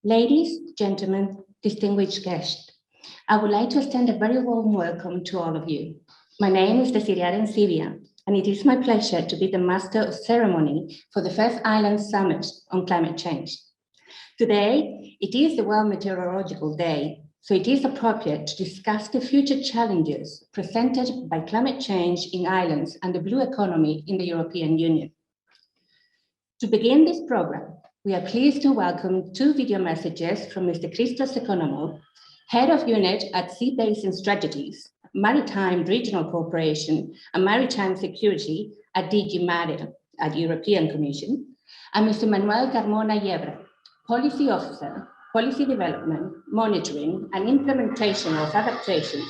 Ladies, gentlemen, distinguished guests, I would like to extend a very warm welcome to all of you. My name is Desideria Encibia, and it is my pleasure to be the Master of Ceremony for the first Island Summit on Climate Change. Today, it is the World Meteorological Day, so it is appropriate to discuss the future challenges presented by climate change in islands and the blue economy in the European Union. To begin this program, we are pleased to welcome two video messages from Mr. Christos Economou, Head of Unit at Sea Basin Strategies, Maritime Regional Cooperation and Maritime Security at DG Mare at European Commission, and Mr. Manuel Carmona Yebra, Policy Officer, Policy Development, Monitoring and Implementation of Adaptation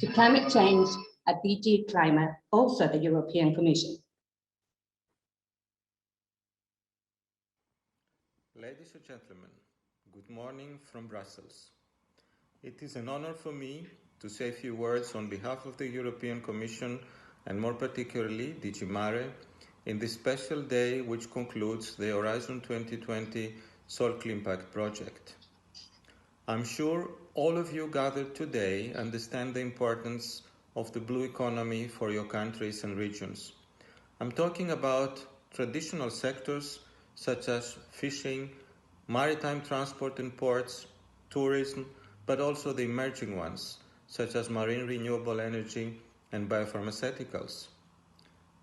to Climate Change at DG Climate, also the European Commission. Ladies and gentlemen, good morning from Brussels. It is an honor for me to say a few words on behalf of the European Commission and more particularly DG Mare in this special day which concludes the Horizon 2020 Soclimpact project. I'm sure all of you gathered today understand the importance of the blue economy for your countries and regions. I'm talking about traditional sectors such as fishing, maritime transport and ports, tourism, but also the emerging ones, such as marine renewable energy and biopharmaceuticals.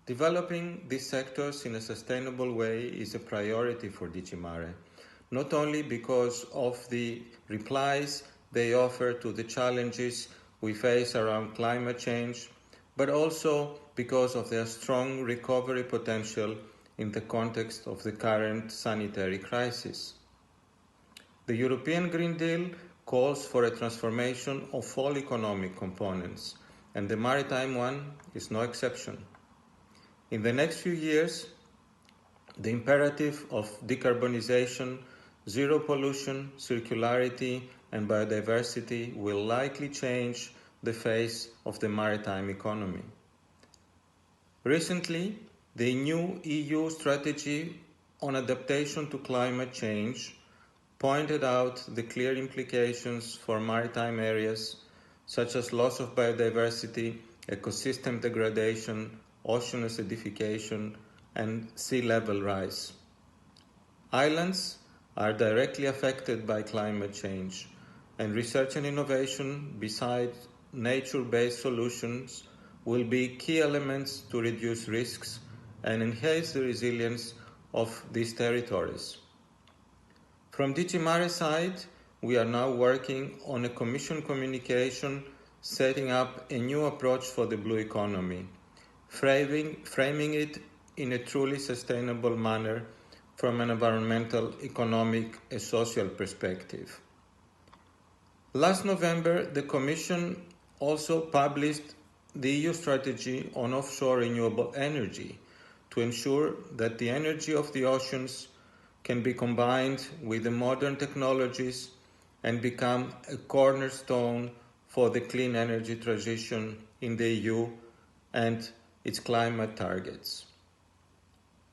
Developing these sectors in a sustainable way is a priority for DG Mare, not only because of the replies they offer to the challenges we face around climate change, but also because of their strong recovery potential in the context of the current sanitary crisis. The European Green Deal calls for a transformation of all economic components, and the maritime one is no exception. In the next few years, the imperative of decarbonization, zero pollution, circularity, and biodiversity will likely change the face of the maritime economy. Recently, the new EU strategy on adaptation to climate change pointed out the clear implications for maritime areas such as loss of biodiversity, ecosystem degradation, ocean acidification, and sea level rise. Islands are directly affected by climate change, and research and innovation, besides nature-based solutions, will be key elements to reduce risks and enhance the resilience of these territories. From DG Mare side, we are now working on a Commission communication setting up a new approach for the blue economy, framing it in a truly sustainable manner from an environmental, economic, and social perspective. Last November, the Commission also published the EU strategy on offshore renewable energy to ensure that the energy of the oceans can be combined with the modern technologies and become a cornerstone for the clean energy transition in the EU and its climate targets.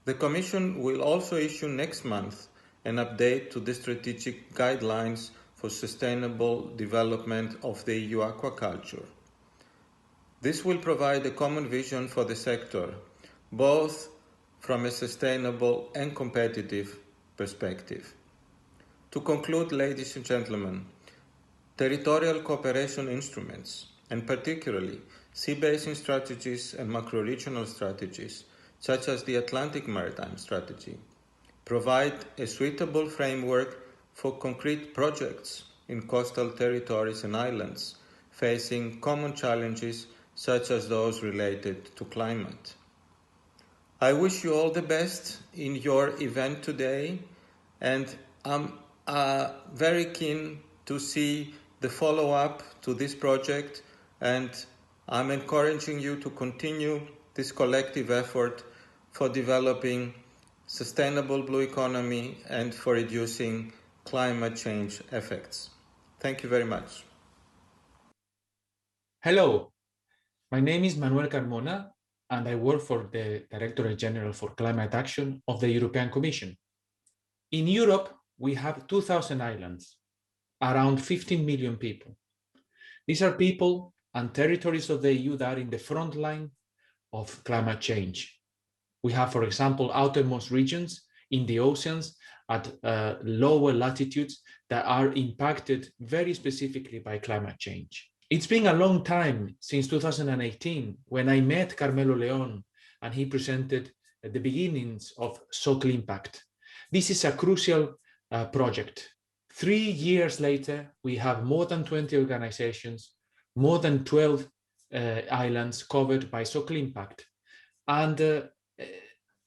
The Commission will also issue next month an update to the strategic guidelines for sustainable development of the EU aquaculture. This will provide a common vision for the sector, both from a sustainable and competitive perspective. To conclude, ladies and gentlemen, territorial cooperation instruments, and particularly sea basin strategies and macro-regional strategies, such as the Atlantic Maritime Strategy, provide a suitable framework for concrete projects in coastal territories and islands facing common challenges such as those related to climate. I wish you all the best in your event today, and I'm very keen to see the follow-up to this project, and I'm encouraging you to continue this collective effort for developing sustainable blue economy and for reducing climate change effects. Thank you very much. Hello, my name is Manuel Carmona, and I work for the Directorate General for Climate Action of the European Commission. In Europe, we have 2,000 islands, around 15 million people. These are people and territories of the EU that are in the front line of climate change. We have, for example, outermost regions in the oceans at lower latitudes that are impacted very specifically by climate change. It's been a long time since 2018 when I met Carmelo Leon and he presented the beginnings of Soclimpact. This is a crucial project. 3 years later, we have more than 20 organizations, more than 12 islands covered by Soclimpact. And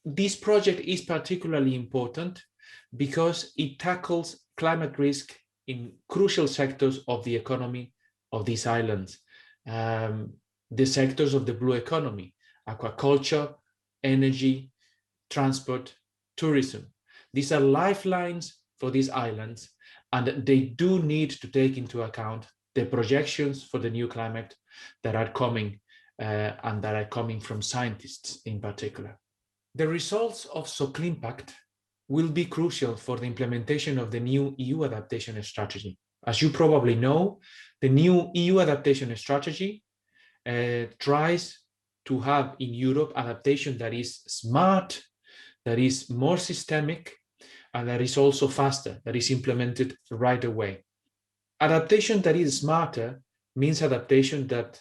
this project is particularly important because it tackles climate risk in crucial sectors of the economy of these islands. The sectors of the blue economy: aquaculture, energy, transport, tourism. These are lifelines for these islands, and they do need to take into account the projections for the new climate that are coming and that are coming from scientists in particular. The results of Soclimpact will be crucial for the implementation of the new EU adaptation strategy. As you probably know, the new EU adaptation strategy tries to have in Europe adaptation that is smart, that is more systemic, and that is also faster, that is implemented right away. Adaptation that is smarter means adaptation that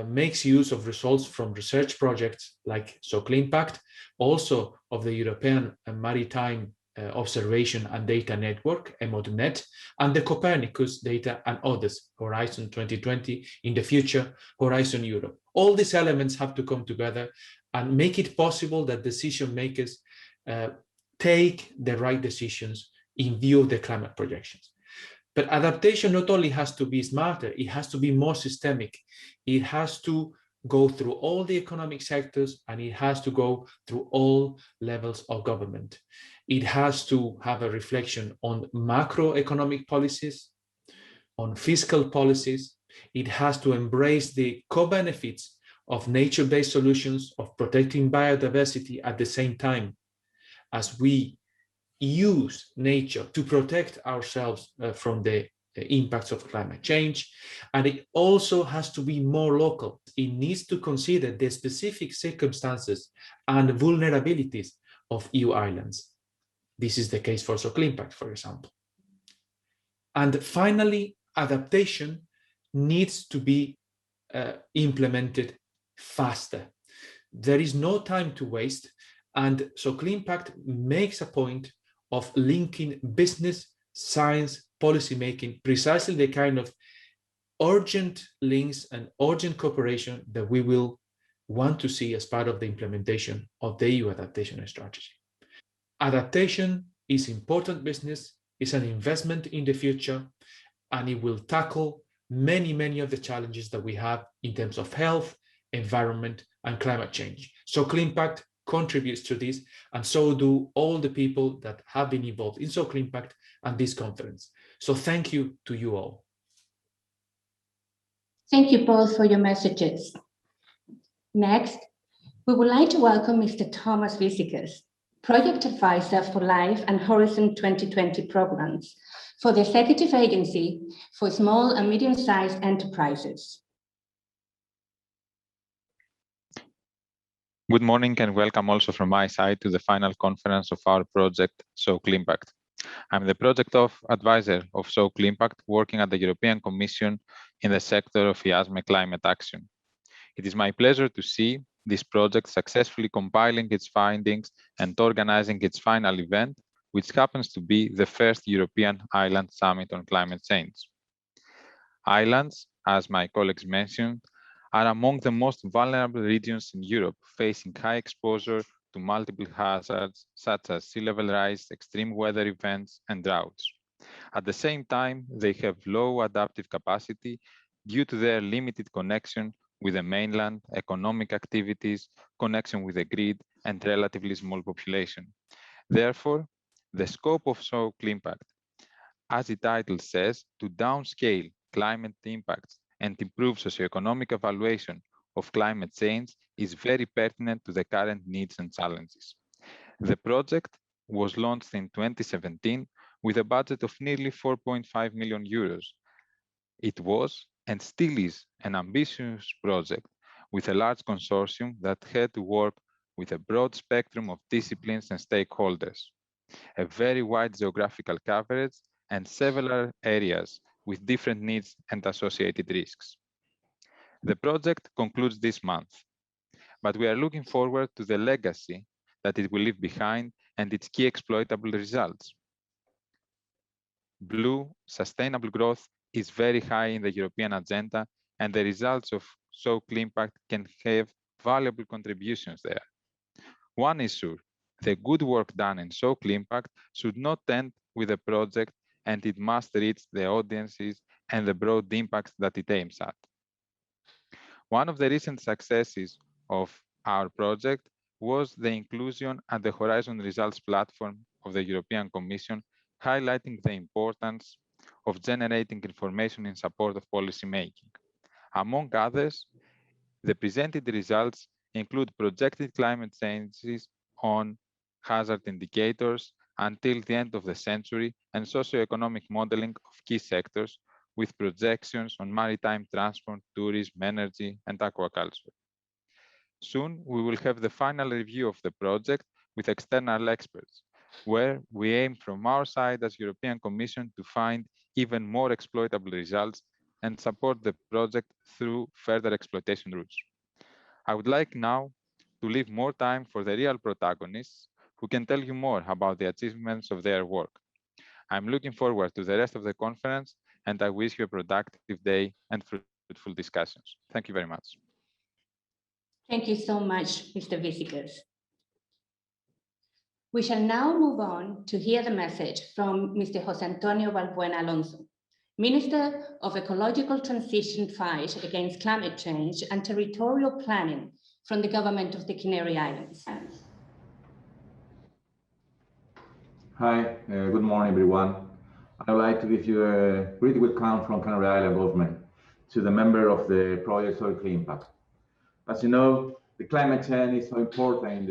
makes use of results from research projects like Soclimpact, also of the European Maritime Observation and Data Network, EMODNet, and the Copernicus data and others, Horizon 2020, in the future, Horizon Europe. All these elements have to come together and make it possible that decision makers take the right decisions in view of the climate projections. But adaptation not only has to be smarter, it has to be more systemic. It has to go through all the economic sectors, and it has to go through all levels of government. It has to have a reflection on macroeconomic policies, on fiscal policies. It has to embrace the co-benefits of nature-based solutions, of protecting biodiversity at the same time as we use nature to protect ourselves from the impacts of climate change. And it also has to be more local. It needs to consider the specific circumstances and vulnerabilities of EU islands. This is the case for Soclimpact, for example. And finally, adaptation needs to be implemented faster. There is no time to waste, and Soclimpact makes a point of linking business, science, policymaking, precisely the kind of urgent links and urgent cooperation that we will want to see as part of the implementation of the EU adaptation strategy. Adaptation is important business, it's an investment in the future, and it will tackle many of the challenges that we have in terms of health, environment, and climate change. Soclimpact contributes to this, and so do all the people that have been involved in Soclimpact and this conference. So thank you to you all. Thank you both for your messages. Next, we would like to welcome Mr. Thomas Visikas, Project Advisor for LIFE and Horizon 2020 programs for the Executive Agency for Small and Medium-Sized Enterprises. Good morning and welcome also from my side to the final conference of our project, Soclimpact. I'm the project advisor of Soclimpact, working at the European Commission in the sector of EASME climate action. It is my pleasure to see this project successfully compiling its findings and organizing its final event, which happens to be the first European Island Summit on Climate Change. Islands, as my colleagues mentioned, are among the most vulnerable regions in Europe, facing high exposure to multiple hazards such as sea level rise, extreme weather events, and droughts. At the same time, they have low adaptive capacity due to their limited connection with the mainland, economic activities, connection with the grid, and relatively small population. Therefore, the scope of Soclimpact, as the title says, to downscale climate impacts and improve socioeconomic evaluation of climate change is very pertinent to the current needs and challenges. The project was launched in 2017 with a budget of nearly 4.5 million euros. It was and still is an ambitious project with a large consortium that had to work with a broad spectrum of disciplines and stakeholders, a very wide geographical coverage, and several areas with different needs and associated risks. The project concludes this month, but we are looking forward to the legacy that it will leave behind and its key exploitable results. Blue, sustainable growth is very high in the European agenda, and the results of Soclimpact can have valuable contributions there. One is sure, the good work done in Soclimpact should not end with the project, and it must reach the audiences and the broad impact that it aims at. One of the recent successes of our project was the inclusion at the Horizon Results platform of the European Commission, highlighting the importance of generating information in support of policymaking. Among others, the presented results include projected climate changes on hazard indicators until the end of the century and socioeconomic modeling of key sectors with projections on maritime transport, tourism, energy, and aquaculture. Soon, we will have the final review of the project with external experts, where we aim from our side as European Commission to find even more exploitable results and support the project through further exploitation routes. I would like now to leave more time for the real protagonists who can tell you more about the achievements of their work. I'm looking forward to the rest of the conference, and I wish you a productive day and fruitful discussions. Thank you very much. Thank you so much, Mr. Visikas. We shall now move on to hear the message from Mr. José Antonio Balbuena Alonso, Minister of Ecological Transition Fight Against Climate Change and Territorial Planning from the Government of the Canary Islands. Hi, good morning, everyone. I would like to give you a great welcome from Canary Island government to the member of the project Soclimpact. As you know, the climate change is so important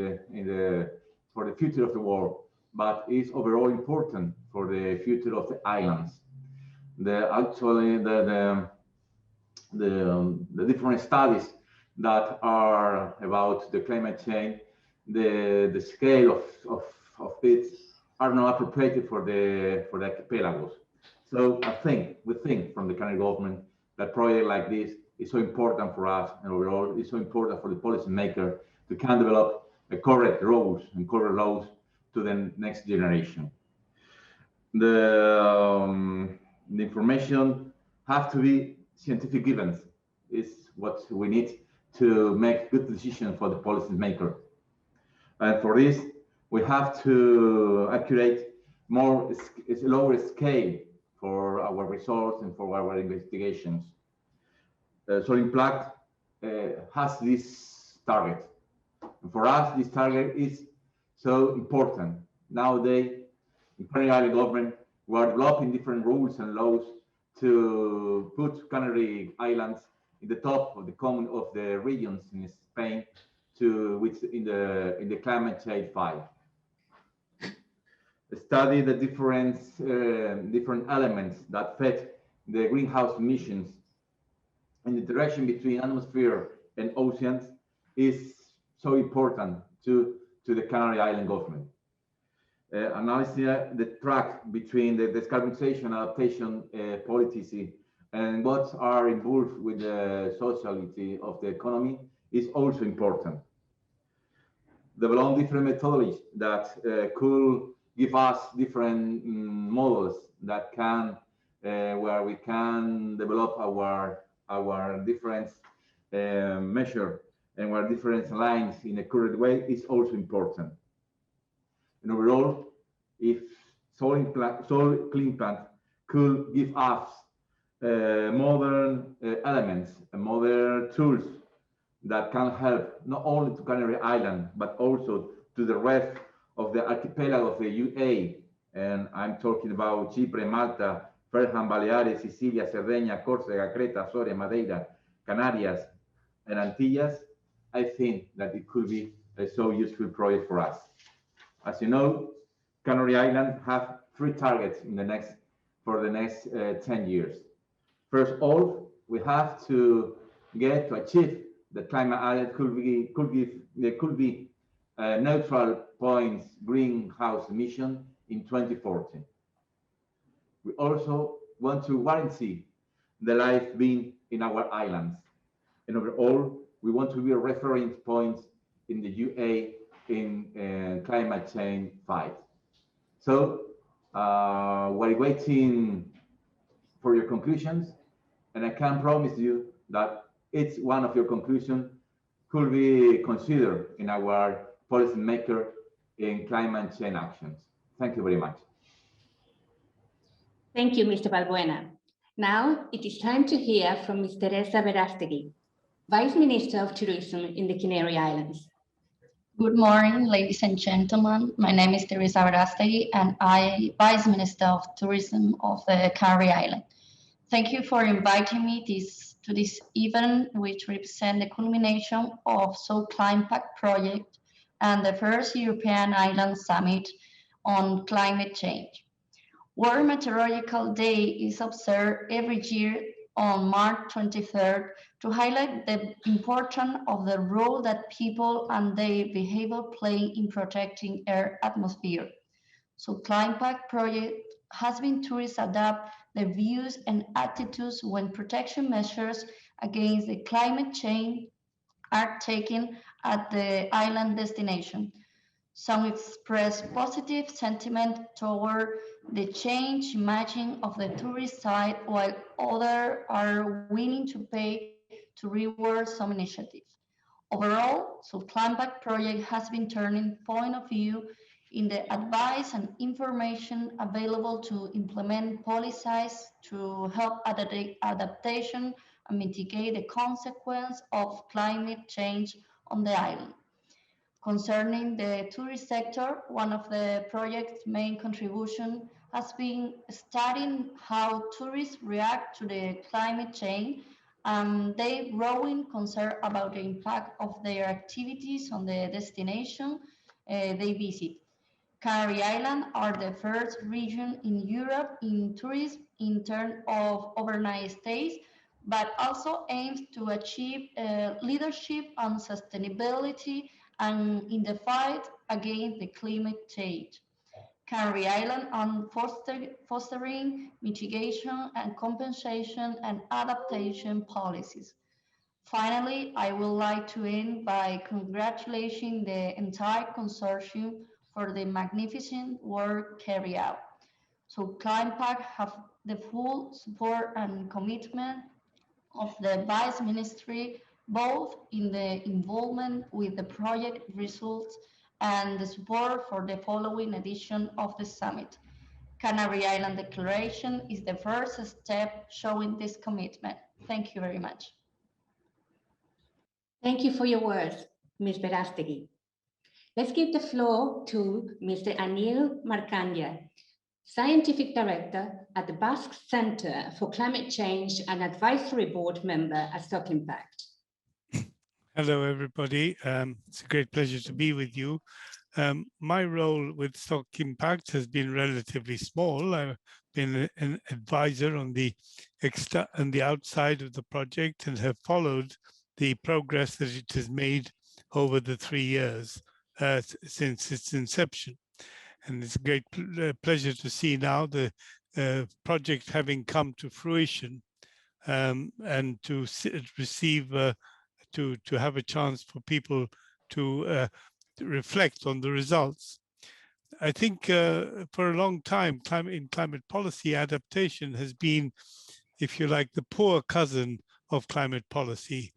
for the future of the world, but it's overall important for the future of the islands. The different studies that are about the climate change, the scale of it are not appropriate for the archipelagos. So we think from the Canary government that project like this is so important for us, and overall it's so important for the policymaker to can develop the correct rules and correct laws to the next generation. The information have to be scientific given. Is what we need to make good decisions for the policymaker. And for this, we have to accurate more lower scale for our results and for our investigations. Soclimpact has this target. And for us, this target is so important. Nowadays, in Canary Island government, we are developing different rules and laws to put Canary Islands in the top of the regions in Spain in the climate change fight. Study the different elements that affect the greenhouse emissions and the interaction between atmosphere and oceans is so important to the Canary Island government. Analyzing the track between the decarbonization adaptation policy and what are involved with the sociality of the economy is also important. Develop different methodologies that could give us different models that can where we can develop our different measure and our different lines in a correct way is also important. And overall, if Soclimpact could give us modern elements and modern tools that can help not only to Canary Island, but also to the rest of the archipelago of the UA. And I'm talking about Chipre, Malta, Fareham, Baleares, Sicilia, Cerdeña, Córcega, Creta, Azores, Madeira, Canarias, and Antillas. I think that it could be a so useful project for us. As you know, Canary Islands have three targets for the next 10 years. First of all, we have to achieve the climate could be neutral points greenhouse emission in 2040. We also want to guarantee the life being in our islands. And overall, we want to be a reference point in the UA in climate change fight. So we're waiting for your conclusions, and I can promise you that each one of your conclusions could be considered in our policymaker in climate change actions. Thank you very much. Thank you, Mr. Balbuena. Now it is time to hear from Ms. Teresa Verástegui, Vice Minister of Tourism in the Canary Islands. Good morning, ladies and gentlemen. My name is Teresa Verástegui, and I am Vice Minister of Tourism of the Canary Islands. Thank you for inviting me to this event, which represents the culmination of Soclimpact project and the first European Island Summit on climate change. World Meteorological Day is observed every year on March 23rd to highlight the importance of the role that people and their behavior play in protecting our atmosphere. Soclimpact project has been tourists adapt their views and attitudes when protection measures against the climate change are taken at the island destination. Some express positive sentiment toward the change imaging of the tourist side, while others are willing to pay to reward some initiatives. Overall, Soclimpact project has been turning point of view in the advice and information available to implement policies to help adaptation and mitigate the consequence of climate change on the island. Concerning the tourist sector, one of the project's main contributions has been studying how tourists react to the climate change and their growing concern about the impact of their activities on the destination they visit. Canary Islands are the first region in Europe in tourism in terms of overnight stays, but also aims to achieve leadership and sustainability and in the fight against the climate change. Canary Islands on fostering mitigation and compensation and adaptation policies. Finally, I would like to end by congratulating the entire consortium for the magnificent work carried out. Soclimpact have the full support and commitment of the Vice Ministry, both in the involvement with the project results and the support for the following edition of the summit. Canary Island Declaration is the first step showing this commitment. Thank you very much. Thank you for your words, Ms. Verástegui. Let's give the floor to Mr. Anil Markanya, Scientific Director at the Basque Center for Climate Change and Advisory Board member at Soclimpact. Hello, everybody. It's a great pleasure to be with you. My role with Soclimpact has been relatively small. I've been an advisor on the outside of the project and have followed the progress that it has made over the 3 years since its inception. And it's a great pleasure to see now the project having come to fruition and to receive, to have a chance for people to reflect on the results. I think for a long time, in climate policy, adaptation has been, if you like, the poor cousin of climate policy.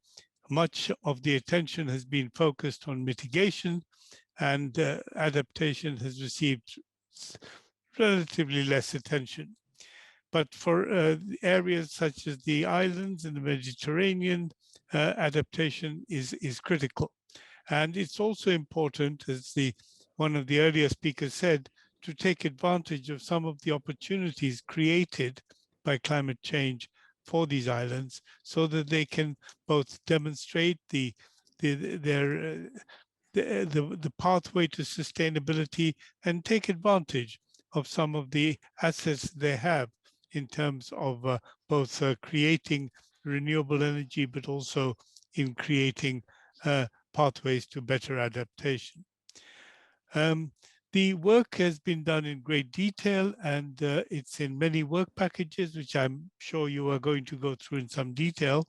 Much of the attention has been focused on mitigation, and adaptation has received relatively less attention. But for areas such as the islands and the Mediterranean, adaptation is critical. And it's also important, as one of the earlier speakers said, to take advantage of some of the opportunities created by climate change for these islands, so that they can both demonstrate the pathway to sustainability and take advantage of some of the assets they have in terms of both creating renewable energy, but also in creating pathways to better adaptation. The work has been done in great detail, and it's in many work packages, which I'm sure you are going to go through in some detail.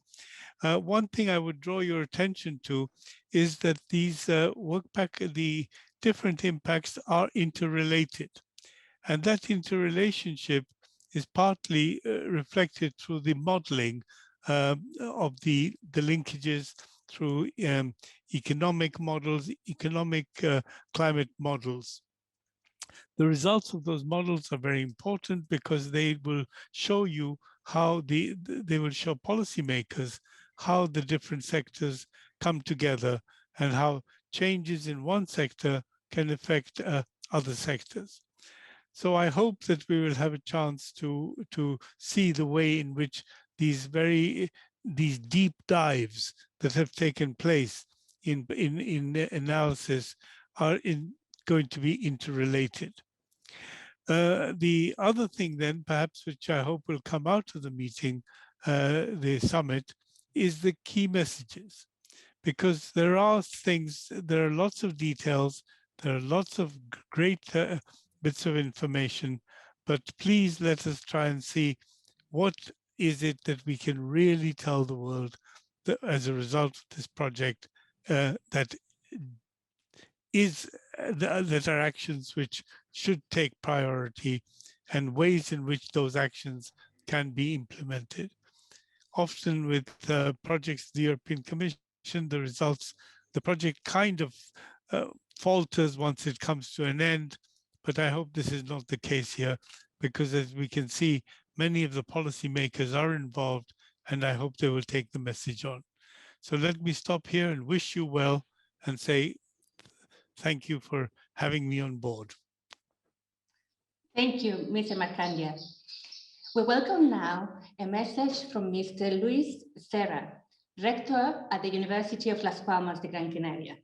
One thing I would draw your attention to is that these the different impacts are interrelated. And that interrelationship is partly reflected through the modeling of the linkages through economic models, economic climate models. The results of those models are very important because they will show you how they will show policymakers how the different sectors come together and how changes in one sector can affect other sectors. So I hope that we will have a chance to see the way in which these deep dives that have taken place in analysis are going to be interrelated. The other thing then, perhaps, which I hope will come out of the meeting, the summit, is the key messages. Because there are lots of details, there are lots of great bits of information, but please let us try and see what is it that we can really tell the world that, as a result of this project, that are actions which should take priority and ways in which those actions can be implemented. Often with projects of the European Commission, the project kind of falters once it comes to an end, but I hope this is not the case here, because as we can see, many of the policymakers are involved, and I hope they will take the message on. So let me stop here and wish you well and say thank you for having me on board. Thank you, Mr. Marcandia. We welcome now a message from Mr. Luis Serra, Rector at the University of Las Palmas de Gran Canaria.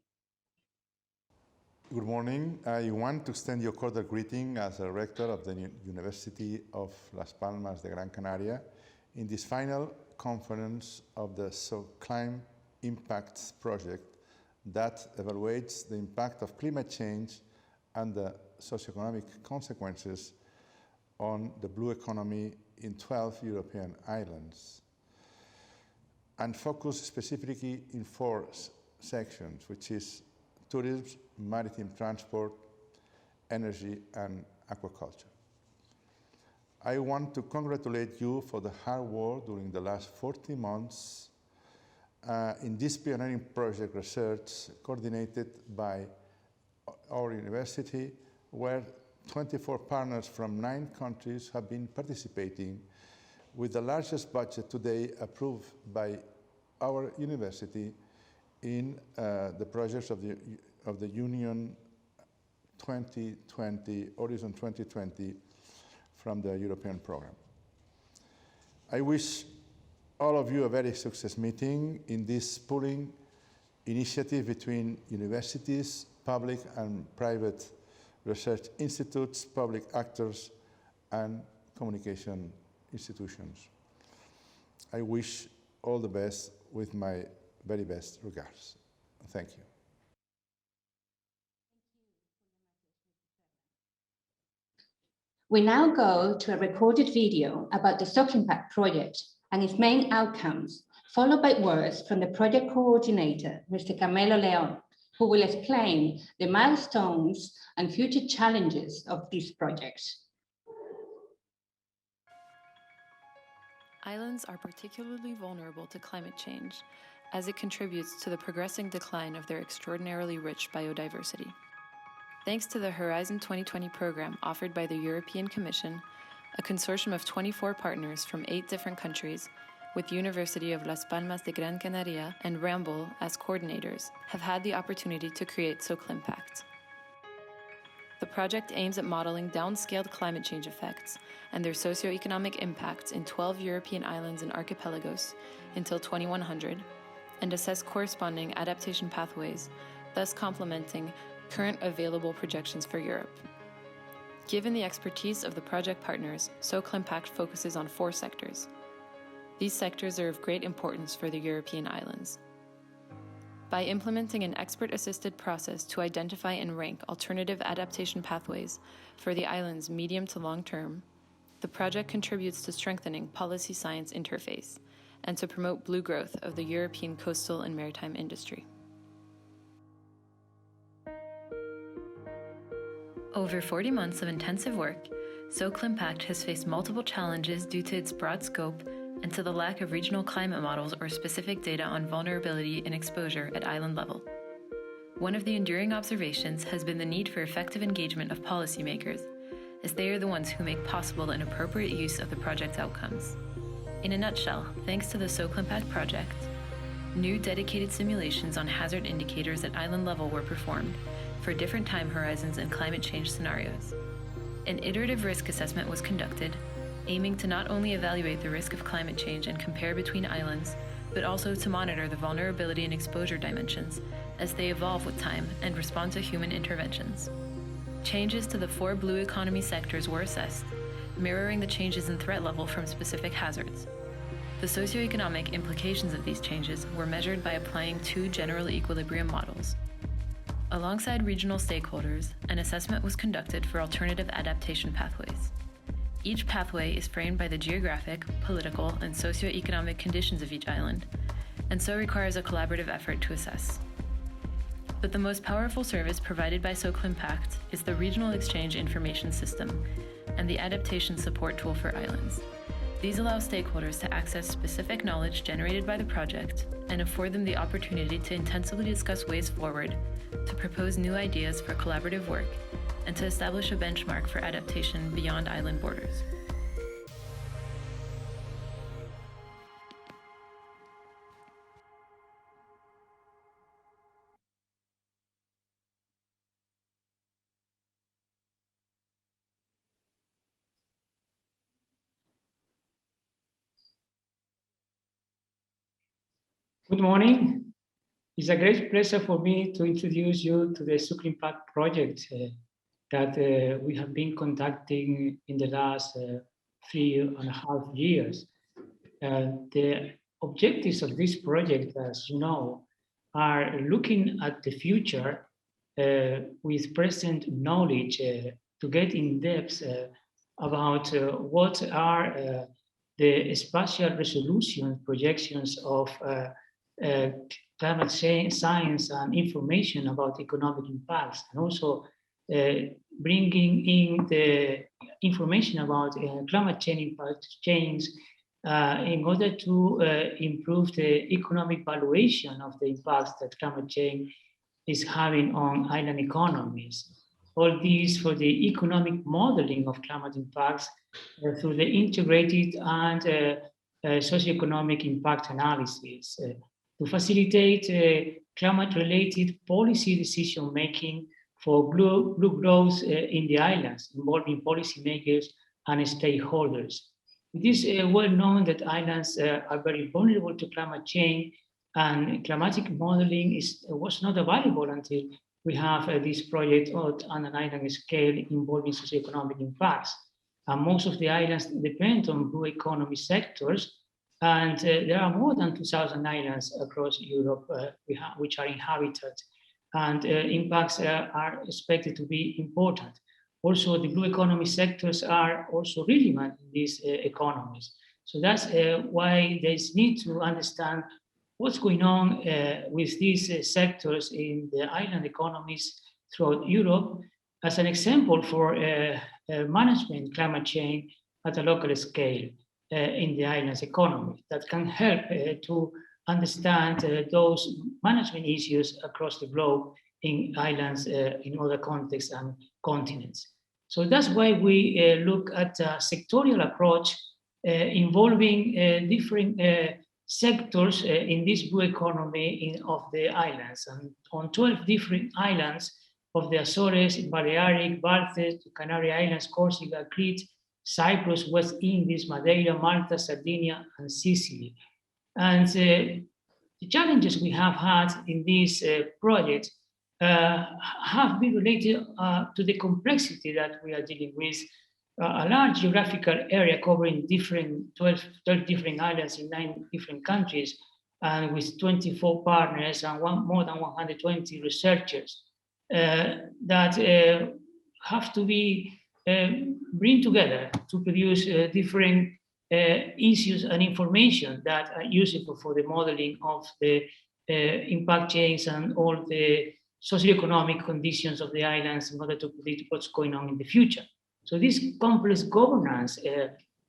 Good morning. I want to extend you a cordial greeting as a Rector of the University of Las Palmas de Gran Canaria in this final conference of the Soclimpact project that evaluates the impact of climate change and the socioeconomic consequences on the blue economy in 12 European islands, and focus specifically in 4 sections, which is tourism, maritime transport, energy, and aquaculture. I want to congratulate you for the hard work during the last 40 months in this pioneering project research coordinated by our university, where 24 partners from 9 countries have been participating, with the largest budget today approved by our university in the projects of the Union 2020, Horizon 2020, from the European program. I wish all of you a very successful meeting in this pooling initiative between universities, public and private research institutes, public actors, and communication institutions. I wish all the best with my very best regards. Thank you. We now go to a recorded video about the Soclimpact project and its main outcomes, followed by words from the project coordinator, Mr. Carmelo Leon, who will explain the milestones and future challenges of this project. Islands are particularly vulnerable to climate change, as it contributes to the progressing decline of their extraordinarily rich biodiversity. Thanks to the Horizon 2020 program offered by the European Commission, a consortium of 24 partners from 8 different countries, with University of Las Palmas de Gran Canaria and Ramble as coordinators, have had the opportunity to create Soclimpact. The project aims at modeling downscaled climate change effects and their socioeconomic impacts in 12 European islands and archipelagos until 2100, and assess corresponding adaptation pathways, thus complementing current available projections for Europe. Given the expertise of the project partners, Soclimpact focuses on 4 sectors. These sectors are of great importance for the European islands. By implementing an expert-assisted process to identify and rank alternative adaptation pathways for the island's medium to long term, the project contributes to strengthening policy science interface and to promote blue growth of the European coastal and maritime industry. Over 40 months of intensive work, Soclimpact has faced multiple challenges due to its broad scope and to the lack of regional climate models or specific data on vulnerability and exposure at island level. One of the enduring observations has been the need for effective engagement of policymakers, as they are the ones who make possible an appropriate use of the project's outcomes. In a nutshell, thanks to the Soclimpact project, new dedicated simulations on hazard indicators at island level were performed for different time horizons and climate change scenarios. An iterative risk assessment was conducted, aiming to not only evaluate the risk of climate change and compare between islands, but also to monitor the vulnerability and exposure dimensions as they evolve with time and respond to human interventions. Changes to the 4 blue economy sectors were assessed, mirroring the changes in threat level from specific hazards. The socioeconomic implications of these changes were measured by applying 2 general equilibrium models. Alongside regional stakeholders, an assessment was conducted for alternative adaptation pathways. Each pathway is framed by the geographic, political, and socioeconomic conditions of each island, and so requires a collaborative effort to assess. But the most powerful service provided by Soclimpact is the Regional Exchange Information System and the Adaptation Support Tool for Islands. These allow stakeholders to access specific knowledge generated by the project and afford them the opportunity to intensively discuss ways forward, to propose new ideas for collaborative work, and to establish a benchmark for adaptation beyond island borders. Good morning. It's a great pleasure for me to introduce you to the Soclimpact project that we have been conducting in the last 3.5 years. The objectives of this project, as you know, are looking at the future with present knowledge to get in depth about what are the spatial resolution projections of climate change science and information about economic impacts, and also bringing in the information about climate change impact change in order to improve the economic valuation of the impacts that climate change is having on island economies. All these for the economic modeling of climate impacts through the integrated and socioeconomic impact analysis to facilitate climate-related policy decision-making for blue growth in the islands, involving policymakers and stakeholders. It is well known that islands are very vulnerable to climate change, and climatic modeling was not available until we have this project on an island scale involving socioeconomic impacts. And most of the islands depend on blue economy sectors, and there are more than 2,000 islands across Europe which are inhabited, and impacts are expected to be important. Also, the blue economy sectors are also relevant in these economies. So that's why there's need to understand what's going on with these sectors in the island economies throughout Europe as an example for management climate change at a local scale in the islands economy that can help to understand those management issues across the globe in islands in other contexts and continents. So that's why we look at a sectorial approach involving different sectors in this blue economy of the islands. And on 12 different islands of the Azores, Balearic, Baltes, Canary Islands, Corsica, Crete, Cyprus, West Indies, Madeira, Malta, Sardinia, and Sicily. And the challenges we have had in this project have been related to the complexity that we are dealing with. A large geographical area covering 12 different islands in 9 different countries, and with 24 partners and more than 120 researchers that have to be bring together to produce different issues and information that are useful for the modeling of the impact chains and all the socioeconomic conditions of the islands in order to predict what's going on in the future. So this complex governance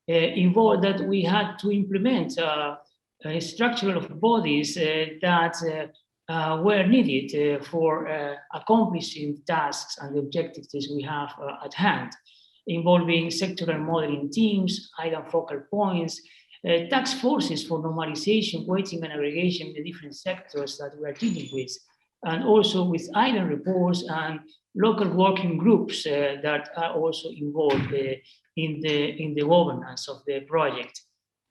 involved that we had to implement a structure of bodies that were needed for accomplishing tasks and the objectives that we have at hand, involving sectoral modeling teams, island focal points, task forces for normalization, weighting and aggregation in the different sectors that we are dealing with, and also with island reports and local working groups that are also involved in the governance of the project.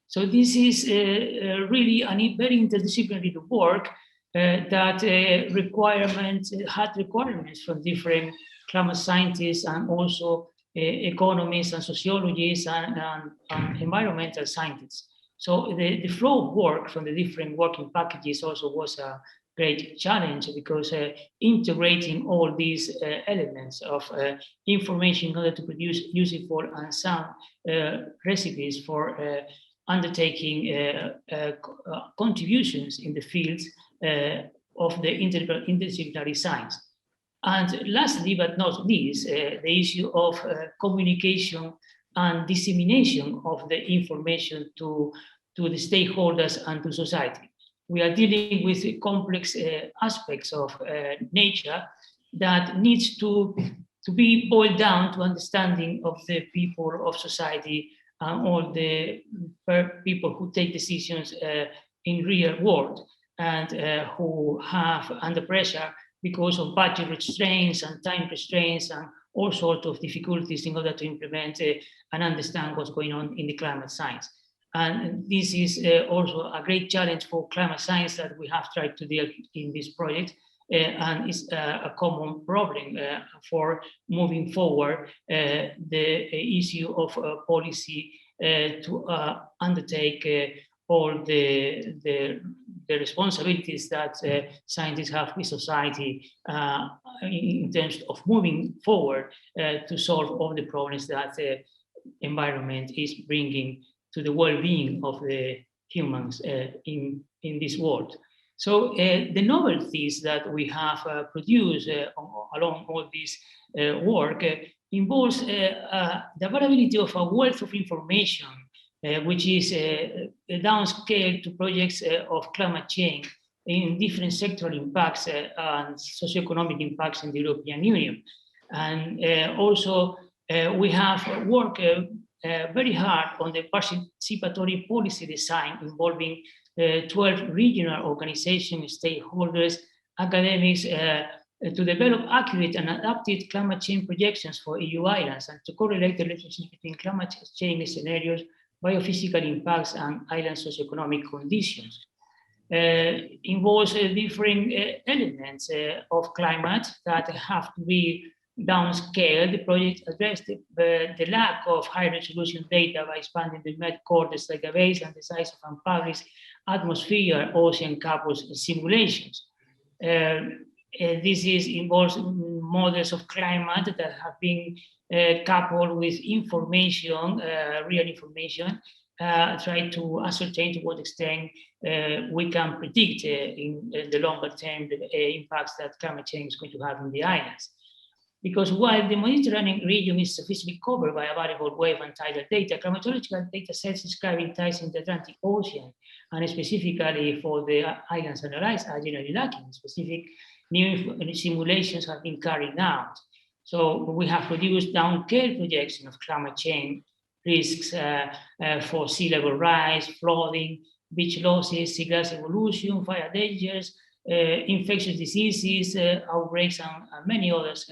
So this is really a very interdisciplinary work that had requirements from different climate scientists and also economists and sociologists and environmental scientists. So the flow of work from the different working packages also was a great challenge, because integrating all these elements of information in order to produce useful and sound recipes for undertaking contributions in the fields of the interdisciplinary science. And lastly, but not least, the issue of communication and dissemination of the information to the stakeholders and to society. We are dealing with complex aspects of nature that needs to be boiled down to understanding of the people of society and all the people who take decisions in real world, and who have under pressure because of budget restraints and time restraints and all sorts of difficulties in order to implement and understand what's going on in the climate science. And this is also a great challenge for climate science that we have tried to deal in this project, and is a common problem for moving forward the issue of policy to undertake all the responsibilities that scientists have with society in terms of moving forward to solve all the problems that the environment is bringing to the well-being of the humans in this world. So the novelties that we have produced along all this work involves the availability of a wealth of information, which is downscaled to projects of climate change in different sectoral impacts and socioeconomic impacts in the European Union. And also we have worked very hard on the participatory policy design involving 12 regional organizations, stakeholders, academics, to develop accurate and adapted climate change projections for EU islands and to correlate the relationship between climate change scenarios, biophysical impacts, and island socioeconomic conditions. Involves different elements of climate that have to be downscaled. The project addressed the lack of high-resolution data by expanding the Met-Cortex database and the size of unpublished atmosphere ocean couples simulations. This involves models of climate that have been coupled with information, real information, try to ascertain to what extent we can predict in the longer term the impacts that climate change is going to have on the islands. Because while the Mediterranean region is sufficiently covered by available wave and tidal data, climatological data sets describing tides in the Atlantic Ocean, and specifically for the islands analyzed, are generally lacking. Specific new simulations have been carried out. So we have produced downscale projections of climate change risks for sea level rise, flooding, beach losses, sea glass evolution, fire dangers, infectious diseases, outbreaks, and many others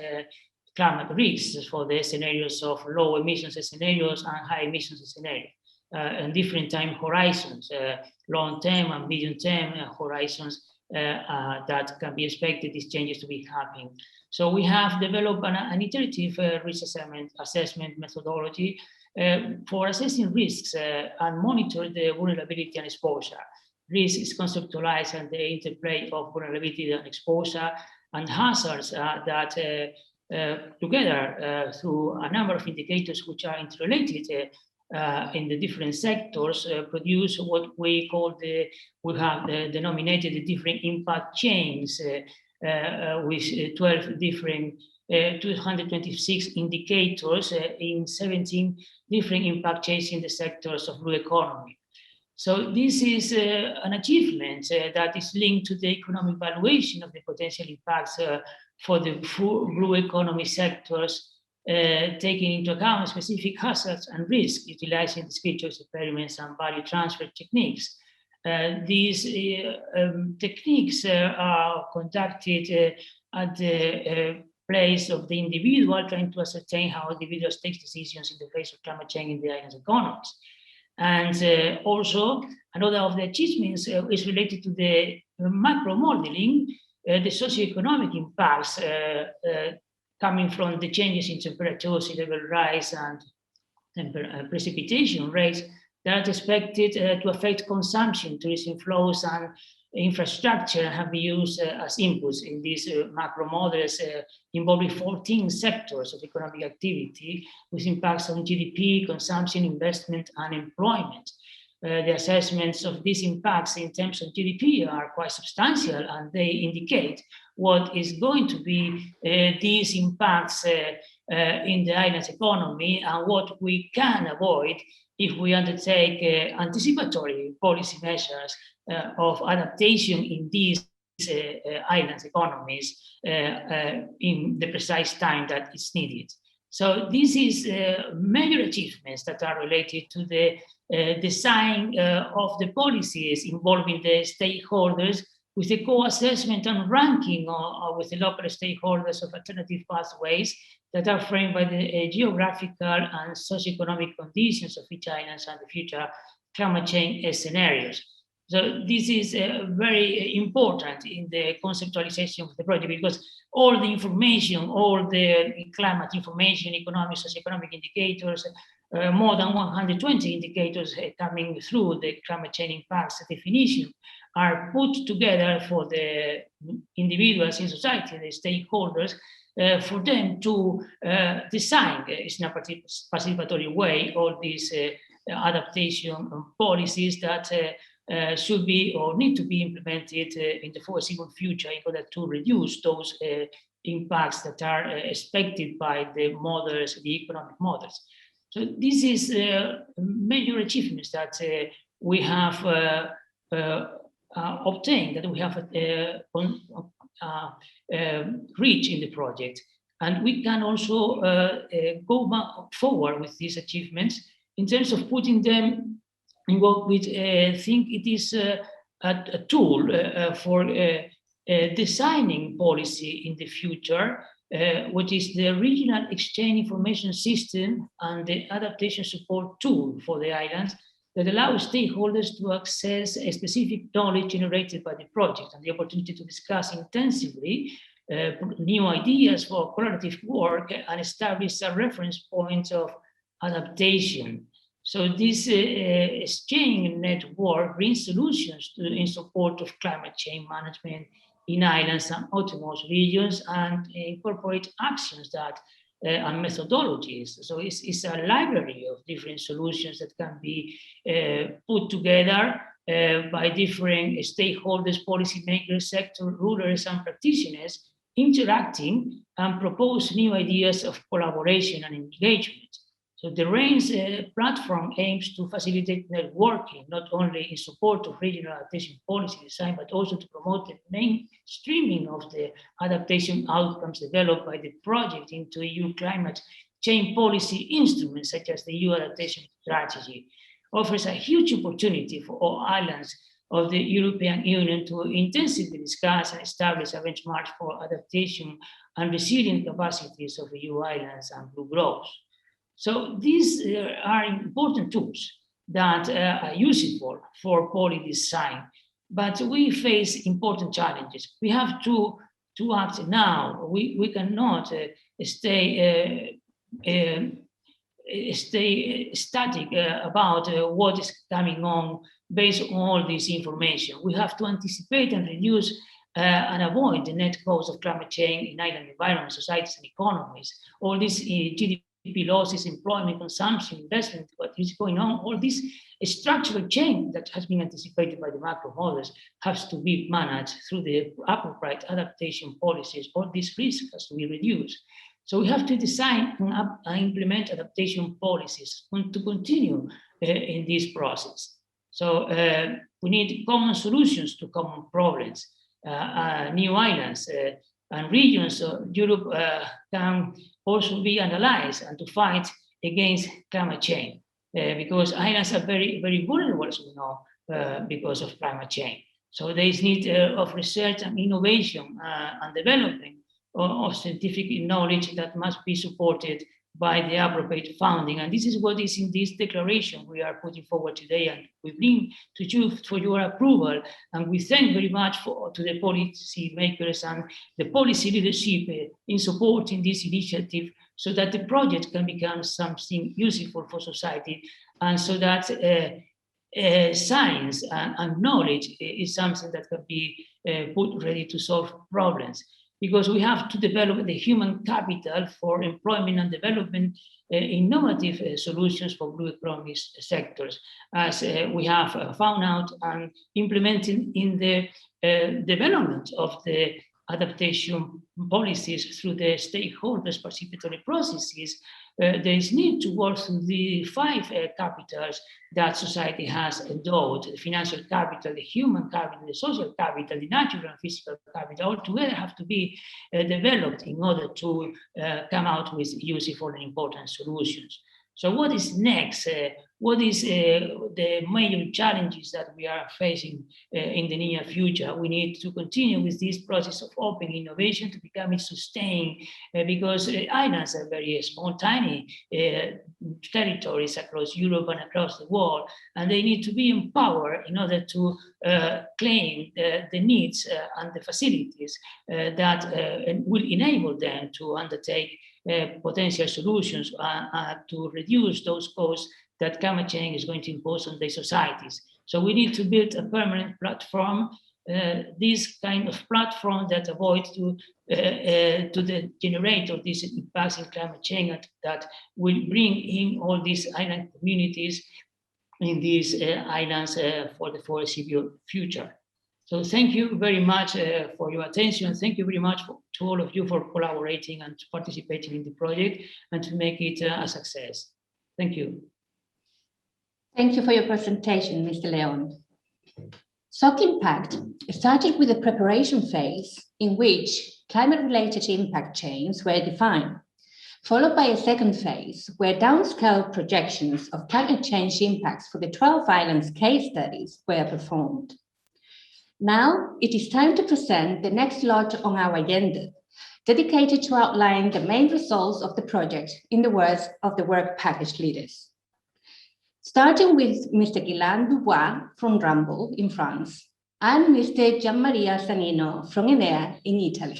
climate risks for the scenarios of low emissions scenarios and high emissions scenarios, and different time horizons, long-term and medium-term horizons that can be expected these changes to be happening. So we have developed an iterative risk assessment methodology for assessing risks and monitor the vulnerability and exposure. Risk is conceptualized and the interplay of vulnerability and exposure and hazards that together through a number of indicators which are interrelated in the different sectors produce what we call we have denominated the different impact chains with 12 different 226 indicators in 17 different impact chains in the sectors of blue economy. So this is an achievement that is linked to the economic valuation of the potential impacts for the blue economy sectors, taking into account specific hazards and risks, utilizing the features, experiments, and value transfer techniques. These techniques are conducted at the place of the individual, trying to ascertain how individuals take decisions in the face of climate change in the island's economies. And also, another of the achievements is related to the macro modeling, the socioeconomic impacts coming from the changes in temperature, sea level rise, and precipitation rates that are expected to affect consumption, tourism flows, and infrastructure have been used as inputs in these macro models involving 14 sectors of economic activity with impacts on GDP, consumption, investment, and employment. The assessments of these impacts in terms of GDP are quite substantial, and they indicate what is going to be these impacts in the island's economy and what we can avoid if we undertake anticipatory policy measures of adaptation in these islands' economies in the precise time that is needed. So this is major achievements that are related to the design of the policies involving the stakeholders with the co-assessment and ranking with the local stakeholders of alternative pathways that are framed by the geographical and socioeconomic conditions of each island and the future climate change scenarios. So this is very important in the conceptualization of the project because all the information, all the climate information, economic, socioeconomic indicators, more than 120 indicators coming through the climate change impacts definition are put together for the individuals in society, the stakeholders, for them to design in a participatory way all these adaptation policies that should be or need to be implemented in the foreseeable future in order to reduce those impacts that are expected by the models, the economic models. So this is major achievements that we have obtained, that we have reached in the project. And we can also go forward with these achievements in terms of putting them in what we think it is a tool for designing policy in the future, which is the regional exchange information system and the adaptation support tool for the islands that allows stakeholders to access a specific knowledge generated by the project and the opportunity to discuss intensively new ideas for collaborative work and establish a reference point of adaptation. So this exchange network brings solutions in support of climate change management in islands and outermost regions and incorporate actions that and methodologies. So it's a library of different solutions that can be put together by different stakeholders, policymakers, sector rulers, and practitioners interacting and propose new ideas of collaboration and engagement. So the RAINS platform aims to facilitate networking, not only in support of regional adaptation policy design, but also to promote the mainstreaming of the adaptation outcomes developed by the project into EU climate change policy instruments, such as the EU adaptation strategy. Offers a huge opportunity for all islands of the European Union to intensively discuss and establish a benchmark for adaptation and resilient capacities of EU islands and blue groves. So these are important tools that are useful for policy design. but we face important challenges. We have to act now. We cannot stay static about what is coming on based on all this information. We have to anticipate and reduce and avoid the net cost of climate change in island environments, societies, and economies. All these GDP losses, employment, consumption, investment, what is going on, all this structural change that has been anticipated by the macro models has to be managed through the appropriate adaptation policies. All this risk has to be reduced. So we have to design and implement adaptation policies to continue in this process. So we need common solutions to common problems. New islands and regions of Europe can also be analyzed and to fight against climate change because islands are very, very vulnerable, as we know, because of climate change. So there is need of research and innovation and development of scientific knowledge that must be supported by the appropriate funding. And this is what is in this declaration we are putting forward today, and we bring to you for your approval. And we thank very much to the policy makers and the policy leadership in supporting this initiative so that the project can become something useful for society and so that science and knowledge is something that can be put ready to solve problems. Because we have to develop the human capital for employment and development, innovative solutions for blue economy sectors, as we have found out and implementing in the development of the adaptation policies through the stakeholders' participatory processes. There is need to work through the 5 capitals that society has endowed: the financial capital, the human capital, the social capital, the natural and physical capital. All together have to be developed in order to come out with useful and important solutions. So what is next? What is the major challenges that we are facing in the near future? We need to continue with this process of open innovation to become it sustained because islands are very small, tiny territories across Europe and across the world, and they need to be empowered in order to claim the needs and the facilities that will enable them to undertake potential solutions to reduce those costs that climate change is going to impose on their societies. So we need to build a permanent platform, this kind of platform that avoids to the generator this impacts in climate change that will bring in all these island communities in these islands for the foreseeable future. So thank you very much for your attention. Thank you very much to all of you for collaborating and participating in the project and to make it a success. Thank you. Thank you for your presentation, Mr. Leon. Soclimpact started with a preparation phase in which climate-related impact chains were defined, followed by a second phase where downscale projections of climate change impacts for the 12 islands case studies were performed. Now it is time to present the next lot on our agenda, dedicated to outline the main results of the project in the words of the work package leaders. Starting with Mr. Guillain Dubois from Ramble in France and Mr. Gianmaria Sanino from Enea in Italy.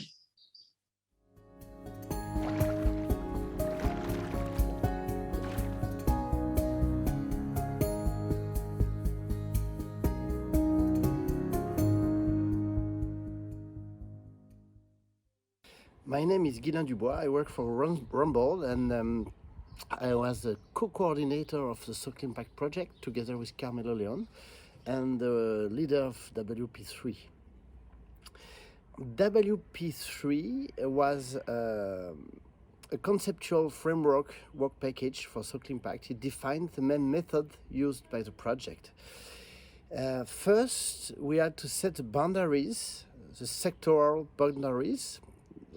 My name is Guillain Dubois. I work for Rumble, and I was the co-coordinator of the Soclimpact project together with Carmelo Leon and the leader of WP3. WP3 was a conceptual framework work package for Soclimpact. It defined the main method used by the project. First, we had to set the boundaries, the sectoral boundaries,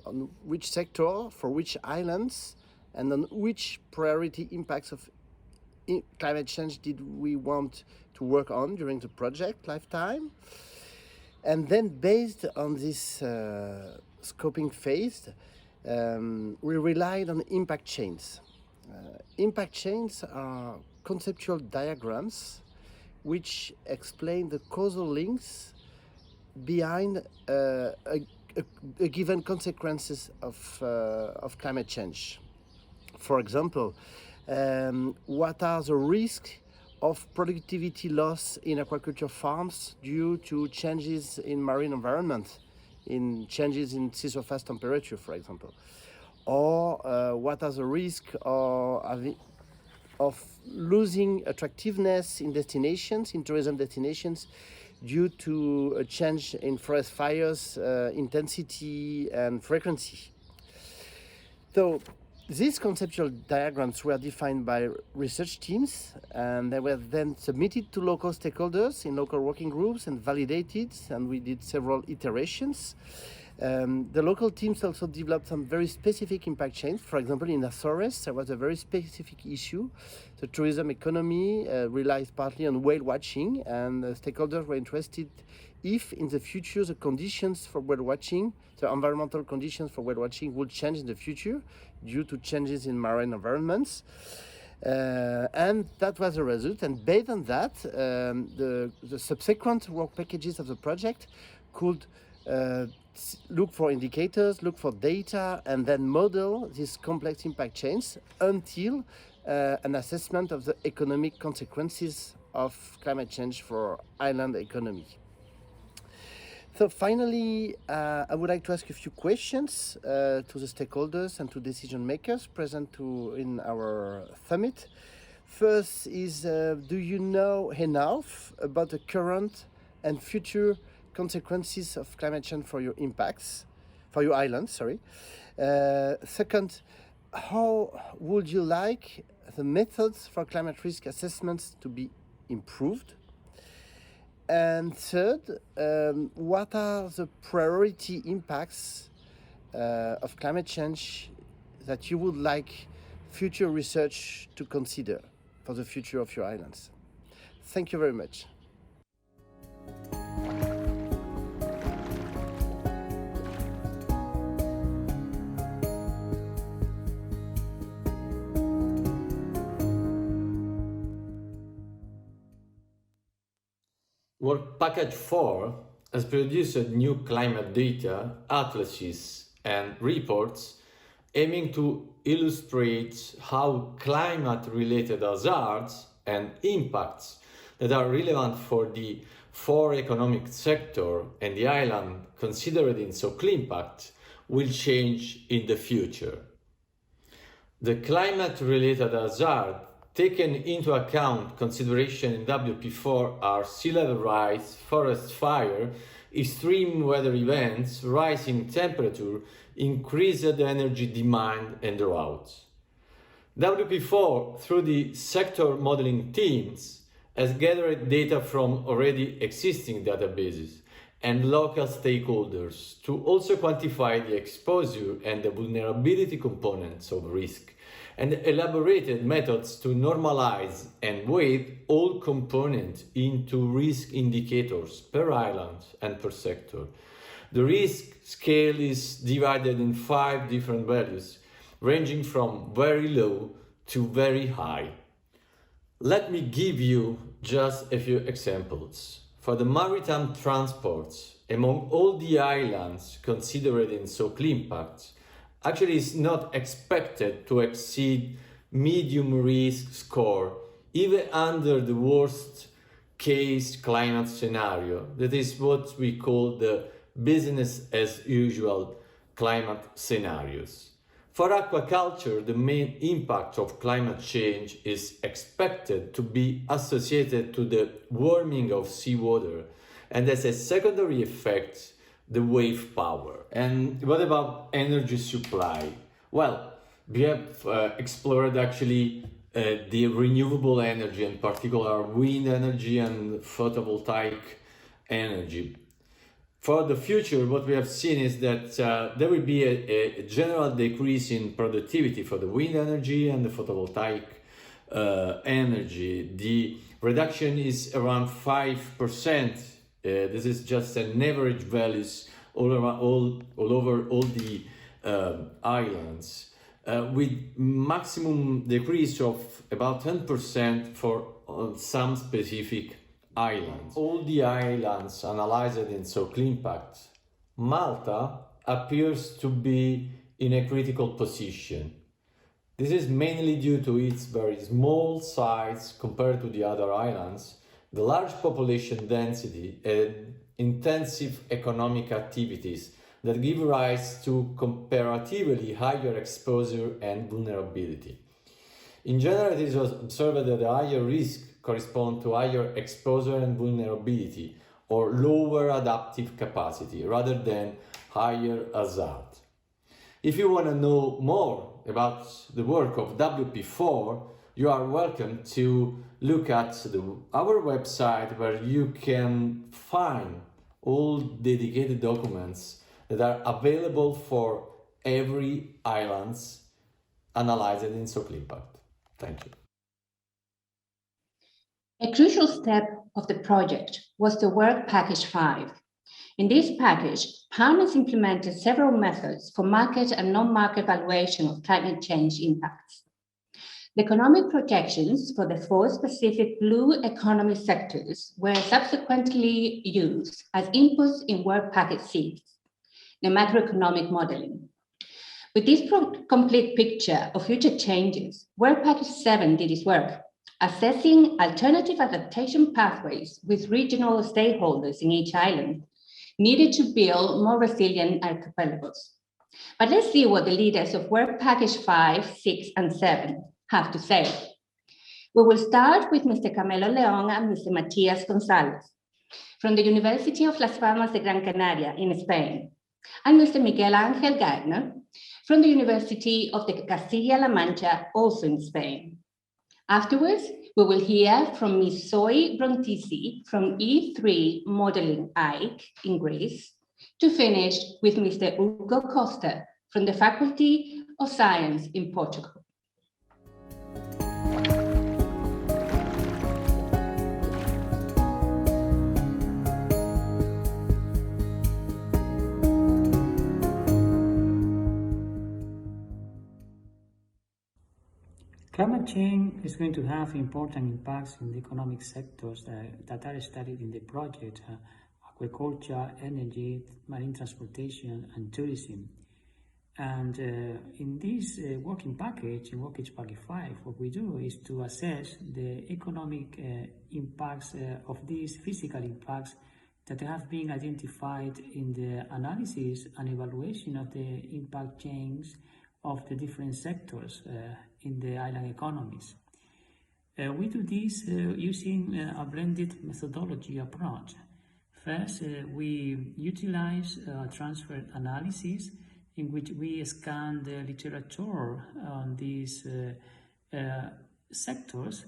on which sector, for which islands, and on which priority impacts of climate change did we want to work on during the project lifetime. And then based on this scoping phase, we relied on impact chains. Impact chains are conceptual diagrams which explain the causal links behind a given consequences of climate change. For example, what are the risks of productivity loss in aquaculture farms due to changes in marine environment, in changes in sea surface temperature, for example? Or what are the risks of losing attractiveness in destinations, in tourism destinations, due to a change in forest fires, intensity and frequency? So these conceptual diagrams were defined by research teams, and they were then submitted to local stakeholders in local working groups and validated, and we did several iterations. The local teams also developed some very specific impact chains. For example, in Azores, there was a very specific issue. The tourism economy relies partly on whale watching, and the stakeholders were interested if in the future the conditions for whale watching, the environmental conditions for whale watching would change in the future due to changes in marine environments. And that was the result. And based on that, the subsequent work packages of the project could look for indicators, look for data, and then model these complex impact chains until an assessment of the economic consequences of climate change for island economy. So finally, I would like to ask a few questions to the stakeholders and to decision makers present in our summit. First is, do you know enough about the current and future consequences of climate change for your impacts, for your islands, sorry. Second, how would you like the methods for climate risk assessments to be improved? And third, what are the priority impacts of climate change that you would like future research to consider for the future of your islands? Thank you very much. Work Package 4 has produced new climate data, atlases, and reports aiming to illustrate how climate-related hazards and impacts that are relevant for the four economic sector and the island considered in Soclimpact will change in the future. The climate-related hazard taken into account consideration in WP4 are sea level rise, forest fire, extreme weather events, rising temperature, increased energy demand, and droughts. WP4, through the sector modeling teams, has gathered data from already existing databases and local stakeholders to also quantify the exposure and the vulnerability components of risk, and elaborated methods to normalize and weight all components into risk indicators per island and per sector. The risk scale is divided in 5 different values, ranging from very low to very high. Let me give you just a few examples. For the maritime transports, among all the islands considered in Soclimpact, actually is not expected to exceed medium risk score, even under the worst case climate scenario. That is what we call the business as usual climate scenarios. For aquaculture, the main impact of climate change is expected to be associated to the warming of seawater, and as a secondary effect, the wave power. And what about energy supply? Well, we have explored actually the renewable energy, in particular wind energy and photovoltaic energy. For the future, what we have seen is that there will be a general decrease in productivity for the wind energy and the photovoltaic energy. The reduction is around 5%. This is just an average values all over all the islands, with maximum decrease of about 10% for some specific islands. All the islands analyzed in Soclimpact, Malta appears to be in a critical position. This is mainly due to its very small size compared to the other islands, the large population density, and intensive economic activities that give rise to comparatively higher exposure and vulnerability. In general, it is observed that the higher risk correspond to higher exposure and vulnerability or lower adaptive capacity rather than higher hazard. If you want to know more about the work of WP4, you are welcome to look at our website where you can find all dedicated documents that are available for every islands analyzed in Soclimpact. Thank you. A crucial step of the project was the Work Package 5. In this package, partners implemented several methods for market and non-market valuation of climate change impacts. The economic projections for the 4 specific blue economy sectors were subsequently used as inputs in Work Package 6, the macroeconomic modeling. With this complete picture of future changes, Work Package 7 did its work, assessing alternative adaptation pathways with regional stakeholders in each island needed to build more resilient archipelagos. But let's see what the leaders of Work Package 5, 6, and 7 have to say. We will start with Mr. Carmelo León and Mr. Matías González from the University of Las Palmas de Gran Canaria in Spain, and Mr. Miguel Ángel Gardner from the University of the Castilla-La Mancha, also in Spain. Afterwards, we will hear from Ms. Zoe Brontisi from E3 Modeling IC in Greece, to finish with Mr. Hugo Costa from the Faculty of Science in Portugal. Climate change is going to have important impacts in the economic sectors that are studied in the project, agriculture, energy, marine transportation, and tourism. And in this working package, in Working Package 5, what we do is to assess the economic impacts of these physical impacts that have been identified in the analysis and evaluation of the impact chains of the different sectors in the island economies. We do this using a blended methodology approach. First, we utilize transfer analysis in which we scan the literature on these sectors,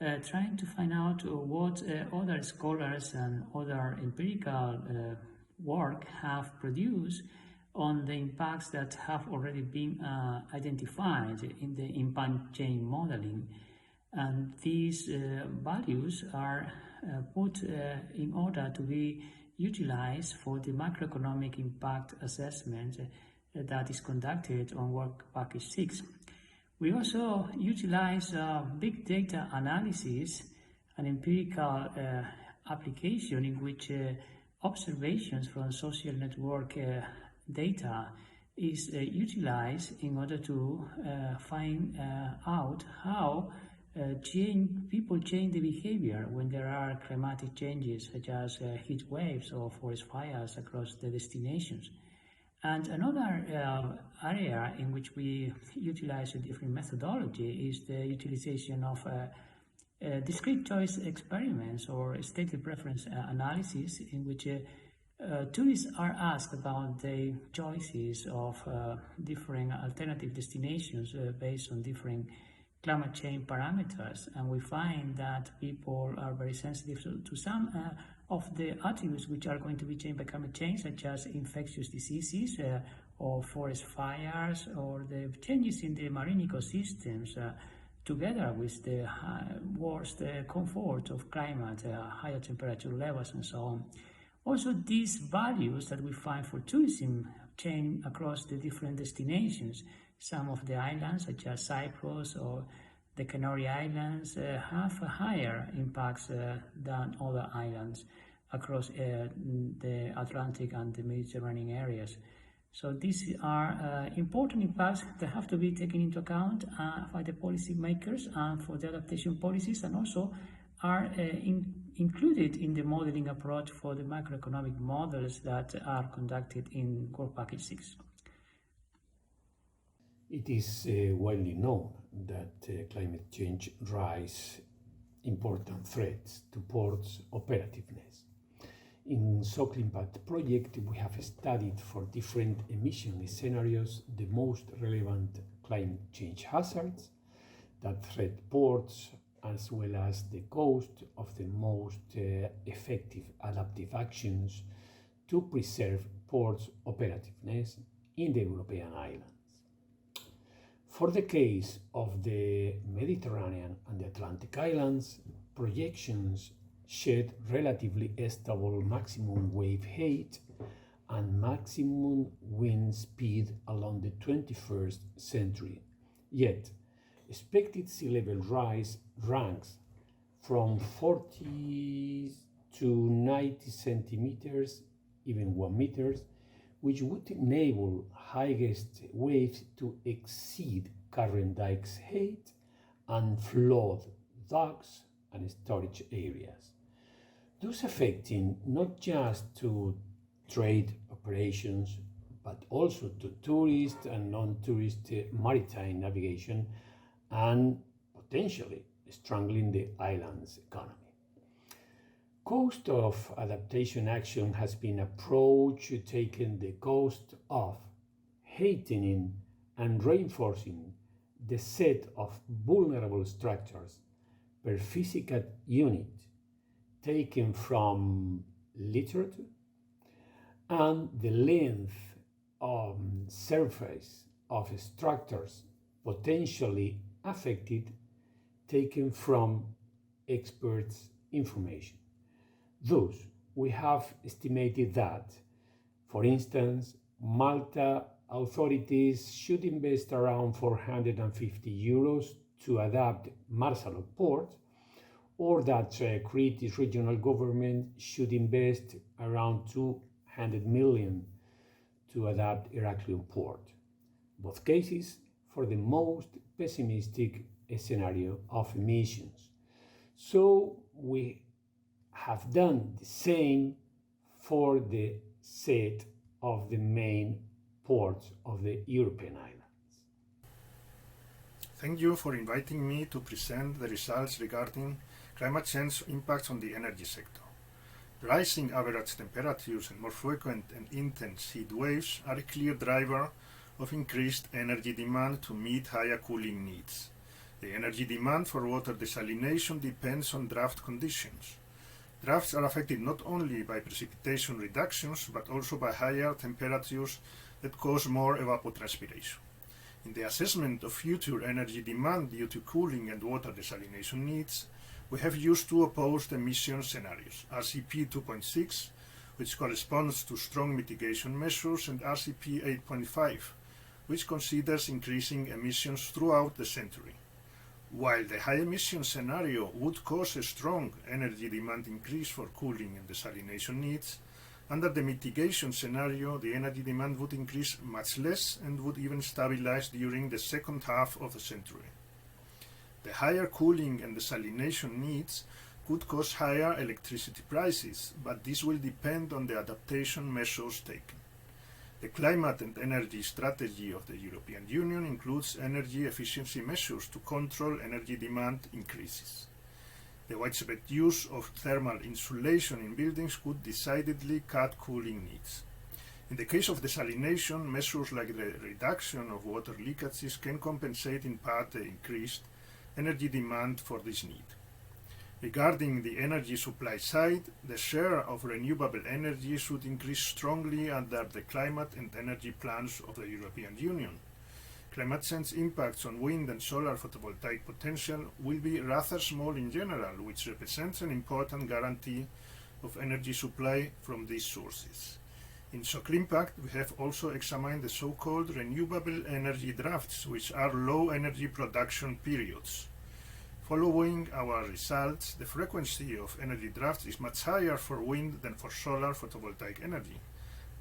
trying to find out what other scholars and other empirical work have produced on the impacts that have already been identified in the impact chain modeling. And these values are put in order to be utilized for the macroeconomic impact assessment that is conducted on Work Package 6. We also utilize big data analysis and empirical application in which observations from social network data is utilized in order to find out how people change the behavior when there are climatic changes such as heat waves or forest fires across the destinations. And another area in which we utilize a different methodology is the utilization of discrete choice experiments or stated preference analysis, in which tourists are asked about the choices of different alternative destinations based on different climate change parameters, and we find that people are very sensitive to some of the attributes which are going to be changed by climate change, such as infectious diseases or forest fires, or the changes in the marine ecosystems, together with the worst comfort of climate, higher temperature levels, and so on. Also, these values that we find for tourism change across the different destinations. Some of the islands, such as Cyprus or the Canary Islands have higher impacts than other islands across the Atlantic and the Mediterranean areas. So these are important impacts that have to be taken into account by the policymakers and for the adaptation policies, and also are included in the modeling approach for the macroeconomic models that are conducted in Core Package 6. It is widely known that climate change raises important threats to ports' operativeness. In Soclimpact project, we have studied for different emission scenarios the most relevant climate change hazards that threat ports, as well as the cost of the most effective adaptive actions to preserve ports' operativeness in the European islands. For the case of the Mediterranean and the Atlantic islands, projections shed relatively stable maximum wave height and maximum wind speed along the 21st century. Yet, expected sea level rise ranks from 40 to 90 centimeters, even 1 meter, which would enable highest waves to exceed current dikes height and flood docks and storage areas, thus affecting not just to trade operations, but also to tourist and non-tourist maritime navigation and potentially strangling the island's economy. Cost of adaptation action has been approached taking the cost of heightening and reinforcing the set of vulnerable structures per physical unit taken from literature and the length of surface of structures potentially affected taken from experts' information. Thus, we have estimated that, for instance, Malta authorities should invest around €450 to adapt Marsalo port, or that Crete regional government should invest around 200 million to adapt Heraklion port. Both cases for the most pessimistic scenario of emissions. So we have done the same for the set of the main ports of the European islands. Thank you for inviting me to present the results regarding climate change impacts on the energy sector. Rising average temperatures and more frequent and intense heat waves are a clear driver of increased energy demand to meet higher cooling needs. The energy demand for water desalination depends on drought conditions. Droughts are affected not only by precipitation reductions, but also by higher temperatures that cause more evapotranspiration. In the assessment of future energy demand due to cooling and water desalination needs, we have used two opposed emission scenarios, RCP 2.6, which corresponds to strong mitigation measures, and RCP 8.5, which considers increasing emissions throughout the century. While the high emission scenario would cause a strong energy demand increase for cooling and desalination needs, under the mitigation scenario, the energy demand would increase much less and would even stabilize during the second half of the century. The higher cooling and desalination needs could cause higher electricity prices, but this will depend on the adaptation measures taken. The climate and energy strategy of the European Union includes energy efficiency measures to control energy demand increases. The widespread use of thermal insulation in buildings could decidedly cut cooling needs. In the case of desalination, measures like the reduction of water leakages can compensate in part the increased energy demand for this need. Regarding the energy supply side, the share of renewable energy should increase strongly under the climate and energy plans of the European Union. Climate change impacts on wind and solar photovoltaic potential will be rather small in general, which represents an important guarantee of energy supply from these sources. In Soclimpact, we have also examined the so-called renewable energy drafts, which are low energy production periods. Following our results, the frequency of energy drafts is much higher for wind than for solar photovoltaic energy.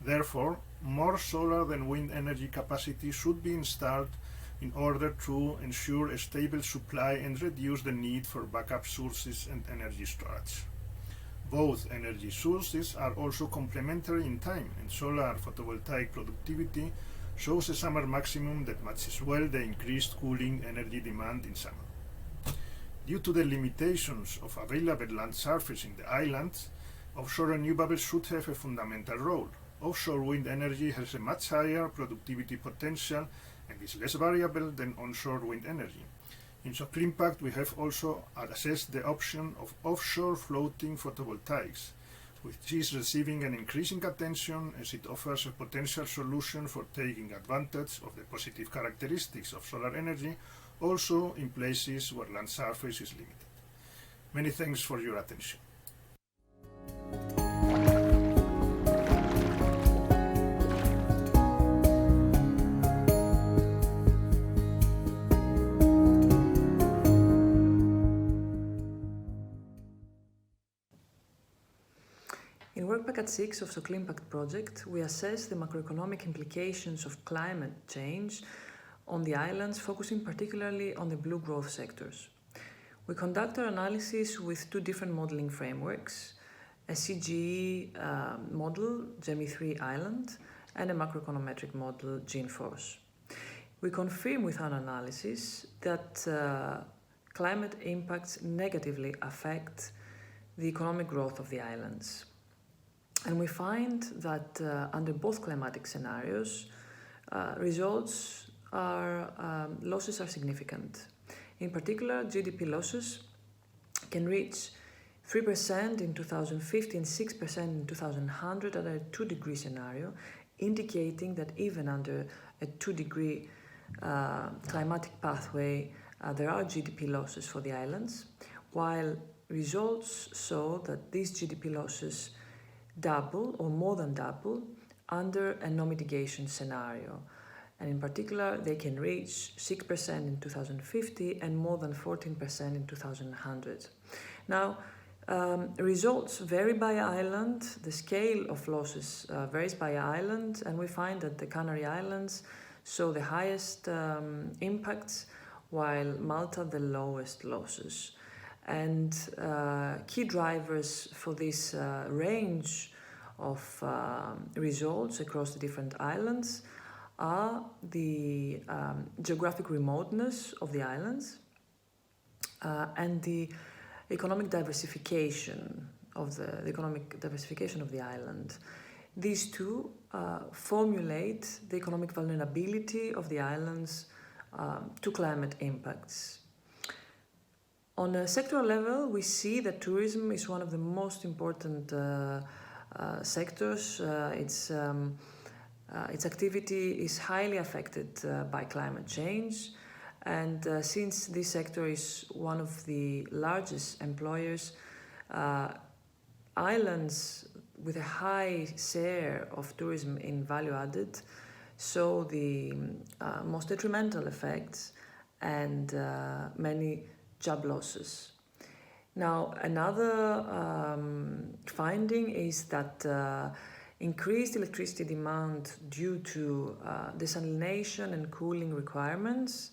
Therefore, more solar than wind energy capacity should be installed in order to ensure a stable supply and reduce the need for backup sources and energy storage. Both energy sources are also complementary in time, and solar photovoltaic productivity shows a summer maximum that matches well the increased cooling energy demand in summer. Due to the limitations of available land surface in the islands, offshore renewables should have a fundamental role. Offshore wind energy has a much higher productivity potential and is less variable than onshore wind energy. In Soclimpact, we have also assessed the option of offshore floating photovoltaics, which is receiving an increasing attention as it offers a potential solution for taking advantage of the positive characteristics of solar energy, also in places where land surface is limited. Many thanks for your attention. In Work Package 6 of Soclimpact project, we assess the macroeconomic implications of climate change on the islands, focusing particularly on the blue growth sectors. We conduct our analysis with two different modeling frameworks, a CGE model, GEMI3 Island, and a macroeconometric model, GeneForce. We confirm with our analysis that climate impacts negatively affect the economic growth of the islands. And we find that under both climatic scenarios, losses are significant. In particular, GDP losses can reach 3% in 2050 and 6% in 2100 at a 2-degree scenario, indicating that even under a 2-degree climatic pathway, there are GDP losses for the islands, while results show that these GDP losses double or more than double under a no mitigation scenario. And in particular, they can reach 6% in 2050 and more than 14% in 2100. Now, results vary by island. The scale of losses varies by island, and we find that the Canary Islands show the highest impacts, while Malta the lowest losses. And key drivers for this range of results across the different islands are the geographic remoteness of the islands and the economic diversification of the island. These two formulate the economic vulnerability of the islands to climate impacts. On a sectoral level, we see that tourism is one of the most important sectors. Its activity is highly affected by climate change, and since this sector is one of the largest employers, islands with a high share of tourism in value added show the most detrimental effects and many job losses. Now, another finding is that increased electricity demand due to desalination and cooling requirements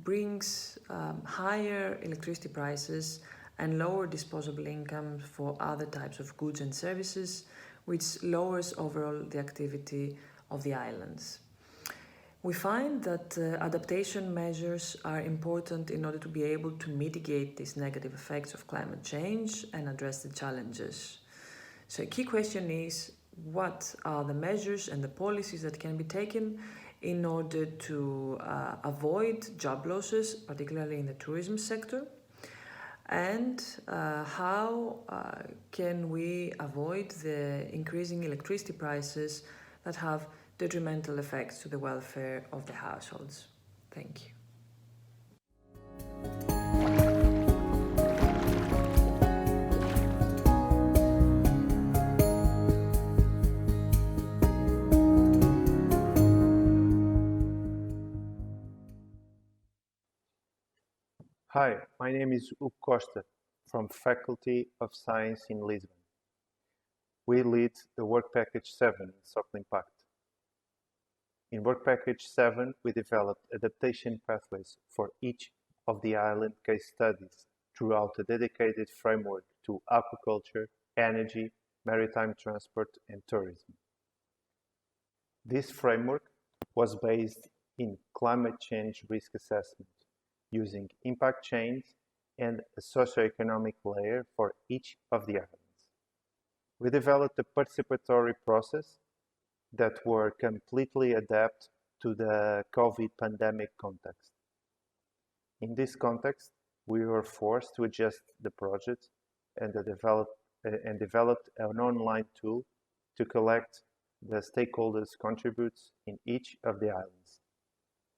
brings higher electricity prices and lower disposable income for other types of goods and services, which lowers overall the activity of the islands. We find that adaptation measures are important in order to be able to mitigate these negative effects of climate change and address the challenges. So a key question is, what are the measures and the policies that can be taken in order to avoid job losses, particularly in the tourism sector? And how can we avoid the increasing electricity prices that have detrimental effects to the welfare of the households? Thank you. Hi, my name is Hugo Costa from Faculty of Science in Lisbon. We lead the Work Package 7 in Soclimpact. In Work Package 7, we developed adaptation pathways for each of the island case studies throughout a dedicated framework to aquaculture, energy, maritime transport, and tourism. This framework was based in climate change risk assessment, using impact chains and a socioeconomic layer for each of the islands. We developed a participatory process that were completely adapted to the COVID pandemic context. In this context, we were forced to adjust the project and developed an online tool to collect the stakeholders' contributes in each of the islands.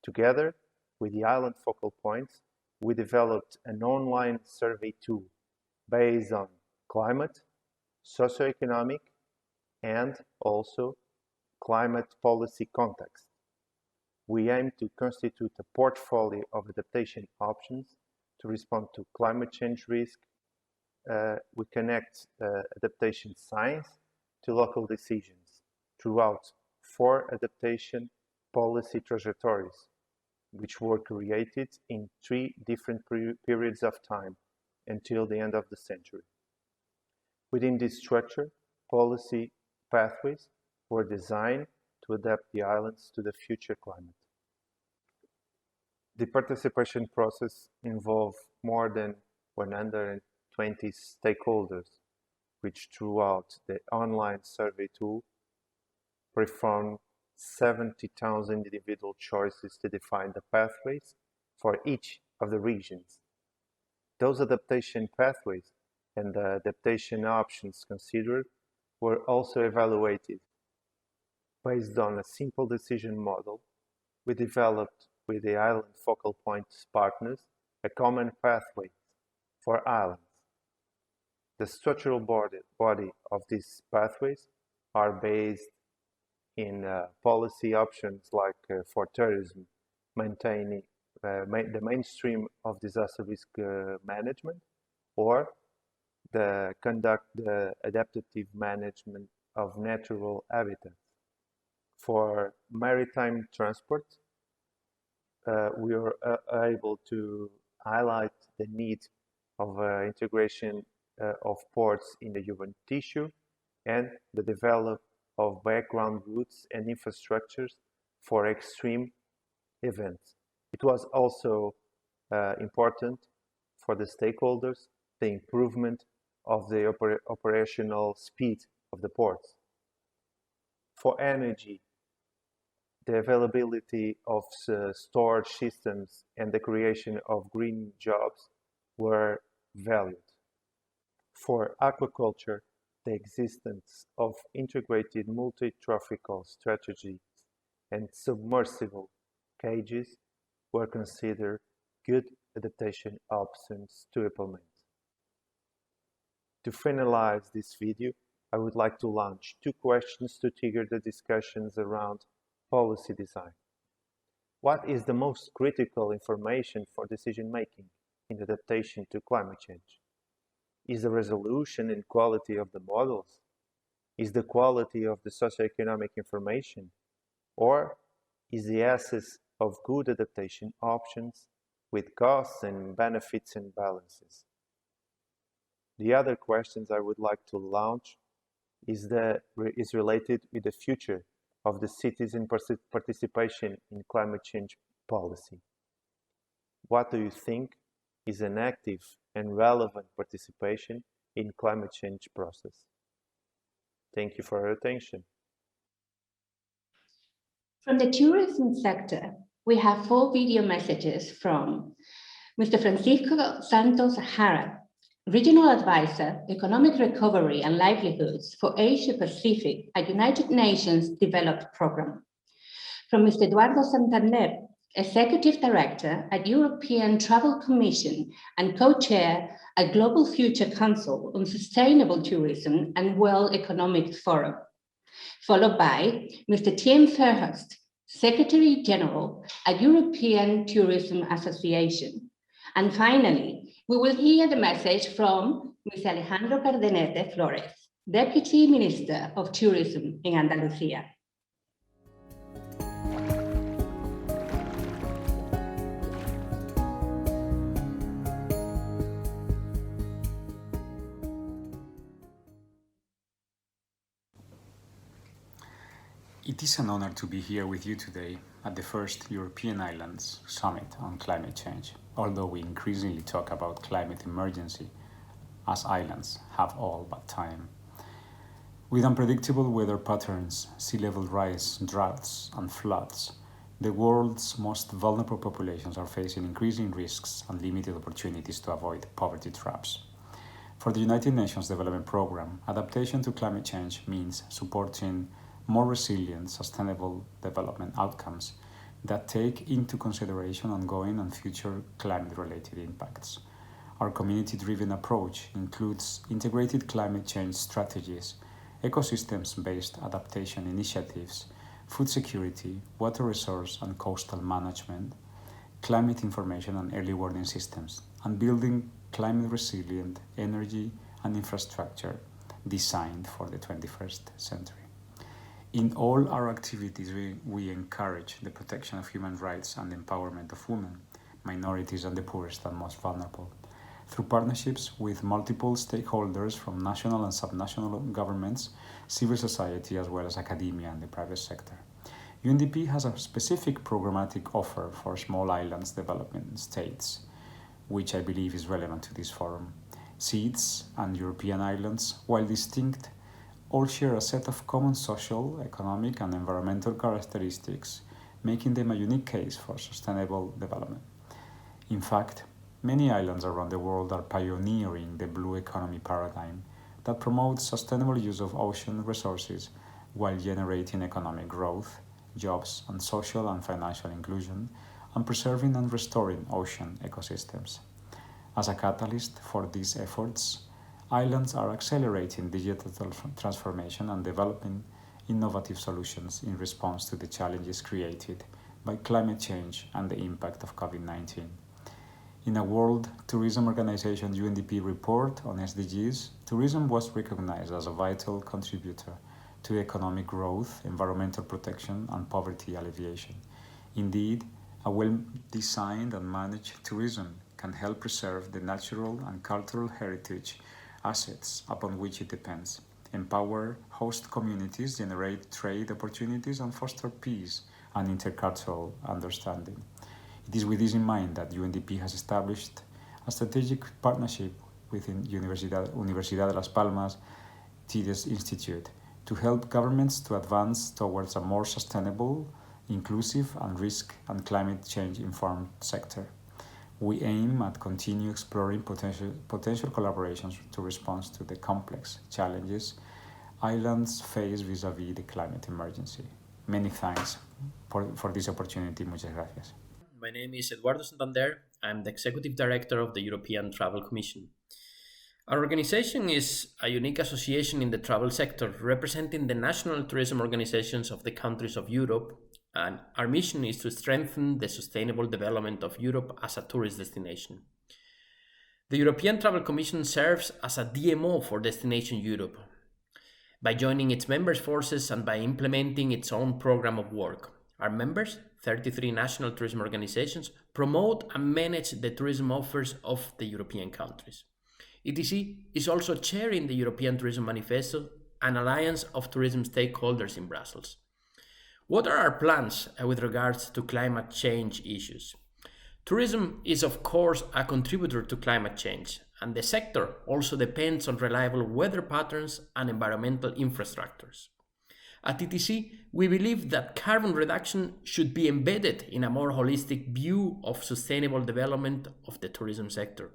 Together with the island focal points, we developed an online survey tool based on climate, socioeconomic, and also climate policy context. We aim to constitute a portfolio of adaptation options to respond to climate change risk. We connect adaptation science to local decisions throughout 4 adaptation policy trajectories, which were created in 3 different periods of time until the end of the century. Within this structure, policy pathways were designed to adapt the islands to the future climate. The participation process involved more than 120 stakeholders, which throughout the online survey tool performed 70,000 individual choices to define the pathways for each of the regions. Those adaptation pathways and the adaptation options considered were also evaluated. Based on a simple decision model, we developed with the island focal points partners a common pathway for islands. The structural body of these pathways are based in policy options like for tourism, maintaining the mainstream of disaster risk management, or conduct the adaptive management of natural habitats. For maritime transport, we are able to highlight the need of integration of ports in the human tissue and the development of background routes and infrastructures for extreme events. It was also important for the stakeholders, the improvement of the operational speed of the ports. For energy, the availability of storage systems and the creation of green jobs were valued. For aquaculture, the existence of integrated multi-trophical strategies and submersible cages were considered good adaptation options to implement. To finalize this video, I would like to launch 2 questions to trigger the discussions around policy design. What is the most critical information for decision-making in adaptation to climate change? Is the resolution and quality of the models? Is the quality of the socioeconomic information? Or is the access of good adaptation options with costs and benefits and balances? The other questions I would like to launch is related with the future of the citizen participation in climate change policy. What do you think is an active and relevant participation in climate change process? Thank you for your attention. From the tourism sector, we have 4 video messages from Mr. Francisco Santos Jara, Regional Advisor, Economic Recovery and Livelihoods for Asia Pacific at United Nations Development Programme. From Mr. Eduardo Santander, Executive Director at European Travel Commission and Co-Chair at Global Future Council on Sustainable Tourism and World Economic Forum. Followed by Mr. Tim Fairhurst, Secretary General at European Tourism Association. And finally, we will hear the message from Ms. Alejandro Cardenete Flores, Deputy Minister of Tourism in Andalusia. It is an honor to be here with you today at the first European Islands Summit on Climate Change, although we increasingly talk about climate emergency, as islands have all but time. With unpredictable weather patterns, sea level rise, droughts, and floods, the world's most vulnerable populations are facing increasing risks and limited opportunities to avoid poverty traps. For the United Nations Development Programme, adaptation to climate change means supporting more resilient, sustainable development outcomes that take into consideration ongoing and future climate-related impacts. Our community-driven approach includes integrated climate change strategies, ecosystems-based adaptation initiatives, food security, water resource and coastal management, climate information and early warning systems, and building climate-resilient energy and infrastructure designed for the 21st century. In all our activities, we encourage the protection of human rights and empowerment of women, minorities, and the poorest and most vulnerable. Through partnerships with multiple stakeholders from national and subnational governments, civil society, as well as academia and the private sector. UNDP has a specific programmatic offer for small islands development states, which I believe is relevant to this forum. SEEDS and European islands, while distinct, all share a set of common social, economic, and environmental characteristics, making them a unique case for sustainable development. In fact, many islands around the world are pioneering the blue economy paradigm that promotes sustainable use of ocean resources while generating economic growth, jobs, and social and financial inclusion, and preserving and restoring ocean ecosystems. As a catalyst for these efforts, islands are accelerating digital transformation and developing innovative solutions in response to the challenges created by climate change and the impact of COVID-19. In a World Tourism Organization UNDP report on SDGs, tourism was recognized as a vital contributor to economic growth, environmental protection, and poverty alleviation. Indeed, a well-designed and managed tourism can help preserve the natural and cultural heritage assets upon which it depends, empower host communities, generate trade opportunities, and foster peace and intercultural understanding. It is with this in mind that UNDP has established a strategic partnership with Universidad de Las Palmas TIDES Institute to help governments to advance towards a more sustainable, inclusive, and risk and climate change informed sector. We aim at continue exploring potential collaborations to respond to the complex challenges islands face vis-a-vis the climate emergency. Many thanks for this opportunity. Muchas gracias. My name is Eduardo Santander. I'm the Executive Director of the European Travel Commission. Our organization is a unique association in the travel sector, representing the national tourism organizations of the countries of Europe, and our mission is to strengthen the sustainable development of Europe as a tourist destination. The European Travel Commission serves as a DMO for Destination Europe by joining its members' forces and by implementing its own program of work. Our members, 33 national tourism organizations, promote and manage the tourism offers of the European countries. ETC is also chairing the European Tourism Manifesto, an alliance of tourism stakeholders in Brussels. What are our plans with regards to climate change issues? Tourism is, of course, a contributor to climate change, and the sector also depends on reliable weather patterns and environmental infrastructures. At ETC, we believe that carbon reduction should be embedded in a more holistic view of sustainable development of the tourism sector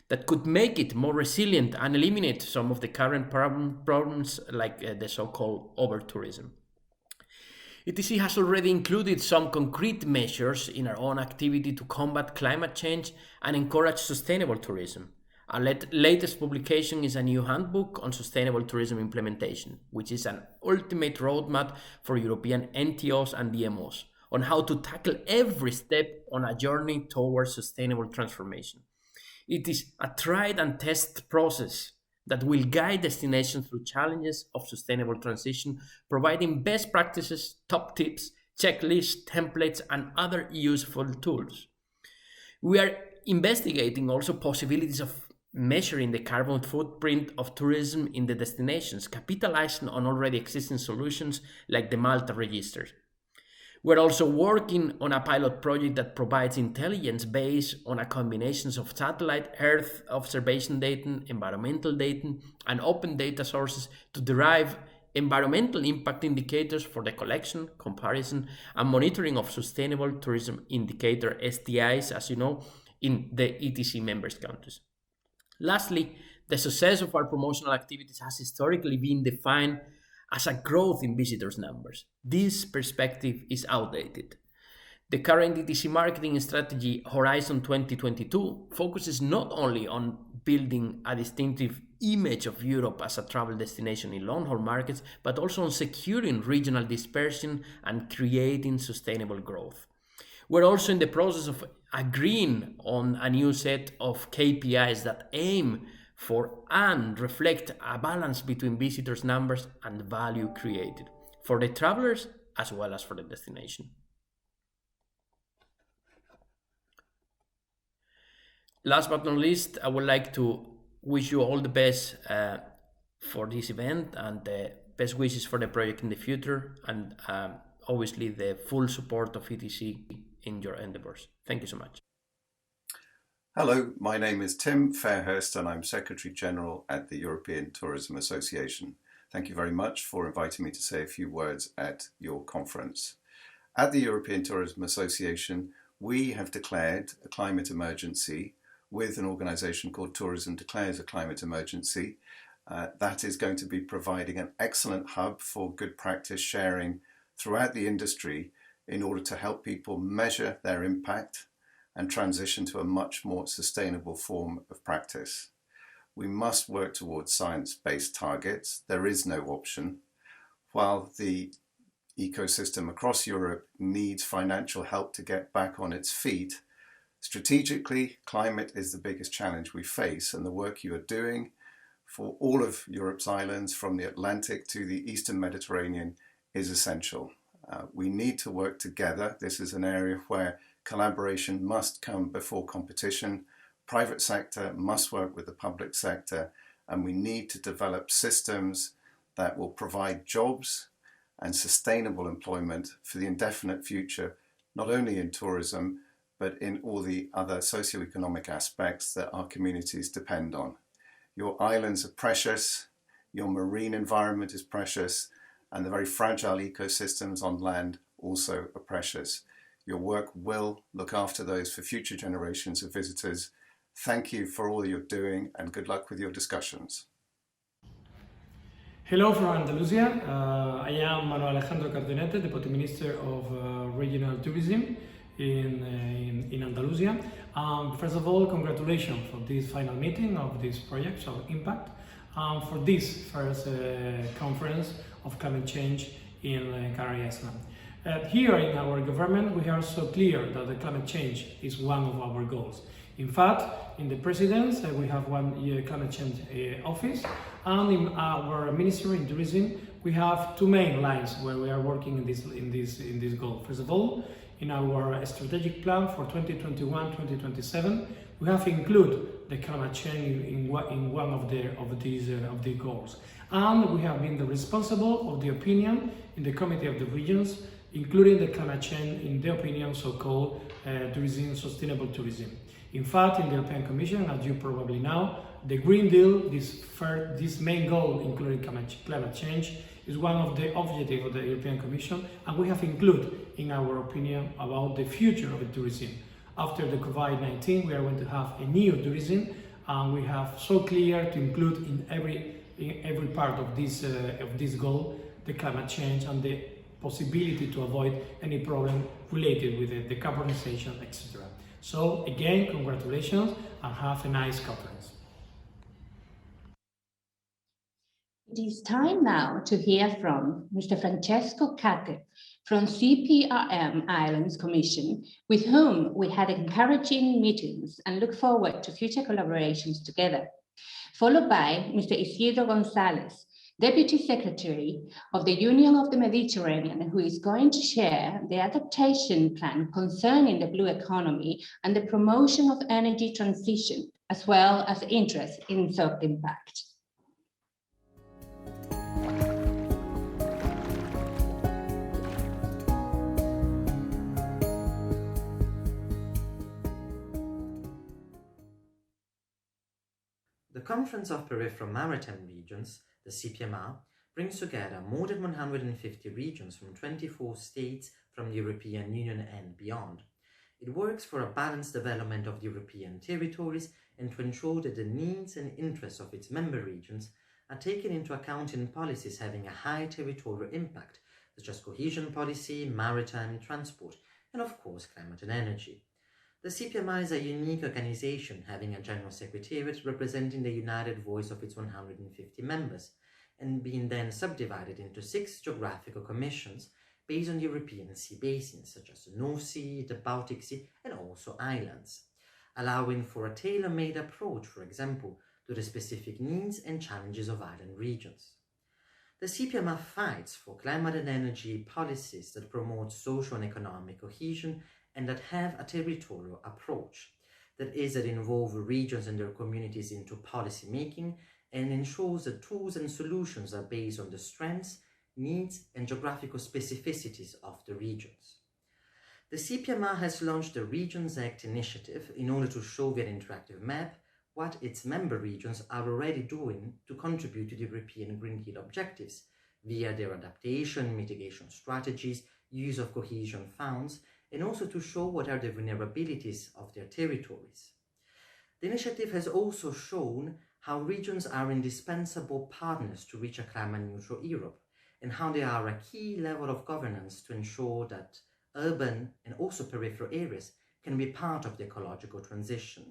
that could make it more resilient and eliminate some of the current problems like the so-called over-tourism. ETC has already included some concrete measures in our own activity to combat climate change and encourage sustainable tourism. Our latest publication is a new handbook on sustainable tourism implementation, which is an ultimate roadmap for European NTOs and DMOs, on how to tackle every step on a journey towards sustainable transformation. It is a tried and tested process that will guide destinations through challenges of sustainable transition, providing best practices, top tips, checklists, templates, and other useful tools. We are investigating also possibilities of measuring the carbon footprint of tourism in the destinations, capitalizing on already existing solutions like the Malta registers. We're also working on a pilot project that provides intelligence based on a combination of satellite Earth observation data, environmental data, and open data sources to derive environmental impact indicators for the collection, comparison, and monitoring of sustainable tourism indicator STIs, as you know, in the ETC members countries. Lastly, the success of our promotional activities has historically been defined as a growth in visitors' numbers. This perspective is outdated. The current ETC marketing strategy, Horizon 2022, focuses not only on building a distinctive image of Europe as a travel destination in long-haul markets, but also on securing regional dispersion and creating sustainable growth. We're also in the process of agreeing on a new set of KPIs that aim for and reflect a balance between visitors' numbers and value created for the travelers as well as for the destination. Last but not least, I would like to wish you all the best for this event and the best wishes for the project in the future, and obviously the full support of ETC in your endeavors. Thank you so much. Hello, my name is Tim Fairhurst and I'm Secretary General at the European Tourism Association. Thank you very much for inviting me to say a few words at your conference. At the European Tourism Association, we have declared a climate emergency with an organisation called Tourism Declares a Climate Emergency. That is going to be providing an excellent hub for good practice sharing throughout the industry in order to help people measure their impact and transition to a much more sustainable form of practice. We must work towards science-based targets. There is no option. While the ecosystem across Europe needs financial help to get back on its feet, strategically, climate is the biggest challenge we face, and the work you are doing for all of Europe's islands, from the Atlantic to the Eastern Mediterranean, is essential. We need to work together. This is an area where collaboration must come before competition. Private sector must work with the public sector, and we need to develop systems that will provide jobs and sustainable employment for the indefinite future, not only in tourism, but in all the other socioeconomic aspects that our communities depend on. Your islands are precious, your marine environment is precious, and the very fragile ecosystems on land also are precious. Your work will look after those for future generations of visitors. Thank you for all you're doing, and good luck with your discussions. Hello from Andalusia. I am Manuel Alejandro Cardenete, Deputy Minister of Regional Tourism in Andalusia. First of all, congratulations for this final meeting of this project, so Impact, for this first conference of climate change in Canary Islands. Here in our government, we are so clear that the climate change is one of our goals. In fact, in the President's, we have one climate change office, and in our Ministry in Tourism, we have two main lines where we are working in this goal. First of all, in our strategic plan for 2021-2027, we have included the climate change in one of these goals, and we have been the responsible of the opinion in the Committee of the Regions, including the climate change in the opinion so-called tourism, sustainable tourism. In fact, in the European Commission, as you probably know, the Green Deal, this main goal, including climate change, is one of the objectives of the European Commission, and we have included in our opinion about the future of the tourism. After the COVID-19, we are going to have a new tourism, and we have so clear to include in every part of this goal the climate change and the possibility to avoid any problem related with the decarbonization, etc. So again, congratulations and have a nice conference. It is time now to hear from Mr. Francesco Cate from CPRM Islands Commission, with whom we had encouraging meetings and look forward to future collaborations together, followed by Mr. Isidro Gonzalez, Deputy Secretary of the Union of the Mediterranean, who is going to share the adaptation plan concerning the blue economy and the promotion of energy transition, as well as interest in Soclimpact. The Conference of Peripheral Maritime Regions, the CPMR, brings together more than 150 regions from 24 states from the European Union and beyond. It works for a balanced development of the European territories and to ensure that the needs and interests of its member regions are taken into account in policies having a high territorial impact, such as cohesion policy, maritime, transport, and of course climate and energy. The CPMR is a unique organization having a General Secretariat representing the united voice of its 150 members, and being then subdivided into 6 geographical commissions based on the European sea basins, such as the North Sea, the Baltic Sea, and also islands, allowing for a tailor-made approach, for example, to the specific needs and challenges of island regions. The CPMR fights for climate and energy policies that promote social and economic cohesion and that have a territorial approach, that involve regions and their communities into policy making and ensures that tools and solutions are based on the strengths, needs and geographical specificities of the regions. The CPMR has launched the Regions Act initiative in order to show via an interactive map what its member regions are already doing to contribute to the European Green Deal objectives via their adaptation, mitigation strategies, use of cohesion funds, and also to show what are the vulnerabilities of their territories. The initiative has also shown how regions are indispensable partners to reach a climate-neutral Europe, and how they are a key level of governance to ensure that urban and also peripheral areas can be part of the ecological transition.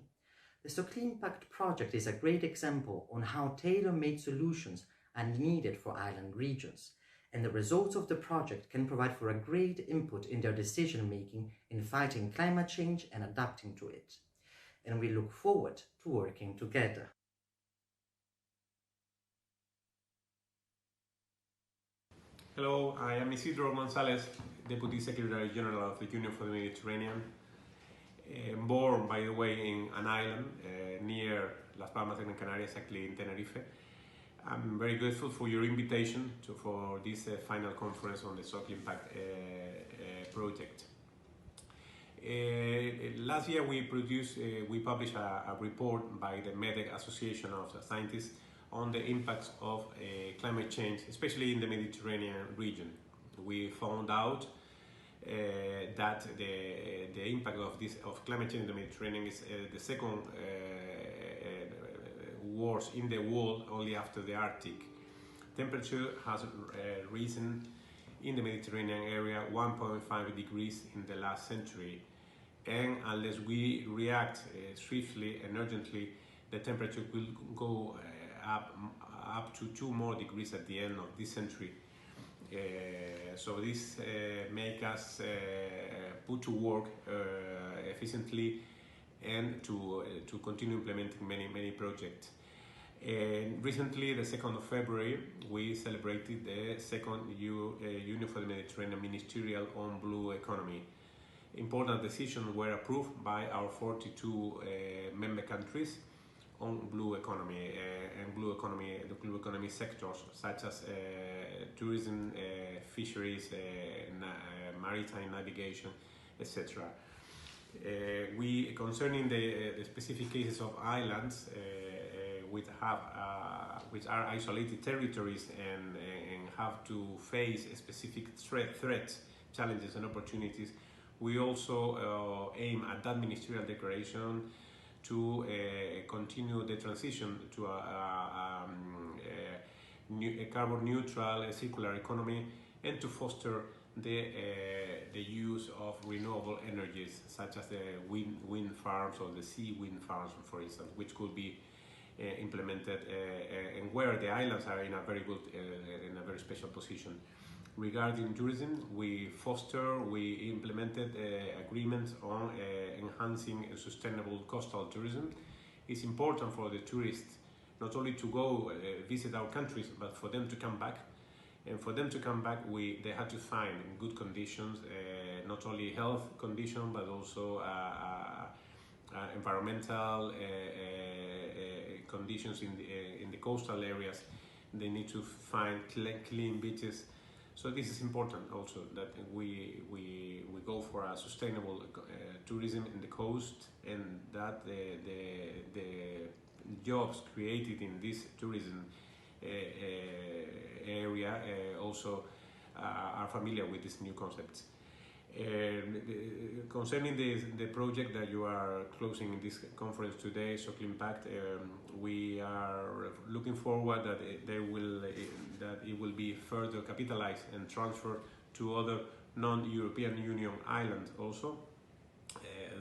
The Soclimpact project is a great example on how tailor-made solutions are needed for island regions, and the results of the project can provide for a great input in their decision-making in fighting climate change and adapting to it. And we look forward to working together. Hello, I am Isidro Gonzalez, Deputy Secretary General of the Union for the Mediterranean. Born, by the way, in an island near Las Palmas de Gran Canaria, exactly in Tenerife. I'm very grateful for your invitation for this final conference on the Soclimpact project. Last year we published a report by the MEDEC Association of Scientists on the impacts of climate change, especially in the Mediterranean region. We found out that the impact of climate change in the Mediterranean is the second worst in the world, only after the Arctic. Temperature has risen in the Mediterranean area 1.5 degrees in the last century, and unless we react swiftly and urgently, the temperature will go up to 2 more degrees at the end of this century. So this makes us put to work efficiently and to continue implementing many projects. And recently, the 2nd of February, we celebrated the second Union for the Mediterranean Ministerial on Blue Economy. Important decisions were approved by our 42 member countries on blue economy and the blue economy sectors such as tourism, fisheries, maritime navigation, etc. Concerning the specific cases of islands which are isolated territories and have to face specific threats, challenges and opportunities, we also aim at that ministerial declaration to continue the transition to a carbon neutral circular economy and to foster the use of renewable energies such as the wind farms or the sea wind farms, for instance, which could be implemented and where the islands are in a very good, in a very special position. Regarding tourism, we implemented agreements on enhancing sustainable coastal tourism. It's important for the tourists not only to go visit our countries, but for them to come back. And for them to come back, they had to find good conditions, not only health conditions, but also environmental conditions in the coastal areas. They need to find clean beaches. So this is important also, that we go for a sustainable tourism in the coast, and that the jobs created in this tourism area also are familiar with these new concepts. Concerning the project that you are closing in this conference today, Soclimpact, we are looking forward that it will be further capitalized and transferred to other non-European Union islands also.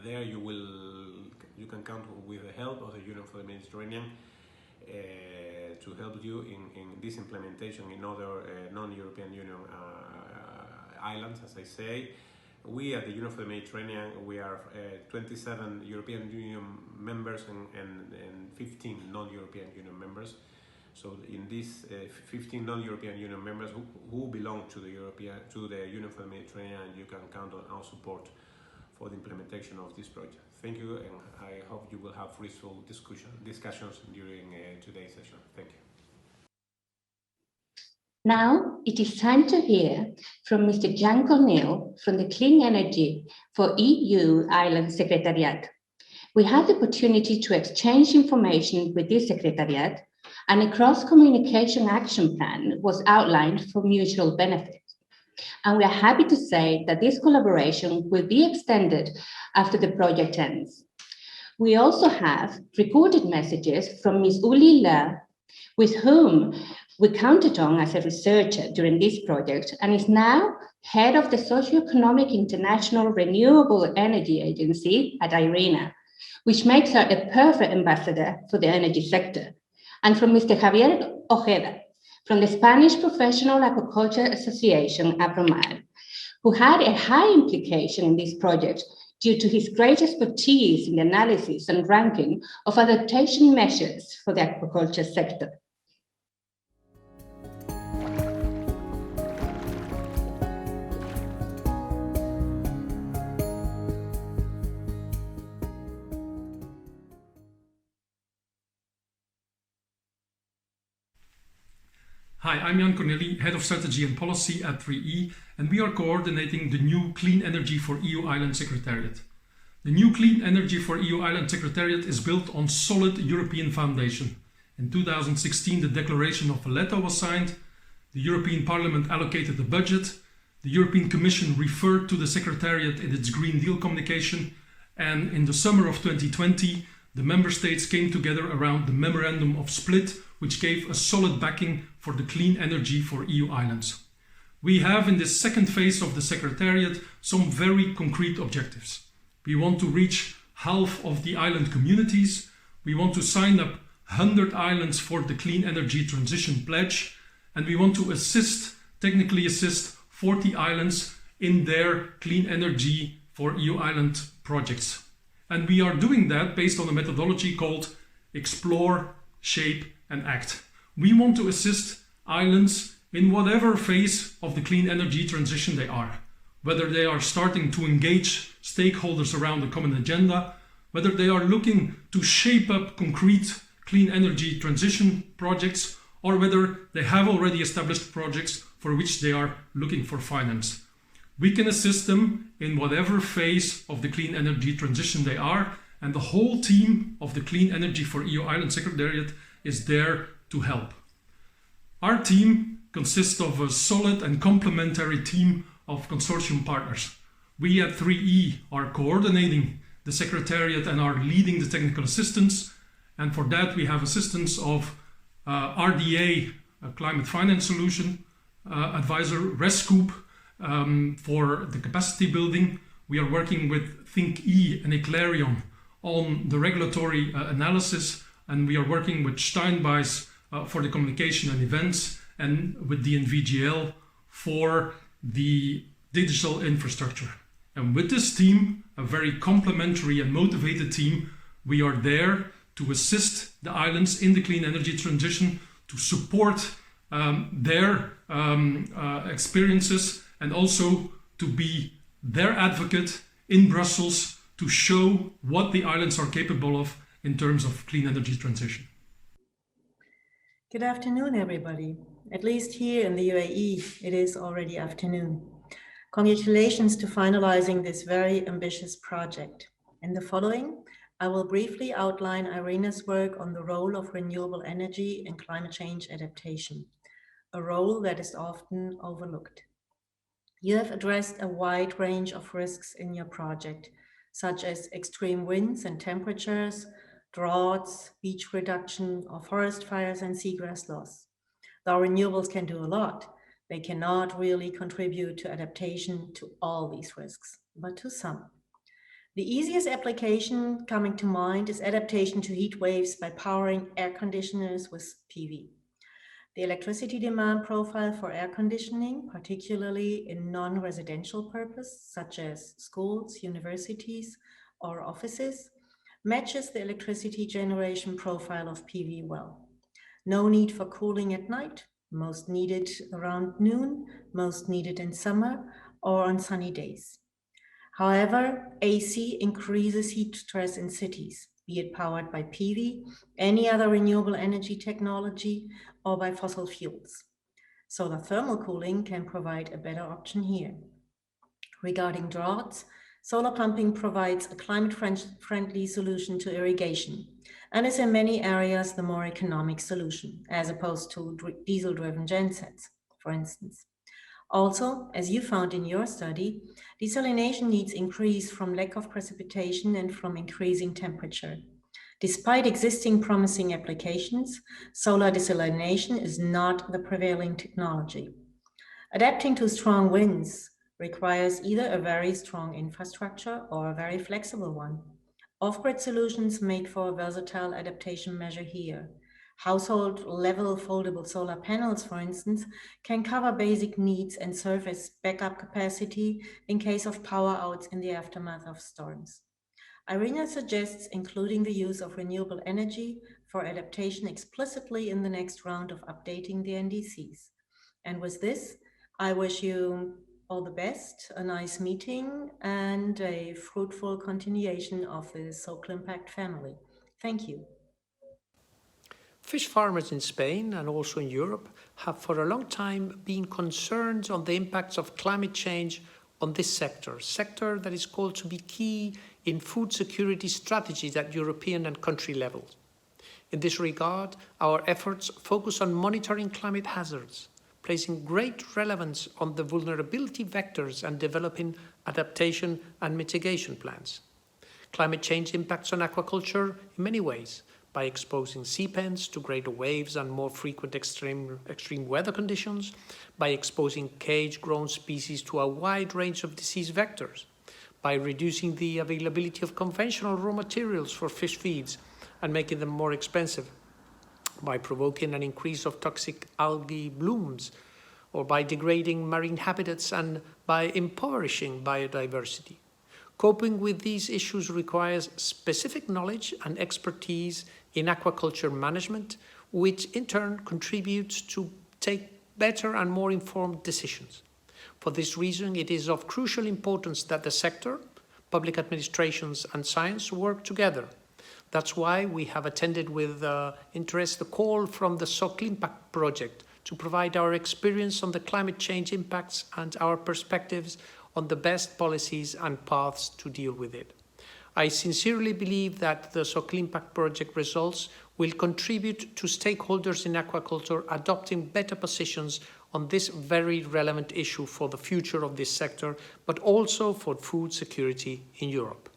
There you can count with the help of the Union for the Mediterranean to help you in this implementation in other non-European Union islands, as I say. We at the Union for the Mediterranean, we are 27 European Union members and 15 non-European Union members. So in these 15 non-European Union members who belong to the Union for the Mediterranean, you can count on our support for the implementation of this project. Thank you, and I hope you will have fruitful discussions during today's session. Thank you. Now it is time to hear from Mr. Jan Corneel from the Clean Energy for EU Island Secretariat. We had the opportunity to exchange information with this secretariat, and a cross-communication action plan was outlined for mutual benefit. And we are happy to say that this collaboration will be extended after the project ends. We also have recorded messages from Ms. Uli Le, with whom we counted on as a researcher during this project, and is now head of the Socioeconomic International Renewable Energy Agency at IRENA, which makes her a perfect ambassador for the energy sector. And from Mr. Javier Ojeda, from the Spanish Professional Aquaculture Association, APROMAR, who had a high implication in this project due to his great expertise in the analysis and ranking of adaptation measures for the aquaculture sector. Hi, I'm Jan Corneli, Head of Strategy and Policy at 3E, and we are coordinating the new Clean Energy for EU Island Secretariat. The new Clean Energy for EU Island Secretariat is built on solid European foundation. In 2016, the Declaration of Valletta was signed, the European Parliament allocated the budget, the European Commission referred to the Secretariat in its Green Deal communication, and in the summer of 2020, the Member States came together around the Memorandum of Split, which gave a solid backing for the clean energy for EU islands. We have in this second phase of the Secretariat some very concrete objectives. We want to reach half of the island communities. We want to sign up 100 islands for the Clean Energy Transition Pledge. And we want to technically assist 40 islands in their clean energy for EU island projects. And we are doing that based on a methodology called Explore, Shape and Act. We want to assist islands in whatever phase of the clean energy transition they are, whether they are starting to engage stakeholders around a common agenda, whether they are looking to shape up concrete clean energy transition projects, or whether they have already established projects for which they are looking for finance. We can assist them in whatever phase of the clean energy transition they are, and the whole team of the Clean Energy for EU Island Secretariat is there to help. Our team consists of a solid and complementary team of consortium partners. We at 3E are coordinating the Secretariat and are leading the technical assistance, and for that we have assistance of RDA, a Climate Finance Solution advisor, ResCoop for the capacity building. We are working with ThinkE and Eclairion on the regulatory analysis, and we are working with Steinbeis for the communication and events, and with the NVGL for the digital infrastructure. And with this team, a very complementary and motivated team, we are there to assist the islands in the clean energy transition, to support their experiences, and also to be their advocate in Brussels to show what the islands are capable of in terms of clean energy transition. Good afternoon, everybody. At least here in the UAE, it is already afternoon. Congratulations to finalizing this very ambitious project. In the following, I will briefly outline Irina's work on the role of renewable energy in climate change adaptation, a role that is often overlooked. You have addressed a wide range of risks in your project, such as extreme winds and temperatures, droughts, beach reduction, or forest fires and seagrass loss. Though renewables can do a lot, they cannot really contribute to adaptation to all these risks, but to some. The easiest application coming to mind is adaptation to heat waves by powering air conditioners with PV. The electricity demand profile for air conditioning, particularly in non-residential purpose, such as schools, universities, or offices, matches the electricity generation profile of PV well. No need for cooling at night, most needed around noon, most needed in summer or on sunny days. However, AC increases heat stress in cities, be it powered by PV, any other renewable energy technology, or by fossil fuels. Solar thermal cooling can provide a better option here. Regarding droughts, solar pumping provides a climate-friendly solution to irrigation and is in many areas the more economic solution, as opposed to diesel-driven gensets, for instance. Also, as you found in your study, desalination needs increase from lack of precipitation and from increasing temperature. Despite existing promising applications, solar desalination is not the prevailing technology. Adapting to strong winds requires either a very strong infrastructure or a very flexible one. Off-grid solutions make for a versatile adaptation measure here. Household-level foldable solar panels, for instance, can cover basic needs and serve as backup capacity in case of power outs in the aftermath of storms. Irina suggests including the use of renewable energy for adaptation explicitly in the next round of updating the NDCs. And with this, I wish you all the best, a nice meeting, and a fruitful continuation of the Soclimpact family. Thank you. Fish farmers in Spain and also in Europe have for a long time been concerned on the impacts of climate change on this sector that is called to be key in food security strategies at European and country levels. In this regard, our efforts focus on monitoring climate hazards, placing great relevance on the vulnerability vectors and developing adaptation and mitigation plans. Climate change impacts on aquaculture in many ways, by exposing sea pens to greater waves and more frequent extreme weather conditions, by exposing cage-grown species to a wide range of disease vectors, by reducing the availability of conventional raw materials for fish feeds and making them more expensive, by provoking an increase of toxic algae blooms, or by degrading marine habitats and by impoverishing biodiversity. Coping with these issues requires specific knowledge and expertise in aquaculture management, which in turn contributes to take better and more informed decisions. For this reason, it is of crucial importance that the sector, public administrations and science work together. That's why we have attended with interest the call from the Soclimpact project to provide our experience on the climate change impacts and our perspectives on the best policies and paths to deal with it. I sincerely believe that the Soclimpact project results will contribute to stakeholders in aquaculture adopting better positions on this very relevant issue for the future of this sector, but also for food security in Europe.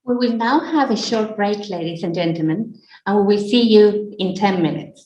We will now have a short break, ladies and gentlemen, and we will see you in 10 minutes.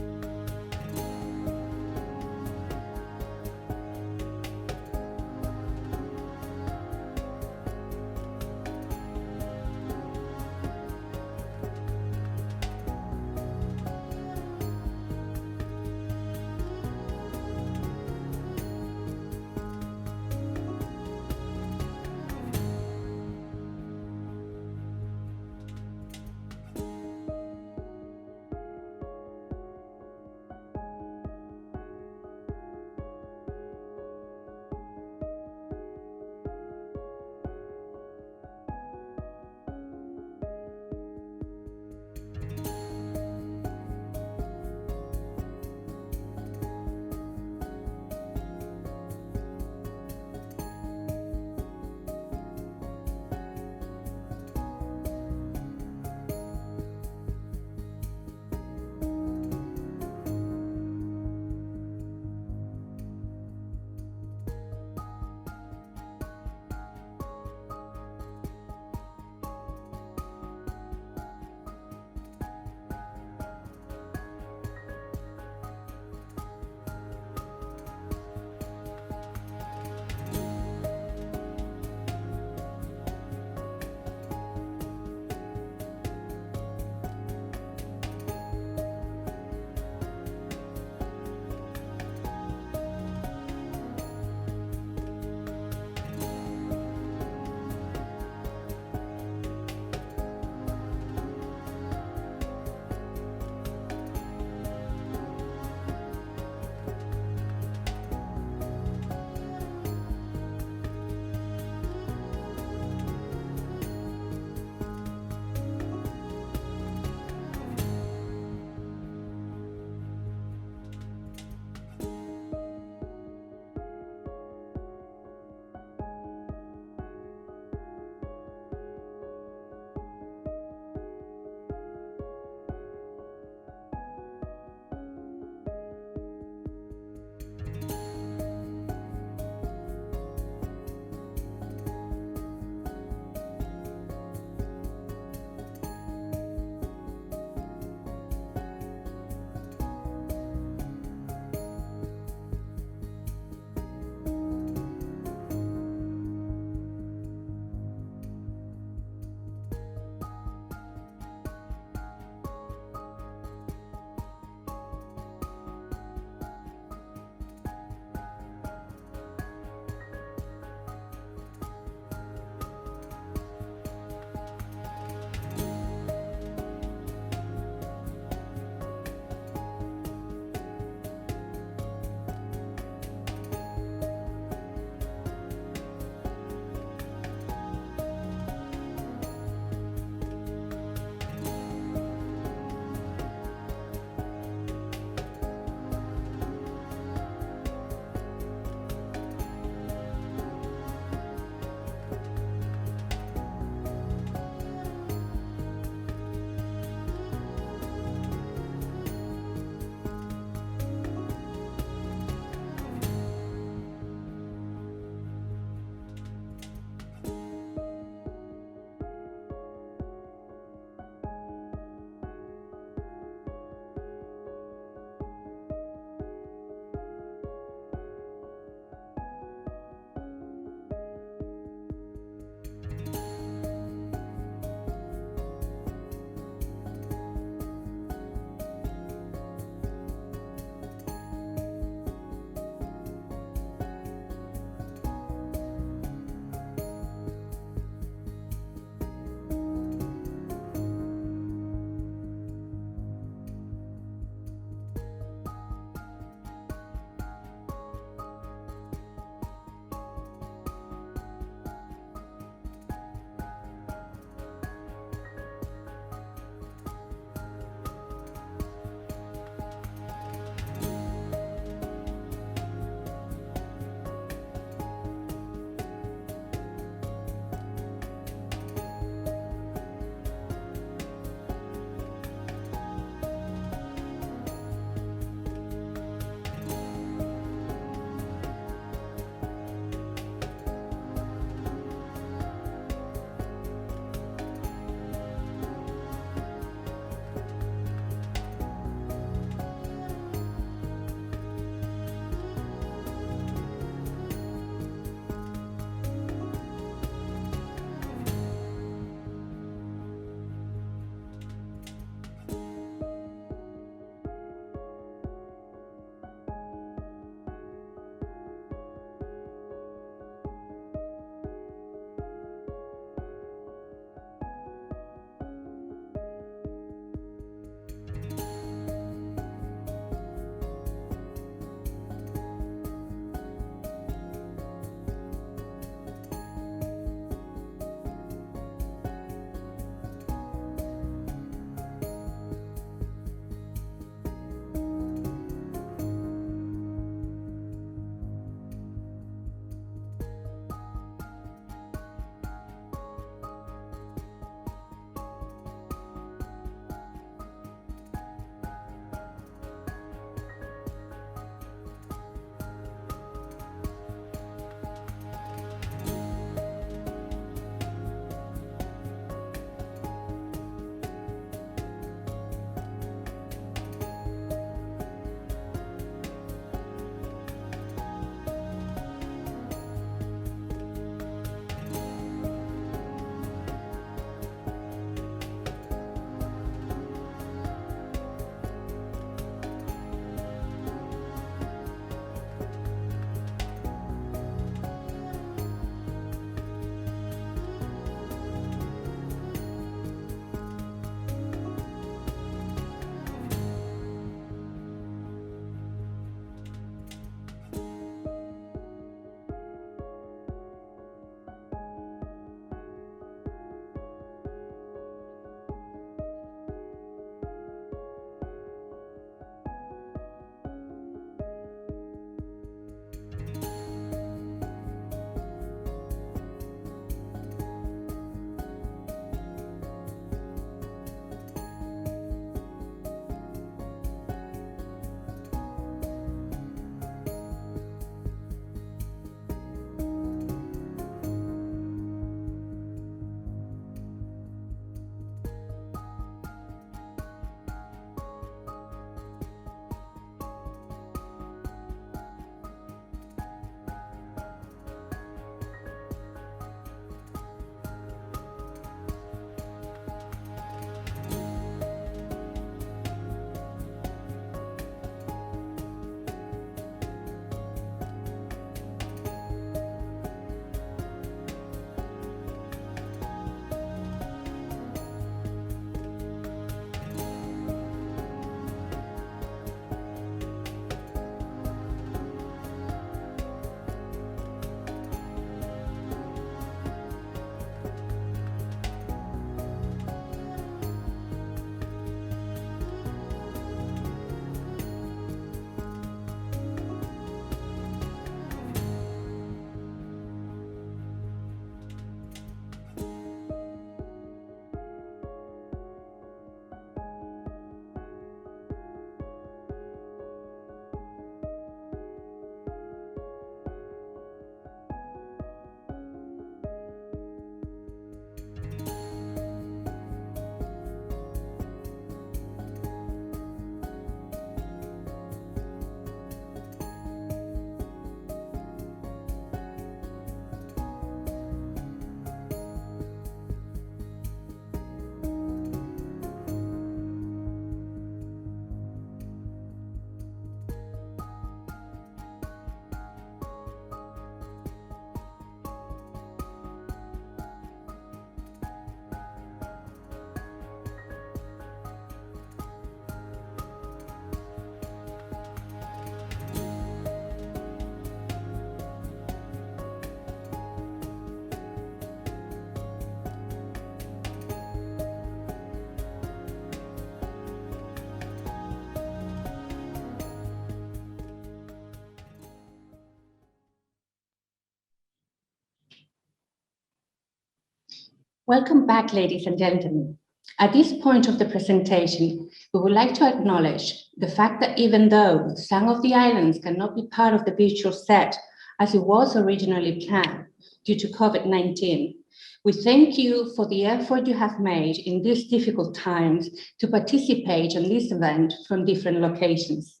Welcome back, ladies and gentlemen. At this point of the presentation, we would like to acknowledge the fact that even though some of the islands cannot be part of the virtual set as it was originally planned due to COVID-19, we thank you for the effort you have made in these difficult times to participate in this event from different locations.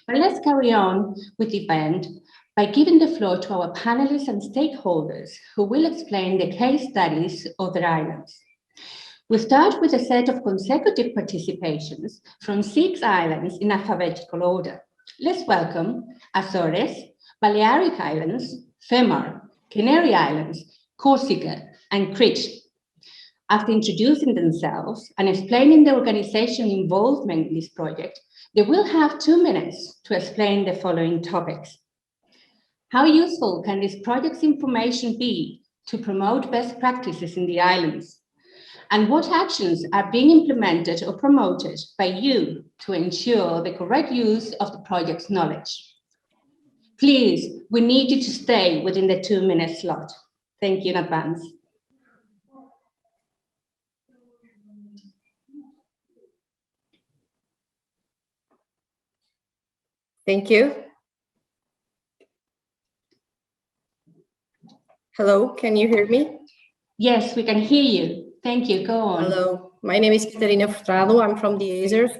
But let's carry on with the event by giving the floor to our panelists and stakeholders who will explain the case studies of their islands. We start with a set of consecutive participations from 6 islands in alphabetical order. Let's welcome Azores, Balearic Islands, Femar, Canary Islands, Corsica, and Crete. After introducing themselves and explaining the organization's involvement in this project, they will have 2 minutes to explain the following topics. How useful can this project's information be to promote best practices in the islands? And what actions are being implemented or promoted by you to ensure the correct use of the project's knowledge? Please, we need you to stay within the 2-minute slot. Thank you in advance. Thank you. Hello, can you hear me? Yes, we can hear you. Thank you, go on. Hello, my name is Catarina Furtado. I'm from the Azores.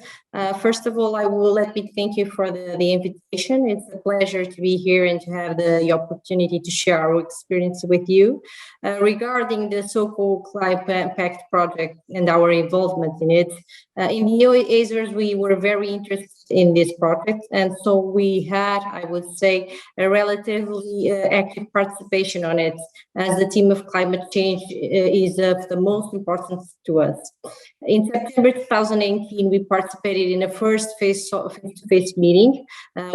First of all, let me thank you for the invitation. It's a pleasure to be here and to have the opportunity to share our experience with you. Regarding the so-called Soclimpact project and our involvement in it, in the Azores, we were very interested in this project. And so we had, I would say, a relatively active participation on it, as the theme of climate change is of the most importance to us. In September 2018, we participated in a first face-to-face meeting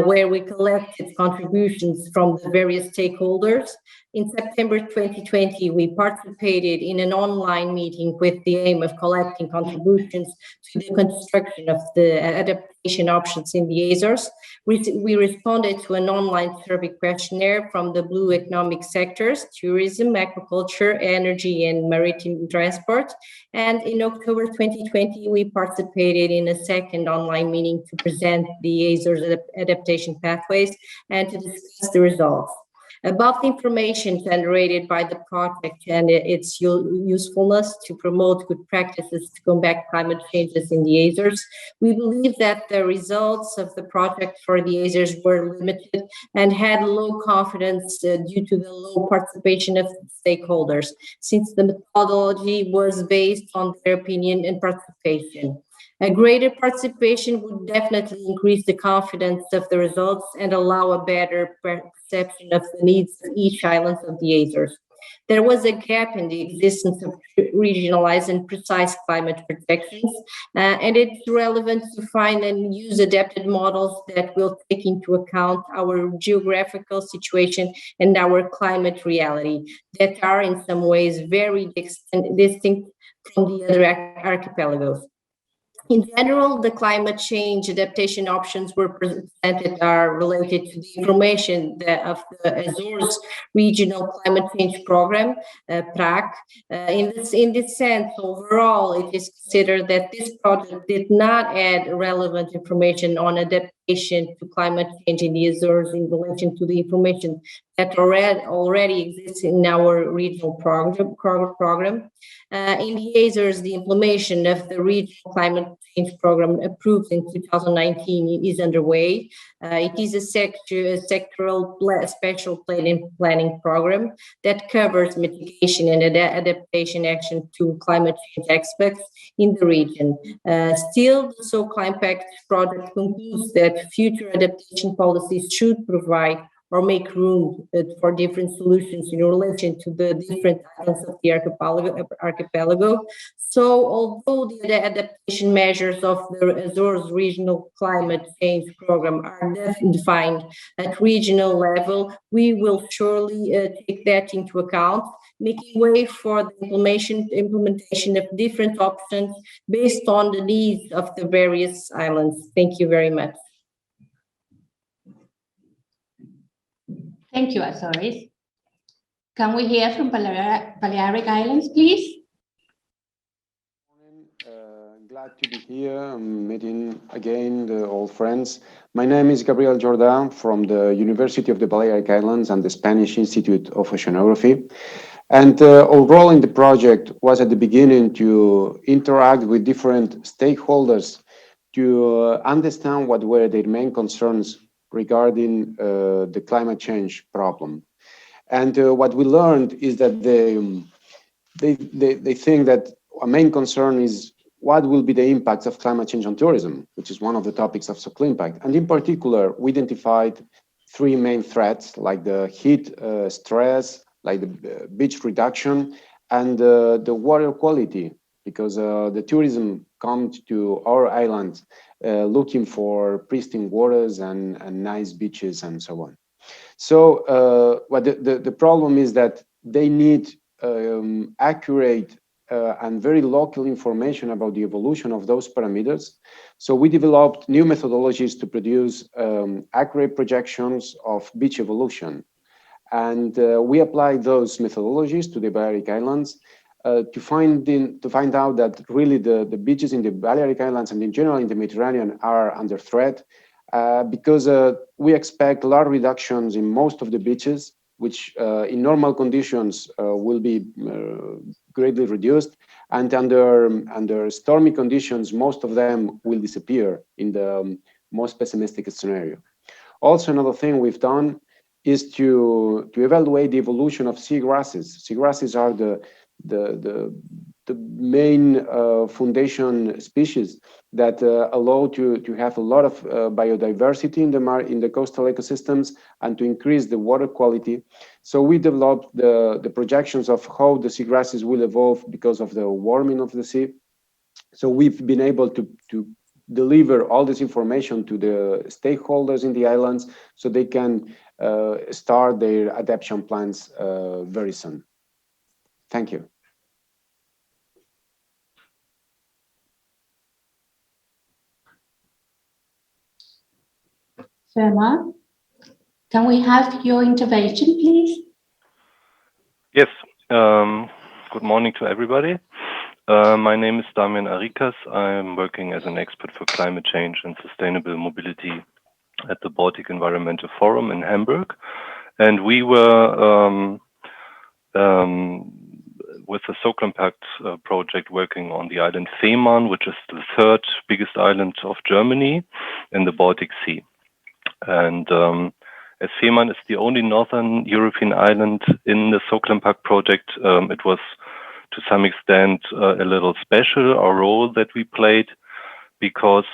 where we collected contributions from the various stakeholders. In September 2020, we participated in an online meeting with the aim of collecting contributions to the construction of the adaptation options in the Azores. We responded to an online survey questionnaire from the blue economic sectors: tourism, aquaculture, energy, and maritime transport. And in October 2020, we participated in a second online meeting to present the Azores adaptation pathways and to discuss the results. About the information generated by the project and its usefulness to promote good practices to combat climate changes in the Azores, we believe that the results of the project for the Azores were limited and had low confidence due to the low participation of stakeholders, since the methodology was based on their opinion and participation. A greater participation would definitely increase the confidence of the results and allow a better perception of the needs of each island of the Azores. There was a gap in the existence of regionalized and precise climate projections, and it's relevant to find and use adapted models that will take into account our geographical situation and our climate reality that are in some ways very distinct from the other archipelagos. In general, the climate change adaptation options were presented are related to the information of the Azores Regional Climate Change Program, PRAC. In this sense, overall, it is considered that this project did not add relevant information on adaptation to climate change in the Azores in relation to the information that already exists in our regional program. In the Azores, the implementation of the Regional Climate Change Program approved in 2019 is underway. It is a sectoral special planning program that covers mitigation and adaptation action to climate change aspects in the region. Still, the Soclimpact project concludes that future adaptation policies should provide or make room for different solutions in relation to the different islands of the archipelago. So, although the adaptation measures of the Azores Regional Climate Change Program are defined at regional level, we will surely take that into account, making way for the implementation of different options based on the needs of the various islands. Thank you very much. Thank you, Azores. Can we hear from Balearic Islands, please? glad to be here. I'm meeting again the old friends. My name is Gabriel Jordan from the University of the Balearic Islands and the Spanish Institute of Oceanography. And our role in the project was at the beginning to interact with different stakeholders to understand what were their main concerns regarding the climate change problem. And what we learned is that they think that a main concern is what will be the impacts of climate change on tourism, which is one of the topics of Soclimpact. And in particular, we identified three main threats, like the heat stress, like the beach reduction, and the water quality, because the tourism comes to our island looking for pristine waters and nice beaches and so on. So what the problem is that they need accurate and very local information about the evolution of those parameters. So we developed new methodologies to produce accurate projections of beach evolution. And we applied those methodologies to the Balearic Islands to find out that really the beaches in the Balearic Islands and in general in the Mediterranean are under threat because we expect large reductions in most of the beaches, which in normal conditions will be greatly reduced. And under stormy conditions, most of them will disappear in the most pessimistic scenario. Also, another thing we've done is to evaluate the evolution of seagrasses. Seagrasses are the main foundation species that allow to have a lot of biodiversity in the coastal ecosystems and to increase the water quality. So we developed the projections of how the seagrasses will evolve because of the warming of the sea. So we've been able to deliver all this information to the stakeholders in the islands so they can start their adaptation plans very soon. Thank you. Fermat, can we have your intervention, please? Yes. Good morning to everybody. My name is Damian Arikas. I'm working as an expert for climate change and sustainable mobility at the Baltic Environmental Forum in Hamburg. And we were with the Soclimpact project working on the island Fehmarn, which is the third biggest island of Germany in the Baltic Sea. And as Fehmarn is the only northern European island in the Soclimpact project, it was to some extent a little special, our role that we played, because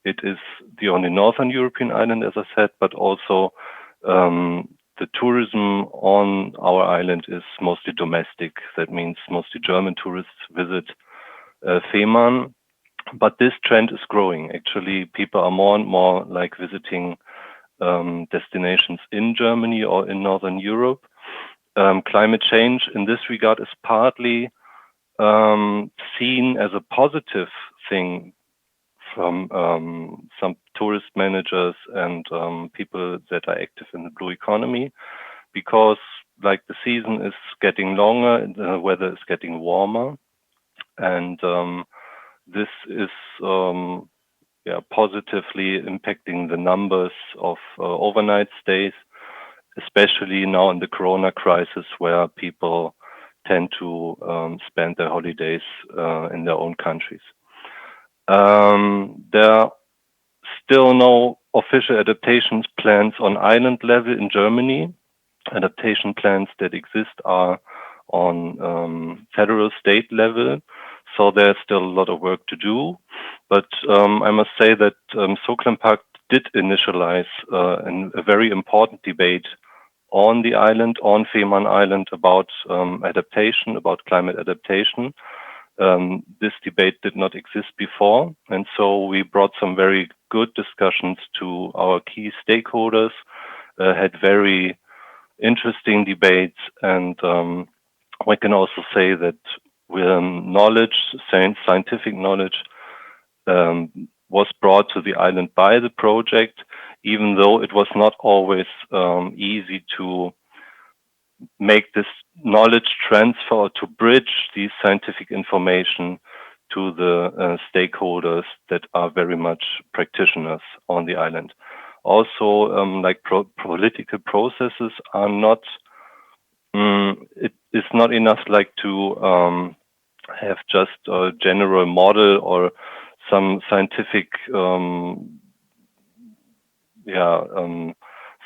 it is the only northern European island, as I said, but also the tourism on our island is mostly domestic. That means mostly German tourists visit Fehmarn. But this trend is growing. Actually, people are more and more like visiting destinations in Germany or in Northern Europe. Climate change in this regard is partly seen as a positive thing from some tourist managers and people that are active in the blue economy, because like the season is getting longer, the weather is getting warmer, and this is positively impacting the numbers of overnight stays, especially now in the Corona crisis, where people tend to spend their holidays in their own countries. There are still no official adaptation plans on island level in Germany. Adaptation plans that exist are on federal state level, so there's still a lot of work to do. But I must say that Soclimpact did initialize a very important debate on the island, on Fehmarn Island, about adaptation, about climate adaptation. This debate did not exist before, and so we brought some very good discussions to our key stakeholders, had very interesting debates, and we can also say that knowledge, scientific knowledge, was brought to the island by the project, even though it was not always easy to make this knowledge transfer, to bridge the scientific information to the stakeholders that are very much practitioners on the island. Also, like political processes are not, it is not enough like to have just a general model or some scientific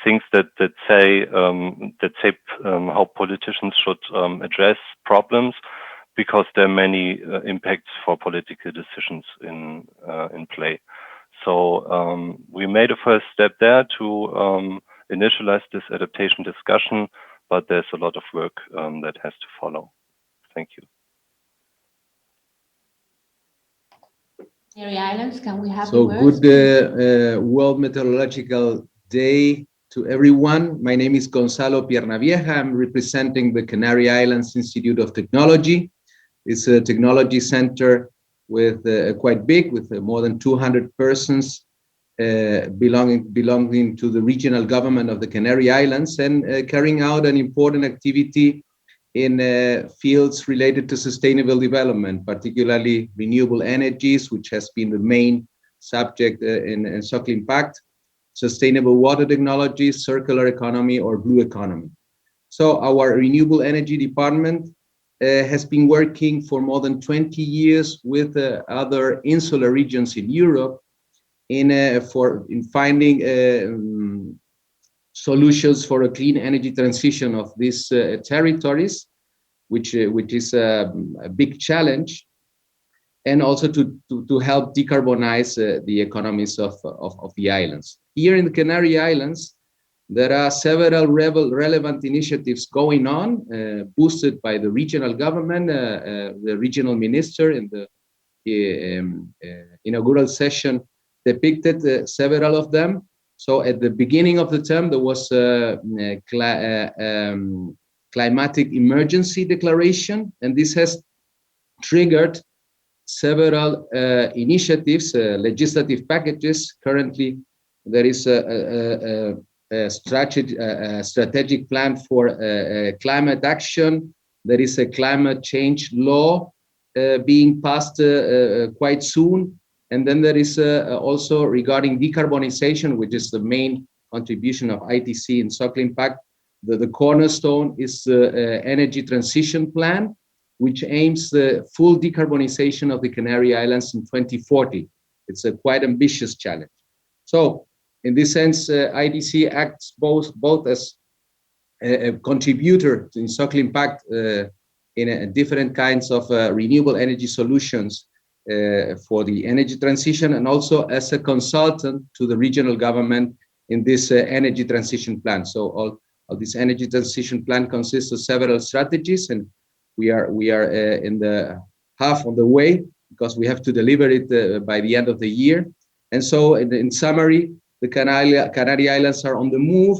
things that say how politicians should address problems, because there are many impacts for political decisions in play. So we made a first step there to initialize this adaptation discussion, but there's a lot of work that has to follow. Thank you. Canary Islands, can we have so the words? Good World Meteorological Day to everyone. My name is Gonzalo Piernavieja. I'm representing the Canary Islands Institute of Technology. It's a technology center with quite big, with more than 200 persons belonging to the regional government of the Canary Islands, and carrying out an important activity in fields related to sustainable development, particularly renewable energies, which has been the main subject in Soclimpact, sustainable water technologies, circular economy, or blue economy. So our renewable energy department has been working for more than 20 years with other insular regions in Europe in finding solutions for a clean energy transition of these territories, which is a big challenge, and also to help decarbonize the economies of the islands. Here in the Canary Islands, there are several relevant initiatives going on, boosted by the regional government. The regional minister in the inaugural session depicted several of them. So at the beginning of the term, there was a climatic emergency declaration, and this has triggered several initiatives, legislative packages. Currently, there is a strategic plan for climate action. There is a climate change law being passed quite soon. And then there is also regarding decarbonization, which is the main contribution of ITC in Soclimpact. The cornerstone is the energy transition plan, which aims the full decarbonization of the Canary Islands in 2040. It's a quite ambitious challenge. So in this sense, ITC acts both as a contributor in Soclimpact in different kinds of renewable energy solutions for the energy transition, and also as a consultant to the regional government in this energy transition plan. So all this energy transition plan consists of several strategies, and we are in the half of the way, because we have to deliver it by the end of the year. And so in summary, the Canary Islands are on the move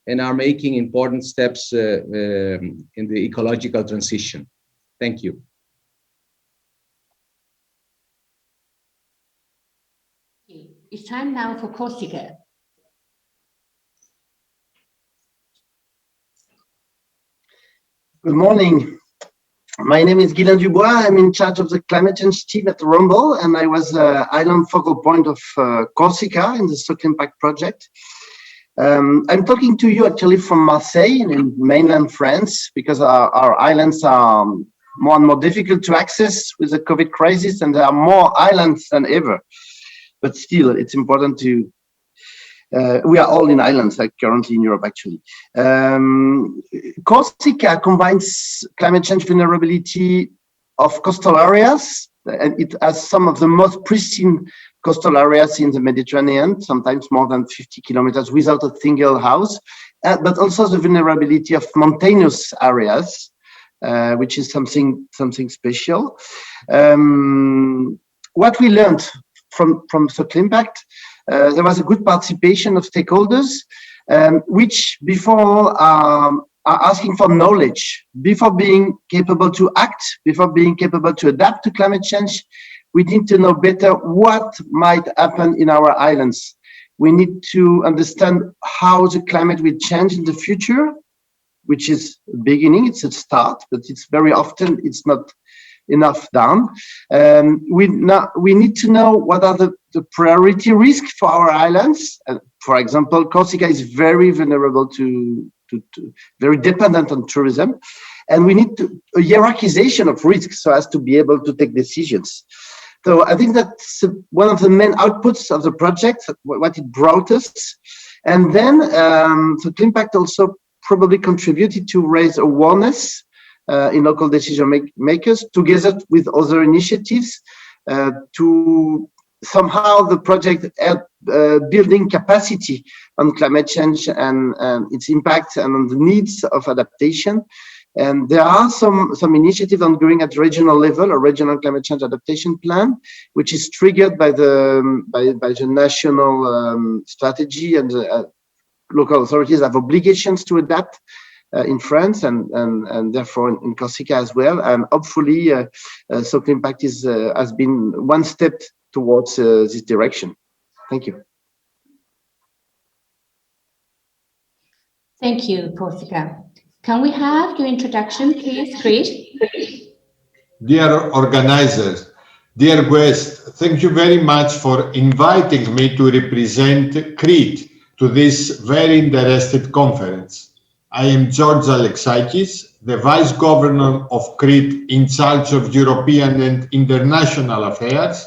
and are making important steps in the ecological transition. Thank you. It's time now for Corsica. Good morning. My name is Guylain Dubois. I'm in charge of the climate change team at Rumble, and I was island focal point of Corsica in the Soclimpact project. I'm talking to you actually from Marseille in mainland France, because our islands are more and more difficult to access with the COVID crisis, and there are more islands than ever. But still, it's important to, we are all in islands, like currently in Europe, actually. Corsica combines climate change vulnerability of coastal areas, and it has some of the most pristine coastal areas in the Mediterranean, sometimes more than 50 kilometers without a single house, but also the vulnerability of mountainous areas, which is something special. What we learned from Soclimpact, there was a good participation of stakeholders, which before are asking for knowledge. Before being capable to act, before being capable to adapt to climate change, we need to know better what might happen in our islands. We need to understand how the climate will change in the future, which is beginning, it's a start, but it's very often, it's not enough down. We need to know what are the priority risks for our islands. For example, Corsica is very vulnerable to very dependent on tourism, and we need a hierarchization of risks so as to be able to take decisions. So I think that's one of the main outputs of the project, what it brought us. And then Soclimpact also probably contributed to raise awareness in local decision makers, together with other initiatives, to somehow the project building capacity on climate change and its impact and on the needs of adaptation. And there are some initiatives ongoing at regional level, a regional climate change adaptation plan, which is triggered by the national strategy, and local authorities have obligations to adapt in France and therefore in Corsica as well. And hopefully, Soclimpact has been one step towards this direction. Thank you. Thank you, Corsica. Can we have your introduction, please, Chris? Dear organizers, dear guests, thank you very much for inviting me to represent Crete to this very interesting conference. I am George Alexakis, the Vice Governor of Crete in charge of European and international affairs,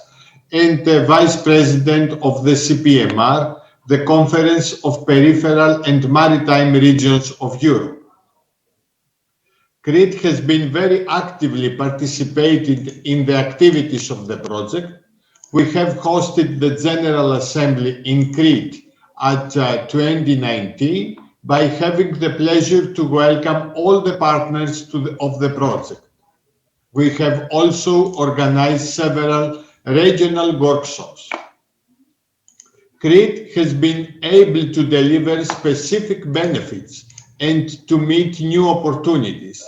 and the Vice President of the CPMR, the Conference of Peripheral and Maritime Regions of Europe. Crete has been very actively participating in the activities of the project. We have hosted the General Assembly in Crete at 2019 by having the pleasure to welcome all the partners of the project. We have also organized several regional workshops. Crete has been able to deliver specific benefits and to meet new opportunities,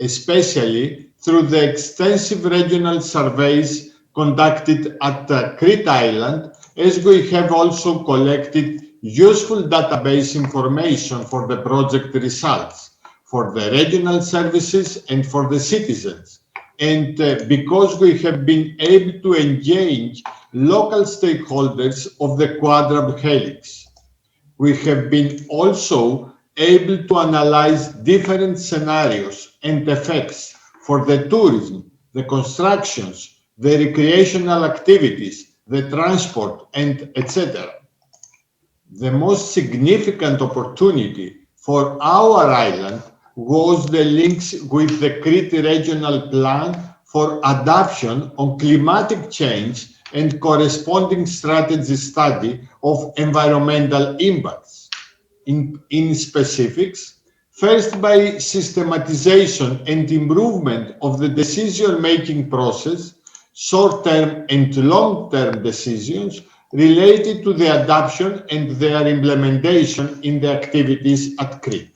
especially through the extensive regional surveys conducted at Crete Island, as we have also collected useful database information for the project results, for the regional services and for the citizens. And because we have been able to engage local stakeholders of the Quadruple Helix. We have been also able to analyze different scenarios and effects for the tourism, the constructions, the recreational activities, the transport, and etc. The most significant opportunity for our island was the links with the Crete Regional Plan for Adaptation on Climatic Change and corresponding strategy study of environmental impacts. In specifics, first by systematization and improvement of the decision-making process, short-term and long-term decisions related to the adoption and their implementation in the activities at Crete.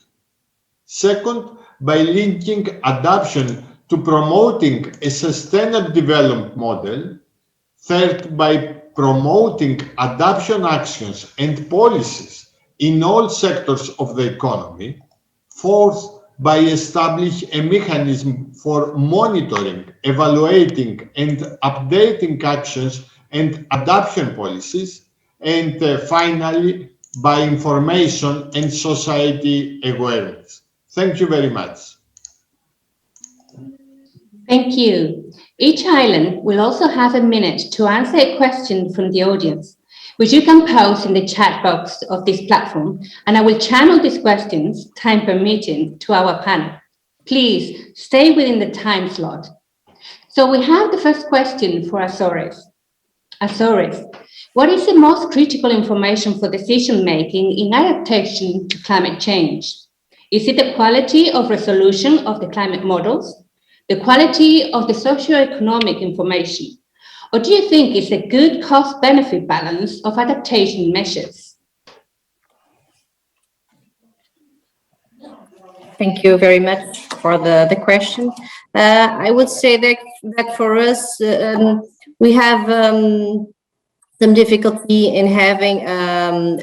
Second, by linking adoption to promoting a sustainable development model. Third, by promoting adoption actions and policies in all sectors of the economy. Fourth, by establishing a mechanism for monitoring, evaluating, and updating actions and adoption policies. And finally, by information and society awareness. Thank you very much. Thank you. Each island will also have a minute to answer a question from the audience, which you can post in the chat box of this platform, and I will channel these questions, time permitting, to our panel. Please stay within the time slot. So we have the first question for Azores. Azores, what is the most critical information for decision-making in adaptation to climate change? Is it the quality of resolution of the climate models? The quality of the socioeconomic information? Or do you think it's a good cost-benefit balance of adaptation measures? Thank you very much for the question. I would say that for us, we have some difficulty in having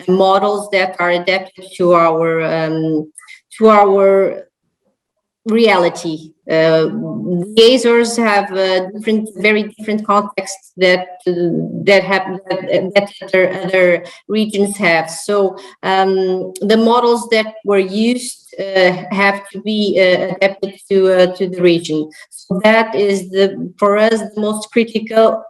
models that are adapted to our reality. The Azores have very different contexts that other regions have. So the models that were used have to be adapted to the region. So that is for us the most critical.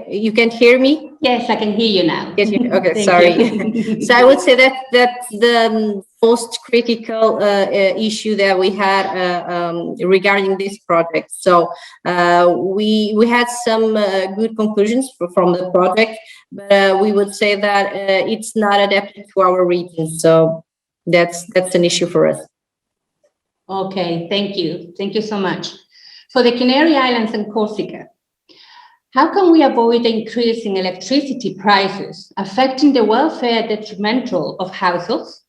You can't hear me? Yes, I can hear you now. Okay, sorry. So I would say that's the most critical issue that we had regarding this project. So we had some good conclusions from the project, but we would say that it's not adapted to our region. So that's an issue for us. Okay, thank you. Thank you so much. For the Canary Islands and Corsica, how can we avoid the increase in electricity prices affecting the welfare detrimental of households?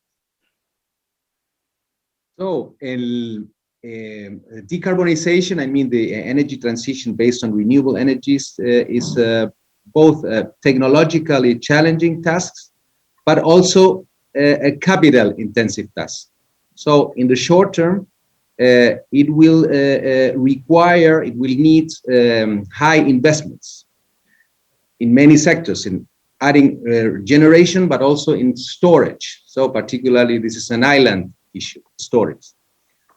So, decarbonization, I mean the energy transition based on renewable energies, is both technologically challenging tasks, but also a capital-intensive task. So, in the short term, it will need high investments in many sectors, in adding generation, but also in storage. So particularly, this is an island issue, storage.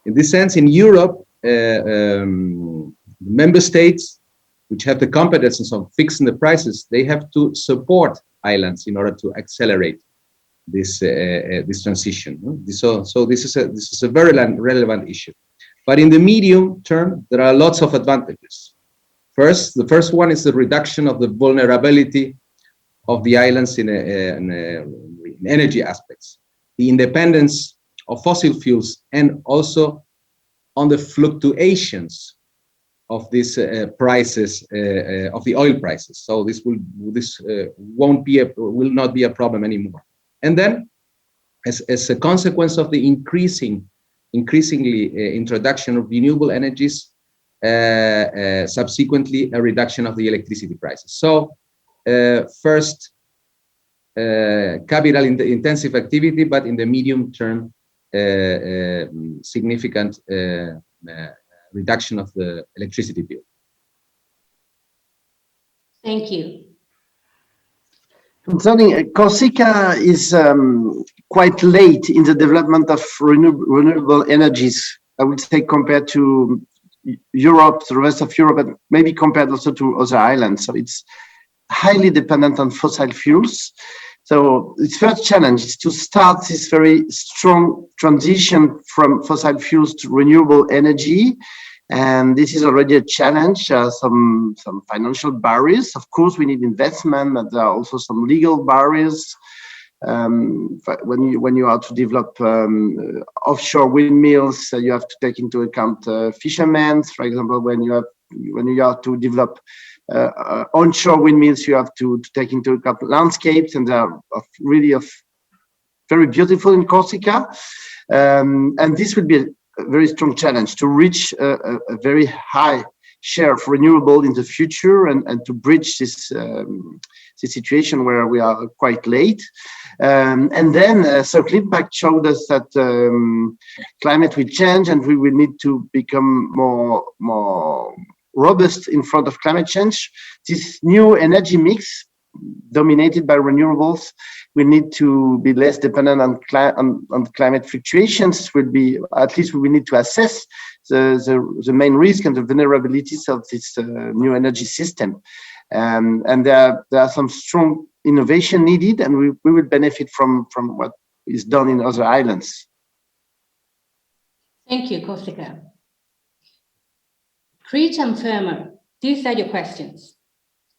In this sense, in Europe, member states, which have the competence of fixing the prices, they have to support islands in order to accelerate this transition. So this is a very relevant issue. But in the medium term, there are lots of advantages. The first one is the reduction of the vulnerability of the islands in energy aspects, the independence of fossil fuels, and also on the fluctuations of these prices of the oil prices. So this will not be a problem anymore. And then, as a consequence of the increasingly introduction of renewable energies, subsequently a reduction of the electricity prices. So first, capital intensive activity, but in the medium term, significant reduction of the electricity bill. Thank you. Concerning Corsica is quite late in the development of renewable energies, I would say, compared to Europe, the rest of Europe, and maybe compared also to other islands. So it's highly dependent on fossil fuels. So its first challenge is to start this very strong transition from fossil fuels to renewable energy. And this is already a challenge, some financial barriers. Of course, we need investment, but there are also some legal barriers. When you are to develop offshore windmills, you have to take into account fishermen. For example, when you are to develop onshore windmills, you have to take into account landscapes, and they are really very beautiful in Corsica. And this would be a very strong challenge to reach a very high share of renewable in the future, and to bridge this situation where we are quite late. And then Soclimpact showed us that climate will change, and we will need to become more robust in front of climate change. This new energy mix dominated by renewables, we need to be less dependent on climate fluctuations. We need to assess the main risk and the vulnerabilities of this new energy system. And there are some strong innovation needed, and we will benefit from what is done in other islands. Thank you, Corsica. Creech and Firmer, these are your questions.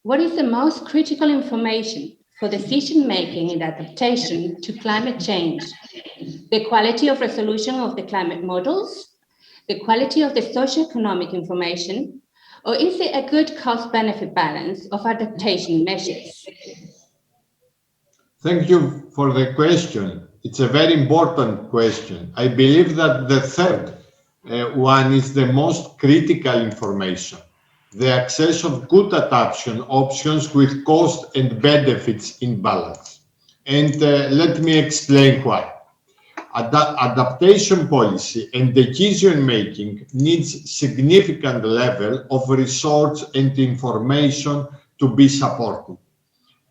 What is the most critical information for decision-making in adaptation to climate change? The quality of resolution of the climate models, the quality of the socioeconomic information, or is it a good cost-benefit balance of adaptation measures? Thank you for the question. It's a very important question. I believe that the third one is the most critical information. The access of good adaptation options with cost and benefits in balance. And let me explain why. Adaptation policy and decision-making needs significant level of research and information to be supported.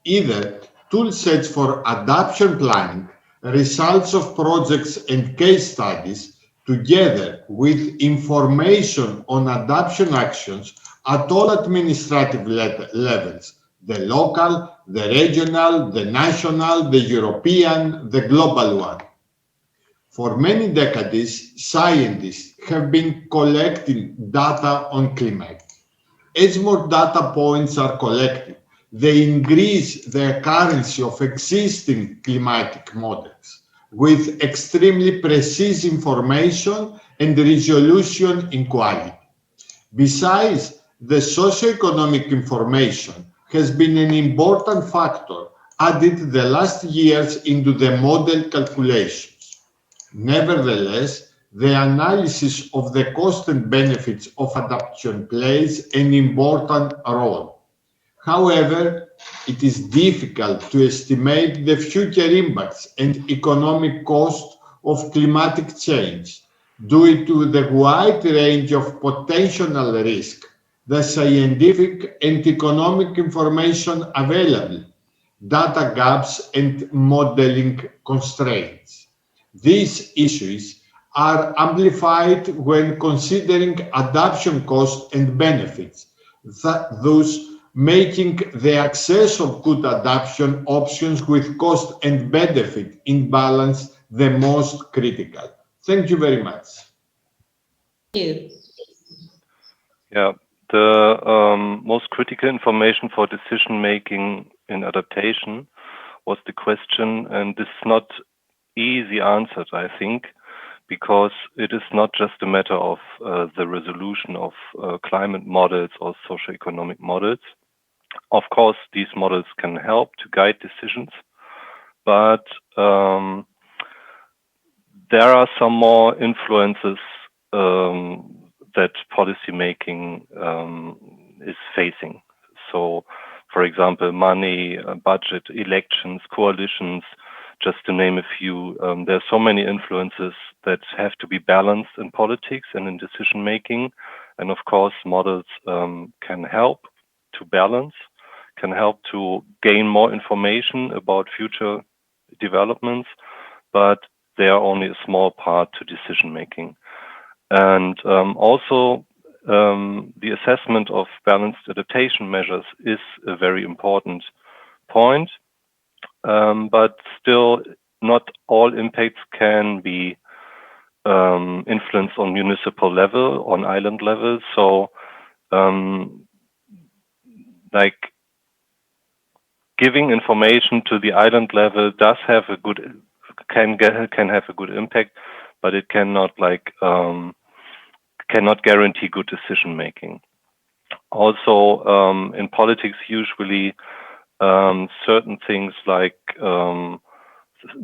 Either tool sets for adaptation planning, results of projects and case studies, together with information on adaptation actions at all administrative levels, the local, the regional, the national, the European, the global one. For many decades, scientists have been collecting data on climate. As more data points are collected, they increase the accuracy of existing climatic models with extremely precise information and resolution in quality. Besides, the socioeconomic information has been an important factor added the last years into the model calculations. Nevertheless, the analysis of the cost and benefits of adaptation plays an important role. However, it is difficult to estimate the future impacts and economic cost of climatic change due to the wide range of potential risk, the scientific and economic information available, data gaps and modeling constraints. These issues are amplified when considering adaptation costs and benefits, thus making the access of good adaptation options with cost and benefit in balance the most critical. Thank you very much. Thank you. Yeah, the most critical information for decision making in adaptation was the question, and this is not easy answered, I think, because it is not just a matter of the resolution of climate models or socioeconomic models. Of course, these models can help to guide decisions, but there are some more influences that policymaking is facing. So, for example, money, budget, elections, coalitions, just to name a few. There are so many influences that have to be balanced in politics and in decision making. And of course, models can help to balance, can help to gain more information about future developments, but they are only a small part to decision making. And also, the assessment of balanced adaptation measures is a very important point. But still, not all impacts can be influenced on municipal level, on island level. So, like giving information to the island level does have a good, can have a good impact, but it cannot cannot guarantee good decision making. Also, in politics, usually certain things like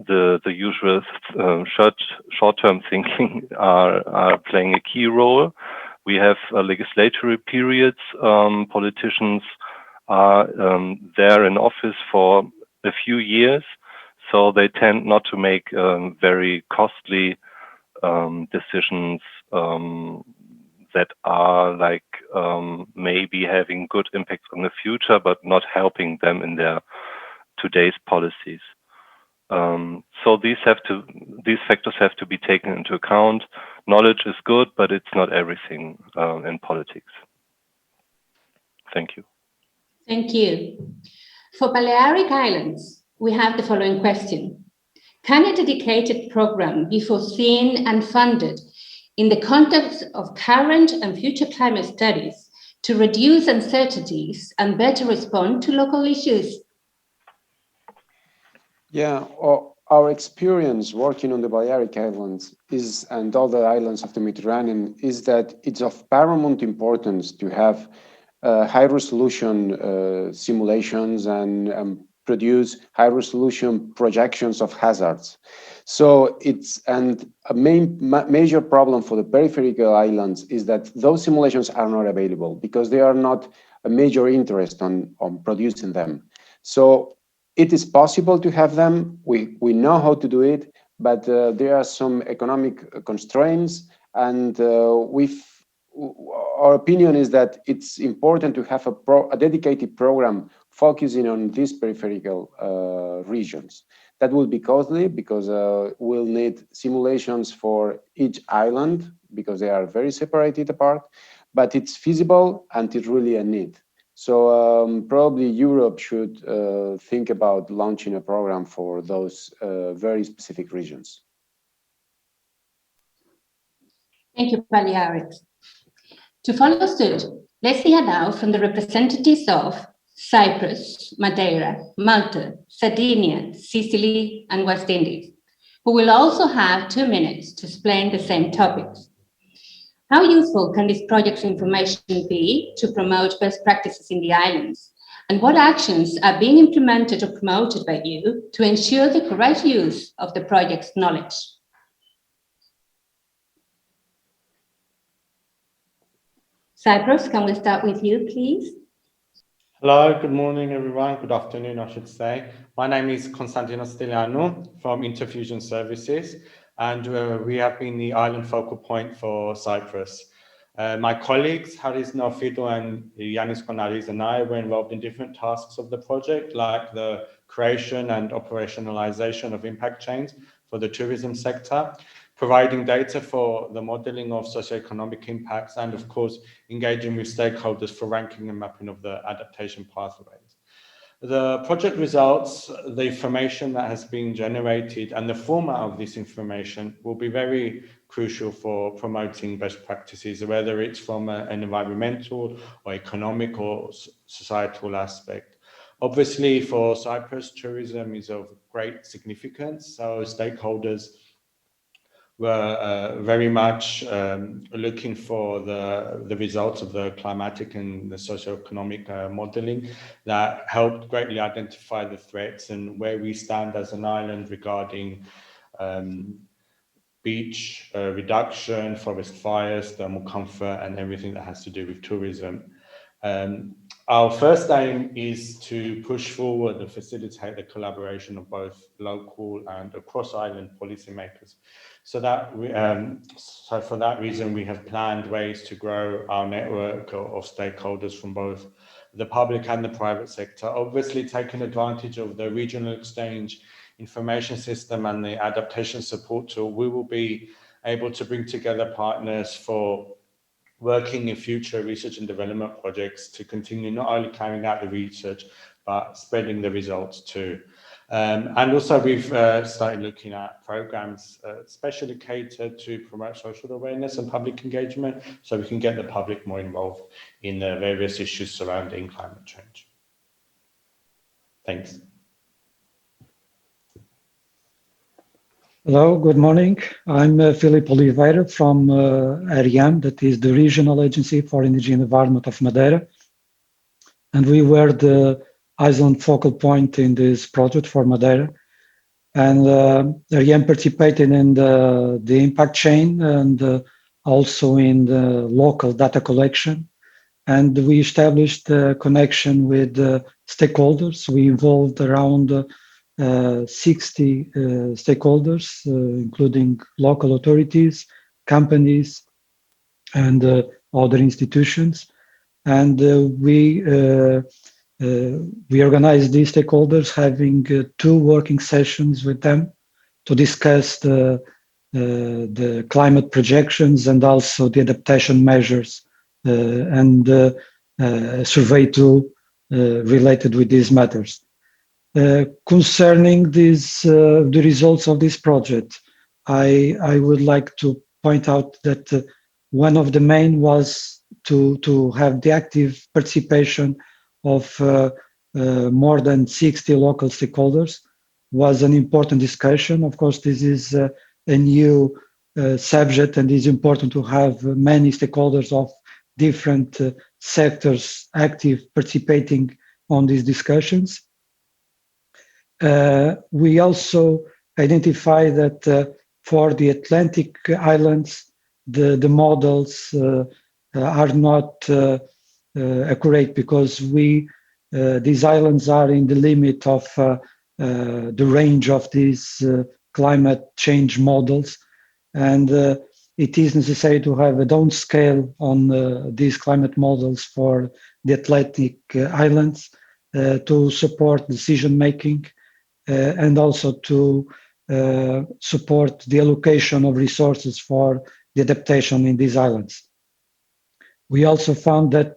the usual short-term thinking are playing a key role. We have legislatory periods. Politicians are there in office for a few years, so they tend not to make very costly decisions that are like maybe having good impacts on the future, but not helping them in their today's policies. So these factors have to be taken into account. Knowledge is good, but it's not everything in politics. Thank you. Thank you. For Balearic Islands, we have the following question. Can a dedicated program be foreseen and funded in the context of current and future climate studies to reduce uncertainties and better respond to local issues? Yeah, our experience working on the Balearic Islands and other islands of the Mediterranean is that it's of paramount importance to have high-resolution simulations and produce high-resolution projections of hazards. So a major problem for the peripheral islands is that those simulations are not available because they are not a major interest on producing them. So it is possible to have them. We know how to do it, but there are some economic constraints, and our opinion is that it's important to have a dedicated program focusing on these peripheral regions. That will be costly because we'll need simulations for each island because they are very separated apart, but it's feasible and it's really a need. So probably Europe should think about launching a program for those very specific regions. Thank you, Paliarex. To follow suit, let's hear now from the representatives of Cyprus, Madeira, Malta, Sardinia, Sicily, and West Indies, who will also have 2 minutes to explain the same topics. How useful can this project's information be to promote best practices in the islands? And what actions are being implemented or promoted by you to ensure the correct use of the project's knowledge? Cyprus, can we start with you, please? Hello, good morning, everyone. Good afternoon, I should say. My name is Konstantinos Stylianou from Interfusion Services, and we have been the island focal point for Cyprus. My colleagues, Haris Nofido and Yannis Konaris, and I were involved in different tasks of the project, like the creation and operationalization of impact chains for the tourism sector, providing data for the modeling of socioeconomic impacts, and of course, engaging with stakeholders for ranking and mapping of the adaptation pathways. The project results, the information that has been generated, and the format of this information will be very crucial for promoting best practices, whether it's from an environmental or economic or societal aspect. Obviously, for Cyprus, tourism is of great significance, so stakeholders were very much looking for the results of the climatic and the socioeconomic modeling that helped greatly identify the threats and where we stand as an island regarding beach reduction, forest fires, thermal comfort, and everything that has to do with tourism. Our first aim is to push forward and facilitate the collaboration of both local and across-island policymakers. So for that reason, we have planned ways to grow our network of stakeholders from both the public and the private sector, obviously taking advantage of the regional exchange information system and the adaptation support tool. We will be able to bring together partners for working in future research and development projects to continue not only carrying out the research, but spreading the results too. And also we've started looking at programs especially catered to promote social awareness and public engagement, so we can get the public more involved in the various issues surrounding climate change. Thanks. Hello, good morning. I'm Filipe Oliveira from REM, that is the Regional Agency for Energy and Environment of Madeira. And we were the island focal point in this project for Madeira. And REM participated in the impact chain and also in the local data collection. And we established a connection with stakeholders. We involved around 60 stakeholders, including local authorities, companies, and other institutions. And we organized these stakeholders, having 2 working sessions with them to discuss the climate projections and also the adaptation measures and survey tool related with these matters. Concerning the results of this project, I would like to point out that one of the main was to have the active participation of more than 60 local stakeholders. Was an important discussion. Of course, this is a new subject, and it's important to have many stakeholders of different sectors active participating on these discussions. We also identify that for the Atlantic islands, the models are not accurate because these islands are in the limit of the range of these climate change models, and it is necessary to have a downscale on these climate models for the Atlantic islands to support decision making and also to support the allocation of resources for the adaptation in these islands. We also found that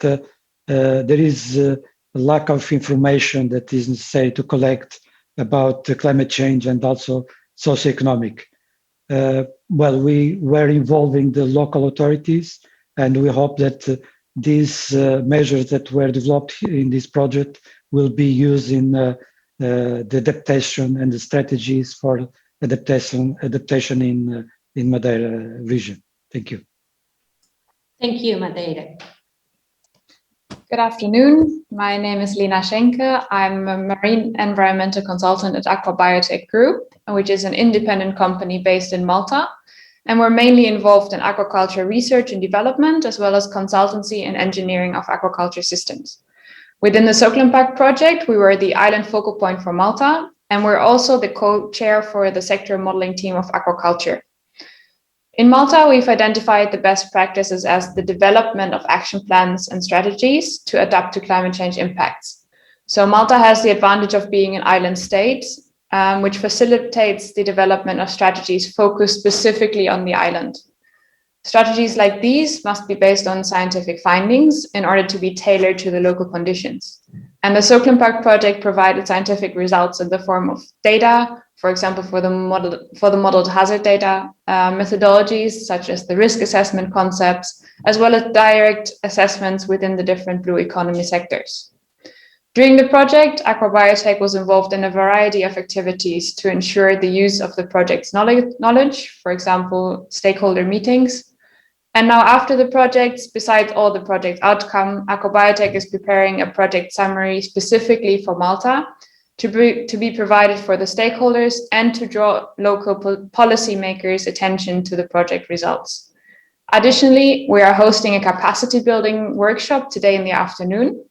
there is a lack of information that is necessary to collect about climate change and also socioeconomic. Well, we were involving the local authorities, and we hope that these measures that were developed in this project will be used in the adaptation and the strategies for adaptation in Madeira region. Thank you. Thank you, Madeira. Good afternoon. My name is Lina Schenke. I'm a marine environmental consultant at Aquabiotech Group, which is an independent company based in Malta. And we're mainly involved in aquaculture research and development, as well as consultancy and engineering of aquaculture systems. Within the Soclimpact project, we were the island focal point for Malta, and we're also the co-chair for the sector modeling team of aquaculture. In Malta, we've identified the best practices as the development of action plans and strategies to adapt to climate change impacts. So Malta has the advantage of being an island state, which facilitates the development of strategies focused specifically on the island. Strategies like these must be based on scientific findings in order to be tailored to the local conditions. And the Soclimpact project provided scientific results in the form of data, for example, for the modeled hazard data, methodologies such as the risk assessment concepts, as well as direct assessments within the different blue economy sectors. During the project, Aquabiotech was involved in a variety of activities to ensure the use of the project's knowledge, for example, stakeholder meetings. And now after the projects, besides all the project outcome, Aquabiotech is preparing a project summary specifically for Malta to be provided for the stakeholders and to draw local policymakers' attention to the project results. Additionally, we are hosting a capacity building workshop today in the afternoon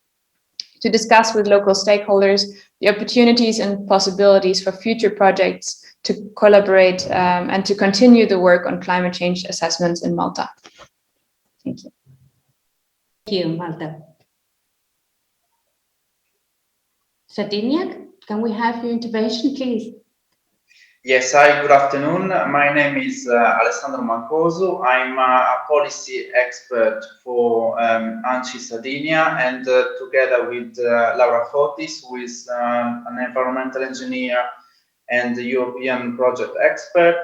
to discuss with local stakeholders the opportunities and possibilities for future projects to collaborate and to continue the work on climate change assessments in Malta. Thank you. Thank you, Malta. Sardinia, can we have your intervention, please? Yes, hi, good afternoon. My name is Alessandro Mancoso. I'm a policy expert for ANCI Sardinia, and together with Laura Fotis, who is an environmental engineer and the European project expert,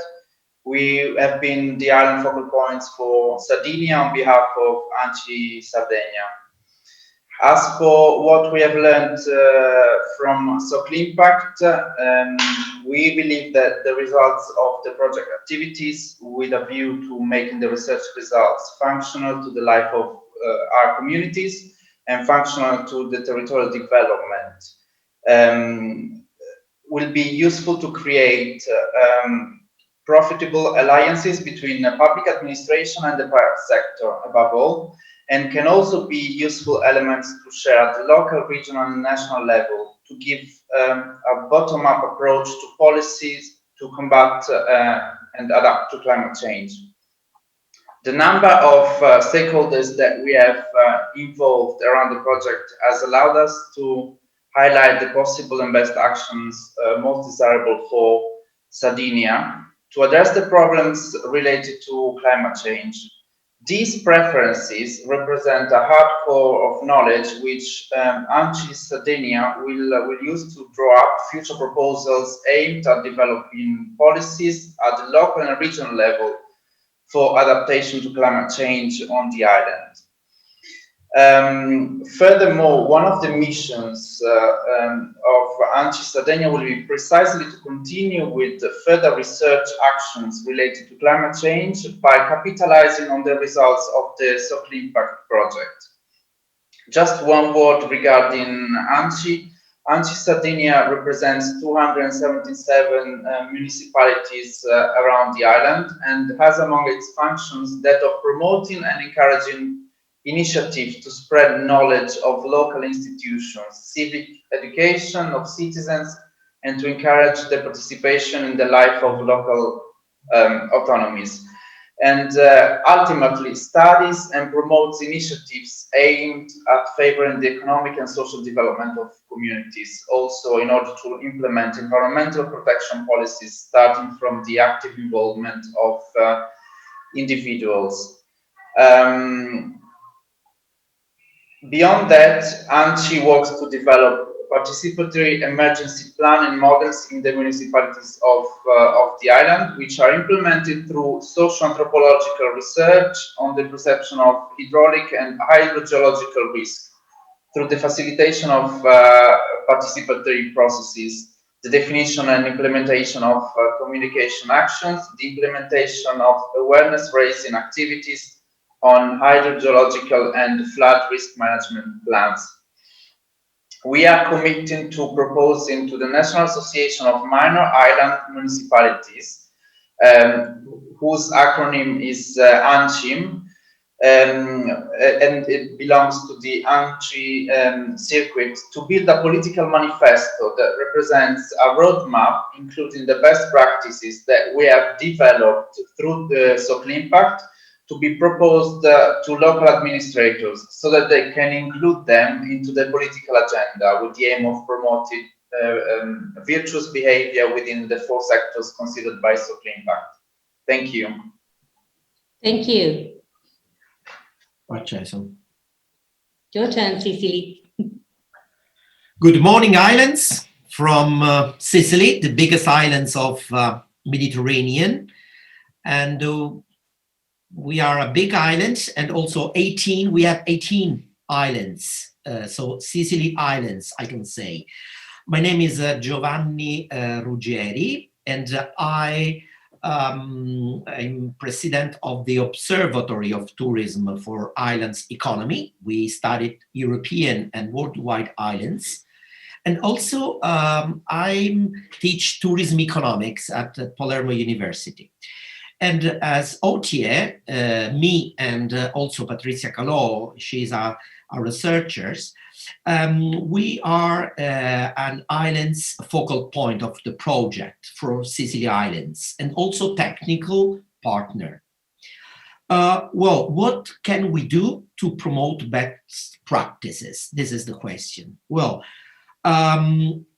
we have been the island focal points for Sardinia on behalf of ANCI Sardinia. As for what we have learned from Soclimpact, we believe that the results of the project activities with a view to making the research results functional to the life of our communities and functional to the territorial development will be useful to create profitable alliances between the public administration and the private sector above all, and can also be useful elements to share at the local, regional and national level to give a bottom-up approach to policies to combat and adapt to climate change. The number of stakeholders that we have involved around the project has allowed us to highlight the possible and best actions most desirable for Sardinia to address the problems related to climate change. These preferences represent a hard core of knowledge which ANCI Sardinia will use to draw up future proposals aimed at developing policies at the local and regional level for adaptation to climate change on the island. Furthermore, one of the missions of ANCI Sardinia will be precisely to continue with the further research actions related to climate change by capitalizing on the results of the Soclimpact project. Just one word regarding ANCI. ANCI Sardinia represents 277 municipalities around the island and has among its functions that of promoting and encouraging initiative to spread knowledge of local institutions, civic education of citizens, and to encourage the participation in the life of local autonomies. And ultimately studies and promotes initiatives aimed at favoring the economic and social development of communities, also in order to implement environmental protection policies starting from the active involvement of individuals. Beyond that, ANCI works to develop participatory emergency planning models in the municipalities of the island, which are implemented through socio-anthropological research on the perception of hydraulic and hydrogeological risk, through the facilitation of participatory processes, the definition and implementation of communication actions, the implementation of awareness-raising activities on hydrogeological and flood risk management plans. We are committing to proposing to the National Association of Minor Island Municipalities, whose acronym is ANCHIM, and it belongs to the ANCHI circuit, to build a political manifesto that represents a roadmap, including the best practices that we have developed through the Soclimpact, to be proposed to local administrators so that they can include them into the political agenda with the aim of promoting virtuous behavior within the 4 sectors considered by Soclimpact. Thank you. Thank you. Jason. Your turn, Sicily. Good morning, islands from Sicily, the biggest islands of Mediterranean. And we are a big island, and also we have 18 islands. So Sicily Islands, I can say. My name is Giovanni Ruggieri, and I'm president of the Observatory of Tourism for Islands Economy. We studied European and worldwide islands. And also I teach tourism economics at Palermo University. And as OTA, me and also Patricia Calò, she's our researchers, we are an islands focal point of the project for Sicily Islands and also technical partner. Well, what can we do to promote best practices? This is the question. Well,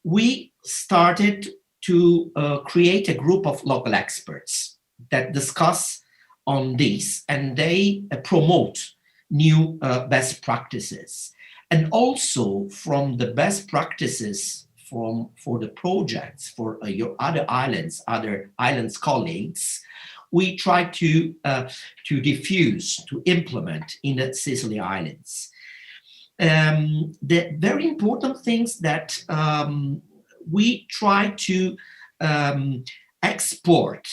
we started to create a group of local experts that discuss on this, and they promote new best practices. And also from the best practices for the projects, for your other islands colleagues, we try to diffuse, to implement in the Sicily Islands. The very important things that we try to export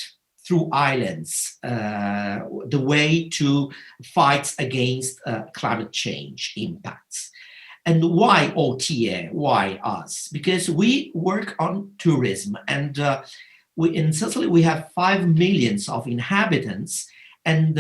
through islands, the way to fight against climate change impacts. And why OTA? Why us? Because we work on tourism, and in Sicily we have 5 million of inhabitants, and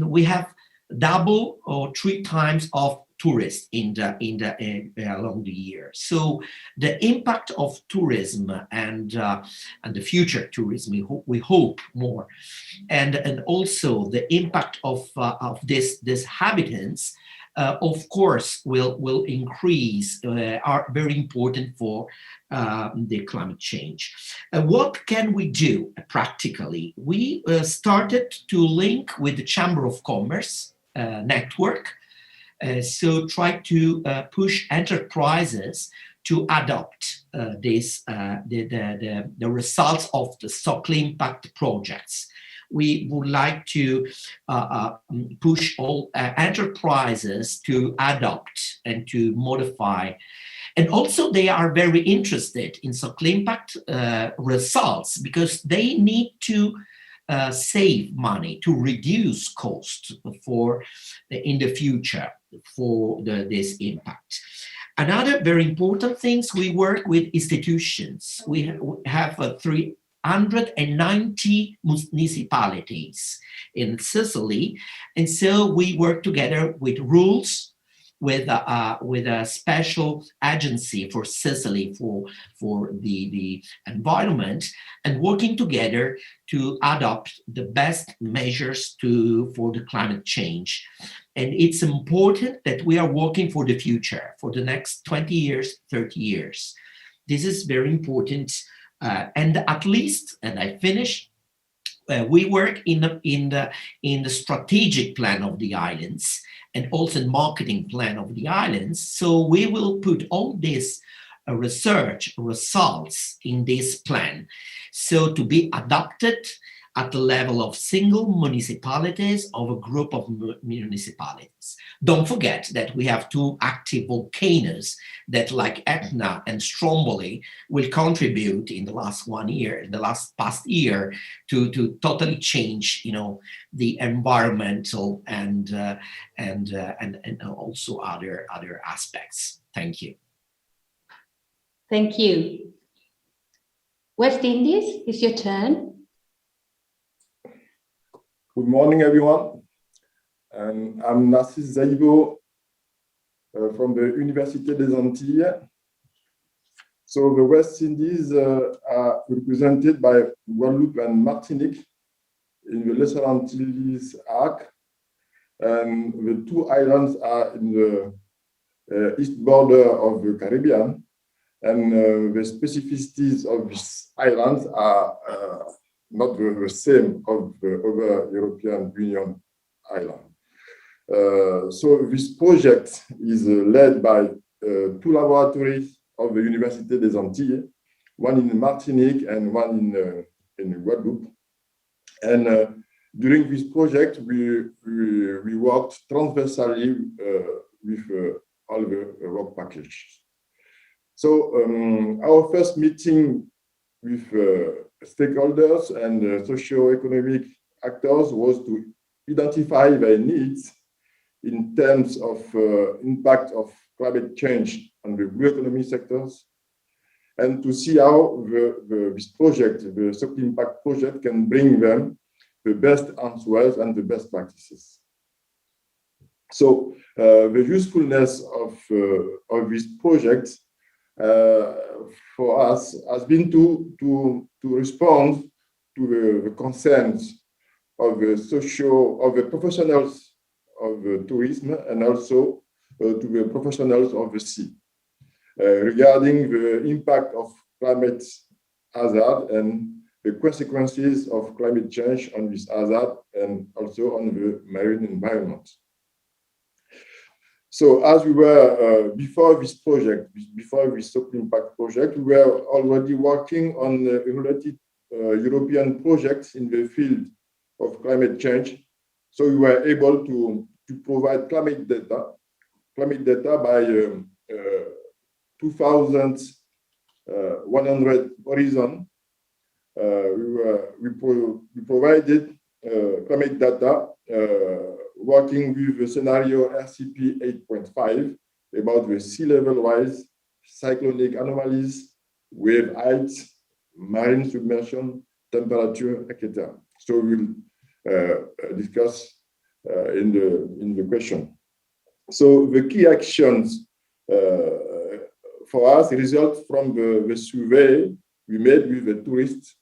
we have double or 3 times of tourists along the year. So the impact of tourism and the future tourism, we hope more, and also the impact of this habitants, of course, will increase, are very important for the climate change. What can we do practically? We started to link with the Chamber of Commerce network. So try to push enterprises to adopt the results of the Soclimpact projects. We would like to push all enterprises to adopt and to modify. And also they are very interested in Soclimpact results, because they need to save money, to reduce costs in the future for this impact. Another very important things, we work with institutions. We have 390 municipalities in Sicily, and so we work together with rules with a special agency for Sicily for the environment, and working together to adopt the best measures for the climate change. And it's important that we are working for the future, for the next 20 years, 30 years. This is very important. And at least, and I finish, we work in the strategic plan of the islands and also marketing plan of the islands. So we will put all this research results in this plan, so to be adopted at the level of single municipalities, of a group of municipalities. Don't forget that we have two active volcanoes that, like Etna and Stromboli, will contribute in the last past year, to totally change, the environmental and also other aspects. Thank you. Thank you. West Indies, it's your turn. Good morning, everyone. I'm Narcisse Zaibo from the Université des Antilles. So the West Indies are represented by Guadeloupe and Martinique in the Lesser Antilles arc. And the two islands are in the east border of the Caribbean. And the specificities of these islands are not the same of the other European Union islands. So this project is led by two laboratories of the Université des Antilles, one in Martinique and one in Guadeloupe. And during this project, we worked transversally with all the work packages. So our first meeting with stakeholders and socio-economic actors was to identify their needs in terms of impact of climate change on the blue economy sectors, and to see how this project, the Soclimpact project, can bring them the best answers and the best practices. So the usefulness of this project for us has been to respond to the concerns of the professionals of tourism, and also to the professionals of the sea regarding the impact of climate hazard and the consequences of climate change on this hazard and also on the marine environment. So as we were, before this project, before this Soclimpact project, we were already working on related European projects in the field of climate change. So we were able to provide climate data by 2100 horizon. We provided climate data working with the scenario RCP 8.5 about the sea level rise, cyclonic anomalies, wave heights, marine submersion, temperature, etc. So we'll discuss in the question. So the key actions for us result from the survey we made with the tourists,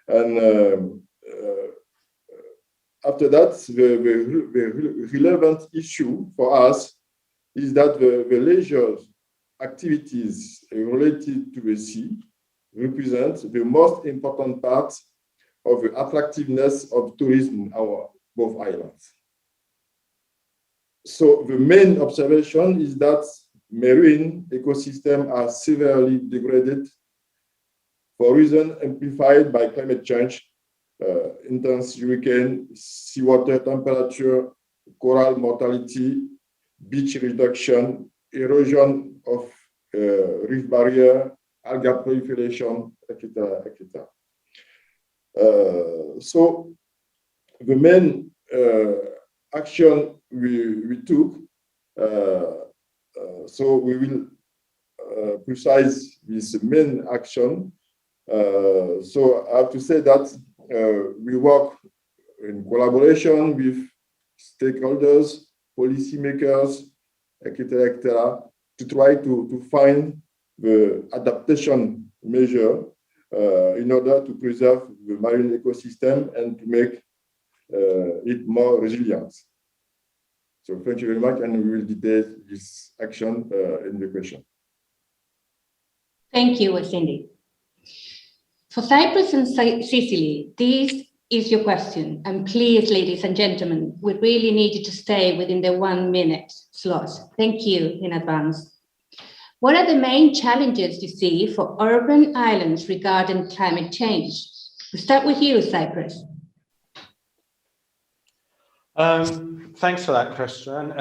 and after that, the relevant issue for us is that the leisure activities related to the sea represent the most important part of the attractiveness of tourism in our both islands. So the main observation is that marine ecosystems are severely degraded for reasons amplified by climate change, intense hurricane, seawater temperature, coral mortality, beach reduction, erosion of reef barrier, algal proliferation, etc., etc. So the main action we took, so we will precise this main action. So I have to say that we work in collaboration with stakeholders, policymakers, etc., to try to find the adaptation measure in order to preserve the marine ecosystem and to make it more resilient. So thank you very much, and we will detail this action in the question. Thank you, Cindy. For Cyprus and Sicily, this is your question. And please, ladies and gentlemen, we really need you to stay within the 1 minute slot. Thank you in advance. What are the main challenges you see for urban islands regarding climate change? We'll start with you, Cyprus. Thanks for that question.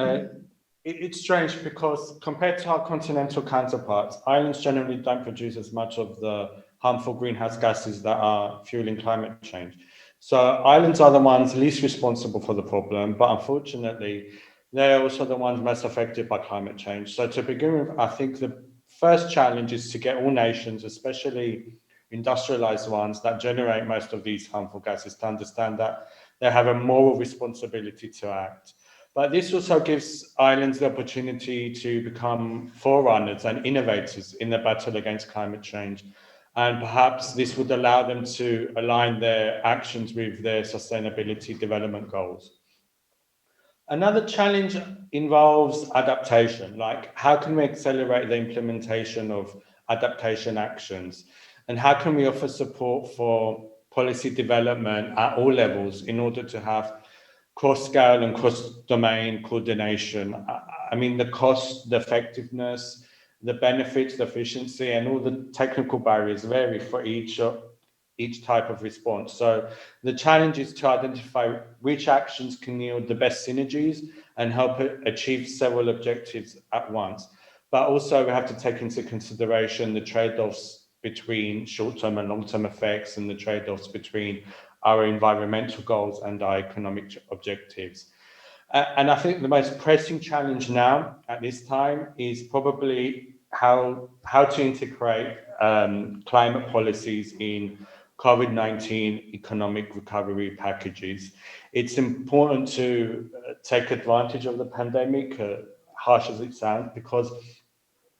It's strange because compared to our continental counterparts, islands generally don't produce as much of the harmful greenhouse gases that are fueling climate change. So islands are the ones least responsible for the problem, but unfortunately, they're also the ones most affected by climate change. So to begin with, I think the first challenge is to get all nations, especially industrialized ones that generate most of these harmful gases, to understand that they have a moral responsibility to act. But this also gives islands the opportunity to become forerunners and innovators in the battle against climate change. And perhaps this would allow them to align their actions with their sustainability development goals. Another challenge involves adaptation, like how can we accelerate the implementation of adaptation actions? And how can we offer support for policy development at all levels in order to have cross-scale and cross-domain coordination? I mean, the cost, the effectiveness, the benefits, the efficiency, and all the technical barriers vary for each type of response. So the challenge is to identify which actions can yield the best synergies and help achieve several objectives at once. But also we have to take into consideration the trade-offs between short-term and long-term effects and the trade-offs between our environmental goals and our economic objectives. And I think the most pressing challenge now at this time is probably how to integrate climate policies in COVID-19 economic recovery packages. It's important to take advantage of the pandemic, harsh as it sounds, because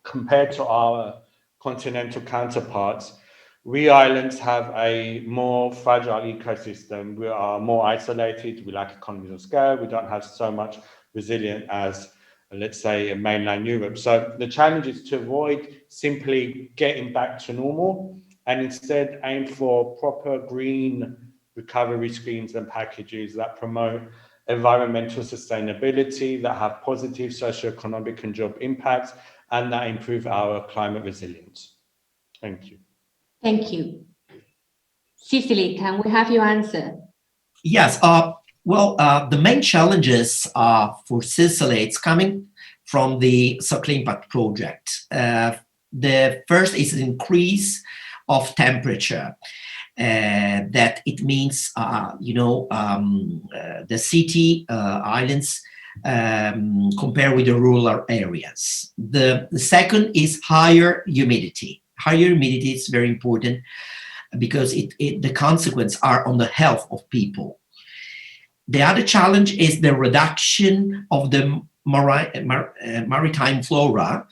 compared to our continental counterparts, we islands have a more fragile ecosystem. We are more isolated, we lack economies of scale, we don't have so much resilience as, let's say, mainland Europe. So the challenge is to avoid simply getting back to normal and instead aim for proper green recovery schemes and packages that promote environmental sustainability, that have positive socioeconomic and job impacts, and that improve our climate resilience. Thank you. Thank you. Sicily, can we have your answer? Yes. The main challenges for Sicily, it's coming from the Soclimpact project. The first is an increase of temperature. That it means, the city islands compare with the rural areas. The second is higher humidity. Higher humidity is very important because the consequences are on the health of people. The other challenge is the reduction of the maritime flora,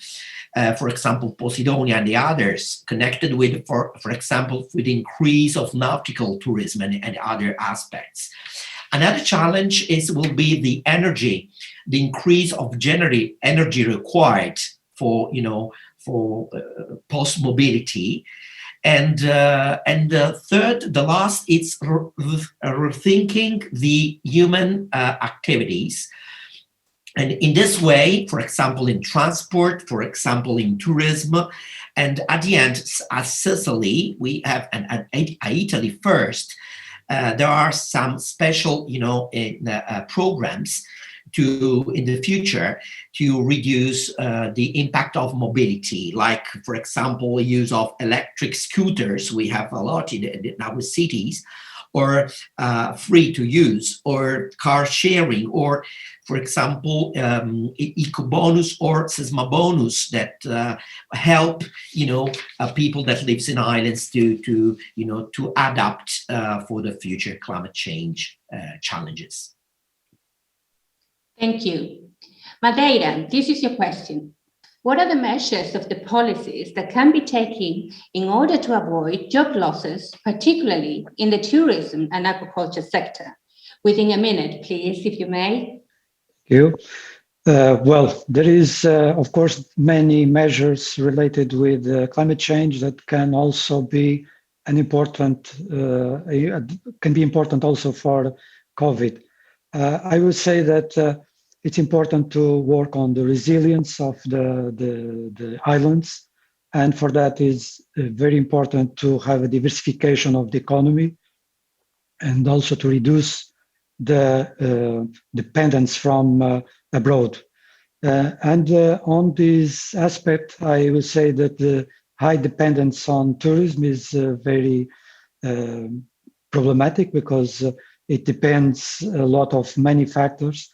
for example, Posidonia and the others, connected with, for example, with the increase of nautical tourism and other aspects. Another challenge will be the energy, the increase of energy required for post mobility, and the third, the last, it's rethinking the human activities. And in this way, for example, in transport, for example, in tourism, and at the end, as Sicily, we have, and Italy first, there are some special, programs in the future to reduce the impact of mobility, like, for example, use of electric scooters. We have a lot in our cities, or free to use, or car sharing, or, for example, eco-bonus or sisma bonus that help, people that lives in islands to adapt for the future climate change challenges. Thank you. Madeira, this is your question. What are the measures of the policies that can be taken in order to avoid job losses, particularly in the tourism and aquaculture sector? Within a minute, please, if you may. Thank you. Well, there is, of course, many measures related with climate change that can also be an important, can be important also for COVID. I would say that it's important to work on the resilience of the islands. And for that is very important to have a diversification of the economy and also to reduce the dependence from abroad. On this aspect, I will say that the high dependence on tourism is very problematic because it depends a lot of many factors,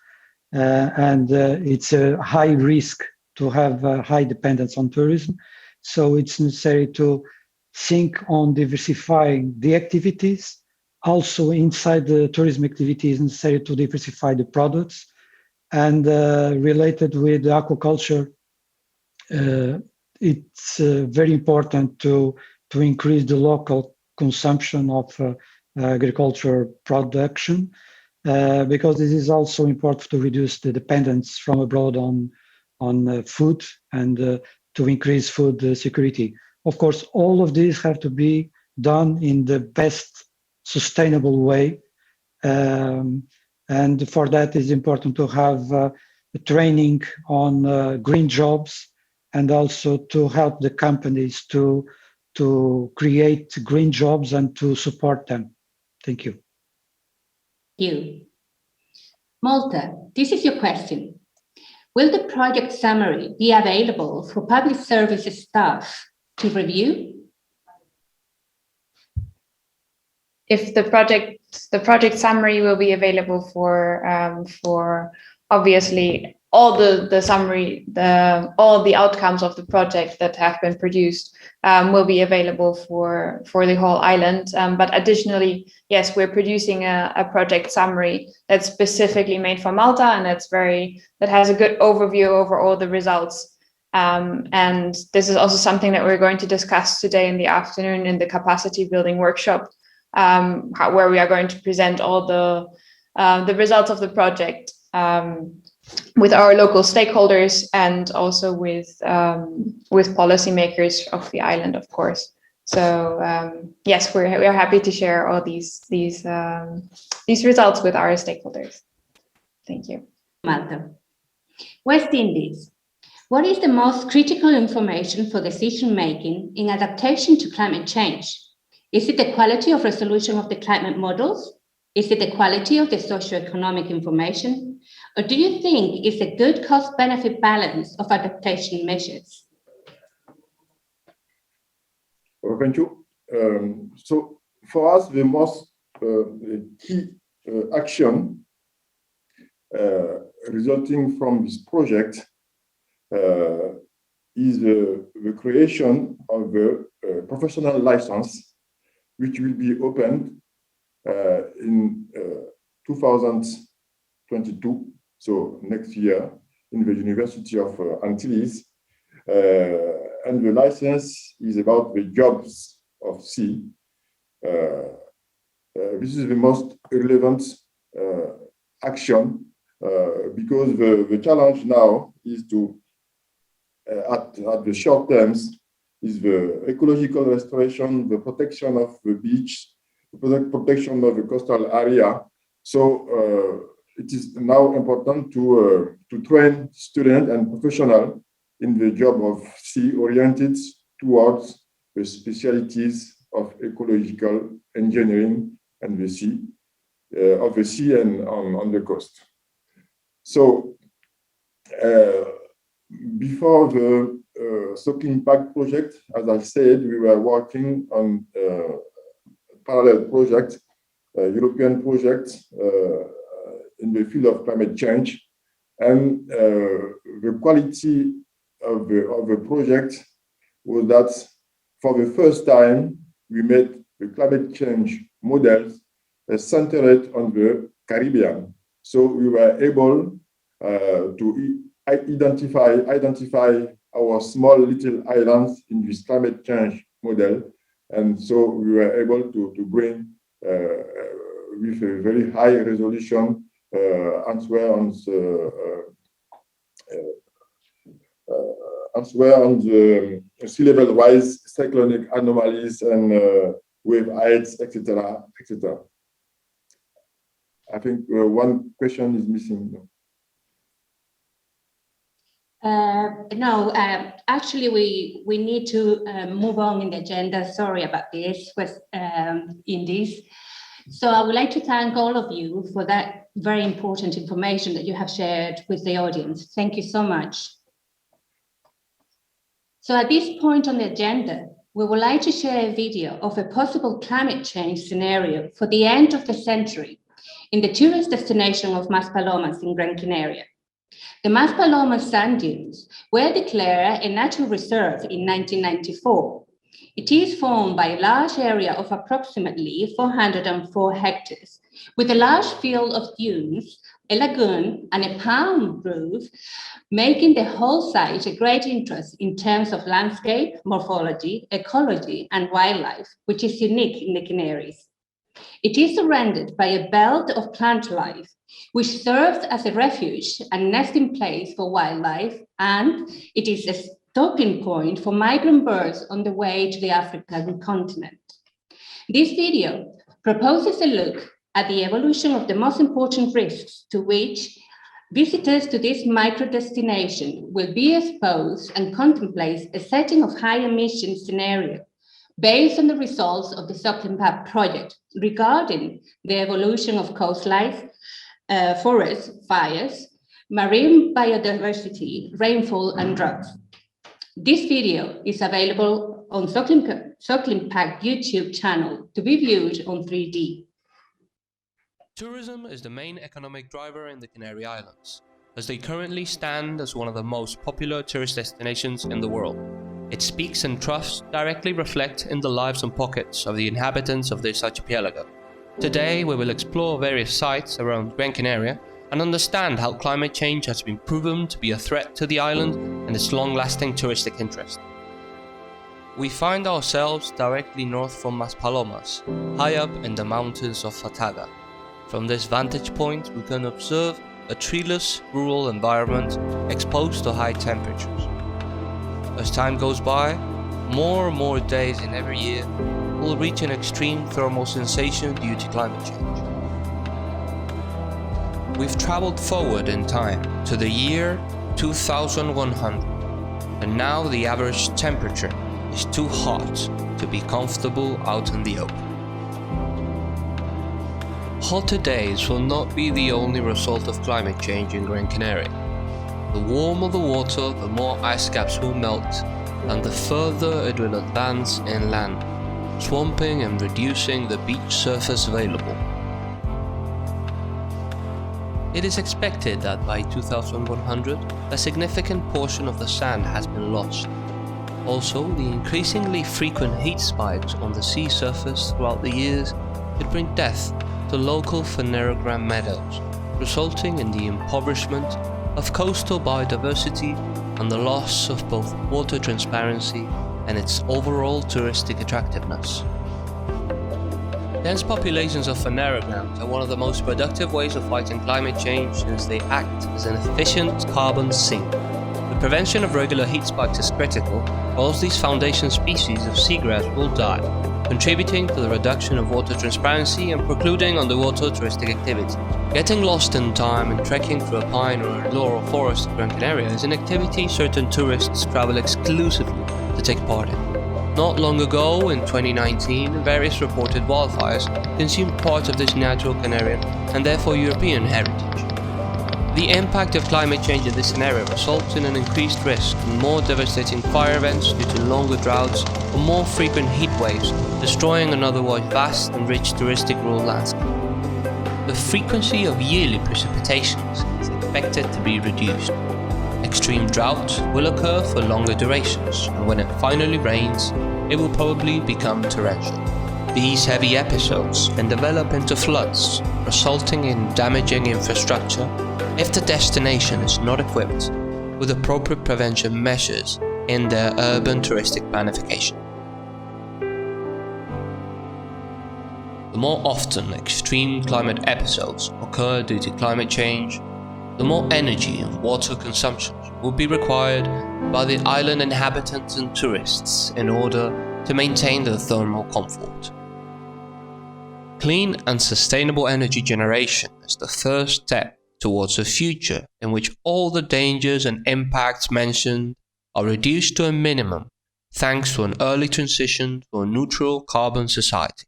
and it's a high risk to have a high dependence on tourism. So it's necessary to think on diversifying the activities. Also inside the tourism activity is necessary to diversify the products. And related with aquaculture, it's very important to increase the local consumption of agriculture production, because this is also important to reduce the dependence from abroad on food and to increase food security. Of course, all of these have to be done in the best sustainable way. And for that, it's important to have training on green jobs and also to help the companies to create green jobs and to support them. Thank you. Thank you. Malta, this is your question. Will the project summary be available for public services staff to review? If the project summary will be available for obviously all the summary, all the outcomes of the project that have been produced will be available for the whole island. But additionally, yes, we're producing a project summary that's specifically made for Malta, and that has a good overview over all the results. And this is also something that we're going to discuss today in the afternoon in the capacity building workshop, where we are going to present all the results of the project with our local stakeholders and also with policymakers of the island, of course. So yes, we're happy to share all these results with our stakeholders. Thank you. Malta. West Indies. What is the most critical information for decision making in adaptation to climate change? Is it the quality of resolution of the climate models? Is it the quality of the socioeconomic information? Or do you think it's a good cost-benefit balance of adaptation measures? Thank you. So for us, the most key action resulting from this project is the creation of a professional license, which will be opened in 2022, so next year, in the University of Antilles. And the license is about the jobs of sea. This is the most relevant action because the challenge now is to, at the short terms, is the ecological restoration, the protection of the beach, the protection of the coastal area. So it is now important to train students and professionals in the job of sea oriented towards the specialties of ecological engineering and the sea, of the sea and on the coast. So before the Soclimpact project, as I said, we were working on parallel project, European project in the field of climate change, and the quality of the project was that for the first time we made the climate change models centered on the Caribbean. So we were able to identify our small little islands in this climate change model. And so we were able to bring with a very high resolution answer on the sea level rise, cyclonic anomalies, and wave heights, etc., etc. I think one question is missing. No, actually, we need to move on in the agenda. Sorry about this, in this. So I would like to thank all of you for that very important information that you have shared with the audience. Thank you so much. So at this point on the agenda, we would like to share a video of a possible climate change scenario for the end of the century in the tourist destination of Maspalomas in Gran Canaria. The Maspalomas sand dunes were declared a natural reserve in 1994. It is formed by a large area of approximately 404 hectares, with a large field of dunes, a lagoon, and a palm grove, making the whole site a great interest in terms of landscape, morphology, ecology, and wildlife, which is unique in the Canaries. It is surrounded by a belt of plant life, which serves as a refuge and nesting place for wildlife, and it is a stopping point for migrant birds on the way to the African continent. This video proposes a look at the evolution of the most important risks to which visitors to this micro-destination will be exposed and contemplates a setting of high emission scenario based on the results of the Soclimpact project regarding the evolution of coastlines, forests, fires, marine biodiversity, rainfall, and droughts. This video is available on Soclimpact YouTube channel to be viewed on 3D. Tourism is the main economic driver in the Canary Islands, as they currently stand as one of the most popular tourist destinations in the world. Its peaks and troughs directly reflect in the lives and pockets of the inhabitants of this archipelago. Today we will explore various sites around Gran Canaria and understand how climate change has been proven to be a threat to the island and its long-lasting touristic interest. We find ourselves directly north from Maspalomas, high up in the mountains of Fataga. From this vantage point, we can observe a treeless, rural environment exposed to high temperatures. As time goes by, more and more days in every year will reach an extreme thermal sensation due to climate change. We've traveled forward in time to the year 2100, and now the average temperature is too hot to be comfortable out in the open. Hotter days will not be the only result of climate change in Gran Canaria. The warmer the water, the more ice caps will melt, and the further it will advance inland, swamping and reducing the beach surface available. It is expected that by 2100, a significant portion of the sand has been lost. Also, the increasingly frequent heat spikes on the sea surface throughout the years could bring death to local phanerogram meadows, resulting in the impoverishment of coastal biodiversity and the loss of both water transparency and its overall touristic attractiveness. Dense populations of phanerograms are one of the most productive ways of fighting climate change since they act as an efficient carbon sink. The prevention of regular heat spikes is critical, or else these foundation species of seagrass will die, contributing to the reduction of water transparency and precluding underwater touristic activity. Getting lost in time and trekking through a pine or a laurel forest in Gran Canaria is an activity certain tourists travel exclusively to take part in. Not long ago, in 2019, various reported wildfires consumed part of this natural Canarian and therefore European heritage. The impact of climate change in this scenario results in an increased risk and more devastating fire events due to longer droughts or more frequent heat waves, destroying an otherwise vast and rich touristic rural landscape. The frequency of yearly precipitations is expected to be reduced. Extreme drought will occur for longer durations, and when it finally rains, it will probably become torrential. These heavy episodes can develop into floods, resulting in damaging infrastructure if the destination is not equipped with appropriate prevention measures in their urban touristic planification. The more often extreme climate episodes occur due to climate change, the more energy and water consumption will be required by the island inhabitants and tourists in order to maintain their thermal comfort. Clean and sustainable energy generation is the first step towards a future in which all the dangers and impacts mentioned are reduced to a minimum thanks to an early transition to a neutral carbon society.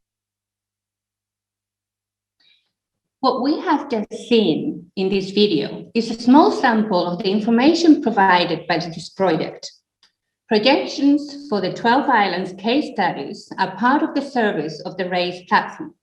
What we have just seen in this video is a small sample of the information provided by this project. Projections for the 12 islands case studies are part of the service of the RAISE platform.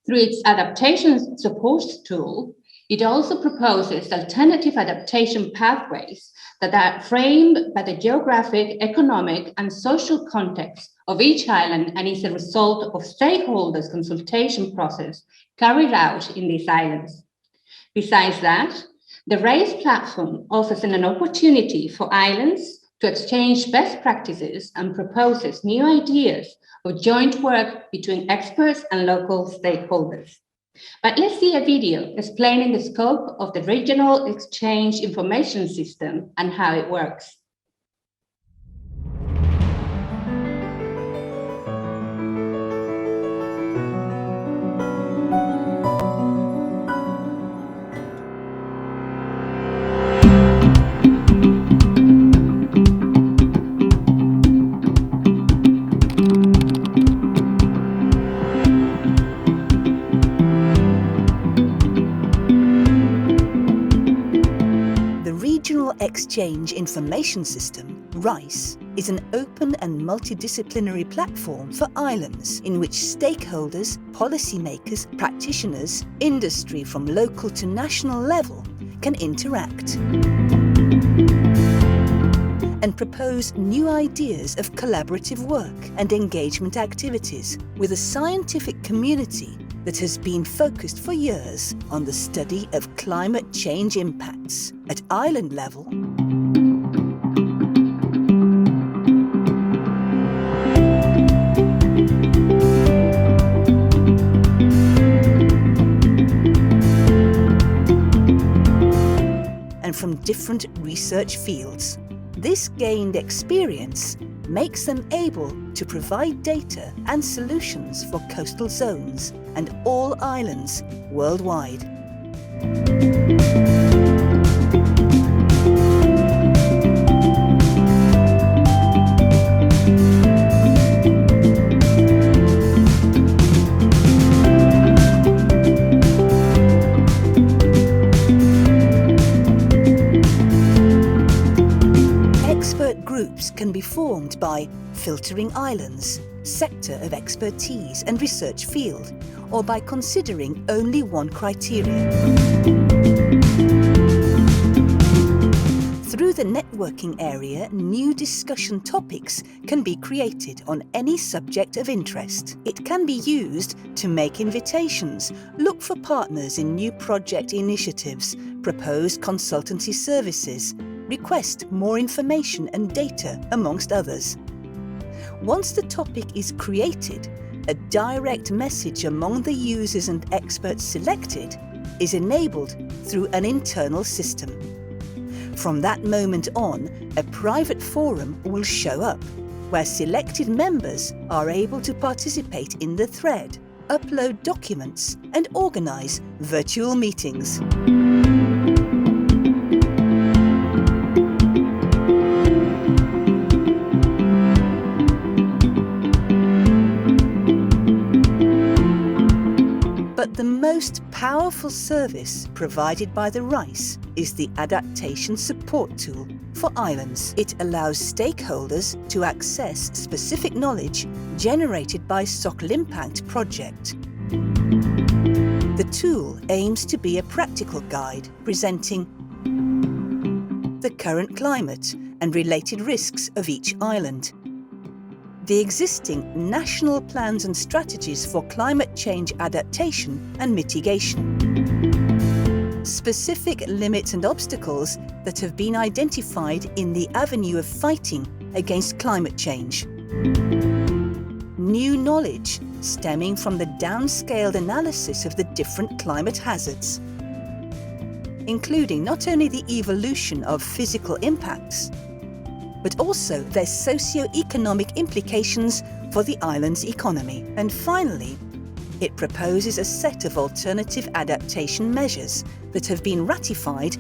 Through its adaptation support tool, it also proposes alternative adaptation pathways that are framed by the geographic, economic, and social context of each island and is a result of stakeholders' consultation process carried out in these islands. Besides that, the RAISE platform offers an opportunity for islands to exchange best practices and proposes new ideas of joint work between experts and local stakeholders. But let's see a video explaining the scope of the Regional Exchange Information System and how it works. Exchange Information System, RICE, is an open and multidisciplinary platform for islands in which stakeholders, policymakers, practitioners, industry from local to national level can interact and propose new ideas of collaborative work and engagement activities with a scientific community that has been focused for years on the study of climate change impacts at island level, and from different research fields. This gained experience makes them able to provide data and solutions for coastal zones and all islands worldwide. Groups can be formed by filtering islands, sector of expertise and research field, or by considering only one criteria. Through the networking area, new discussion topics can be created on any subject of interest. It can be used to make invitations, look for partners in new project initiatives, propose consultancy services, request more information and data, amongst others. Once the topic is created, a direct message among the users and experts selected is enabled through an internal system. From that moment on, a private forum will show up, where selected members are able to participate in the thread, upload documents, and organize virtual meetings. But the most powerful service provided by the RICE is the Adaptation Support Tool for islands. It allows stakeholders to access specific knowledge generated by Soclimpact project. The tool aims to be a practical guide presenting the current climate and related risks of each island, the existing national plans and strategies for climate change adaptation and mitigation, specific limits and obstacles that have been identified in the avenue of fighting against climate change. New knowledge stemming from the downscaled analysis of the different climate hazards, including not only the evolution of physical impacts, but also their socio-economic implications for the island's economy. And finally, it proposes a set of alternative adaptation measures that have been ratified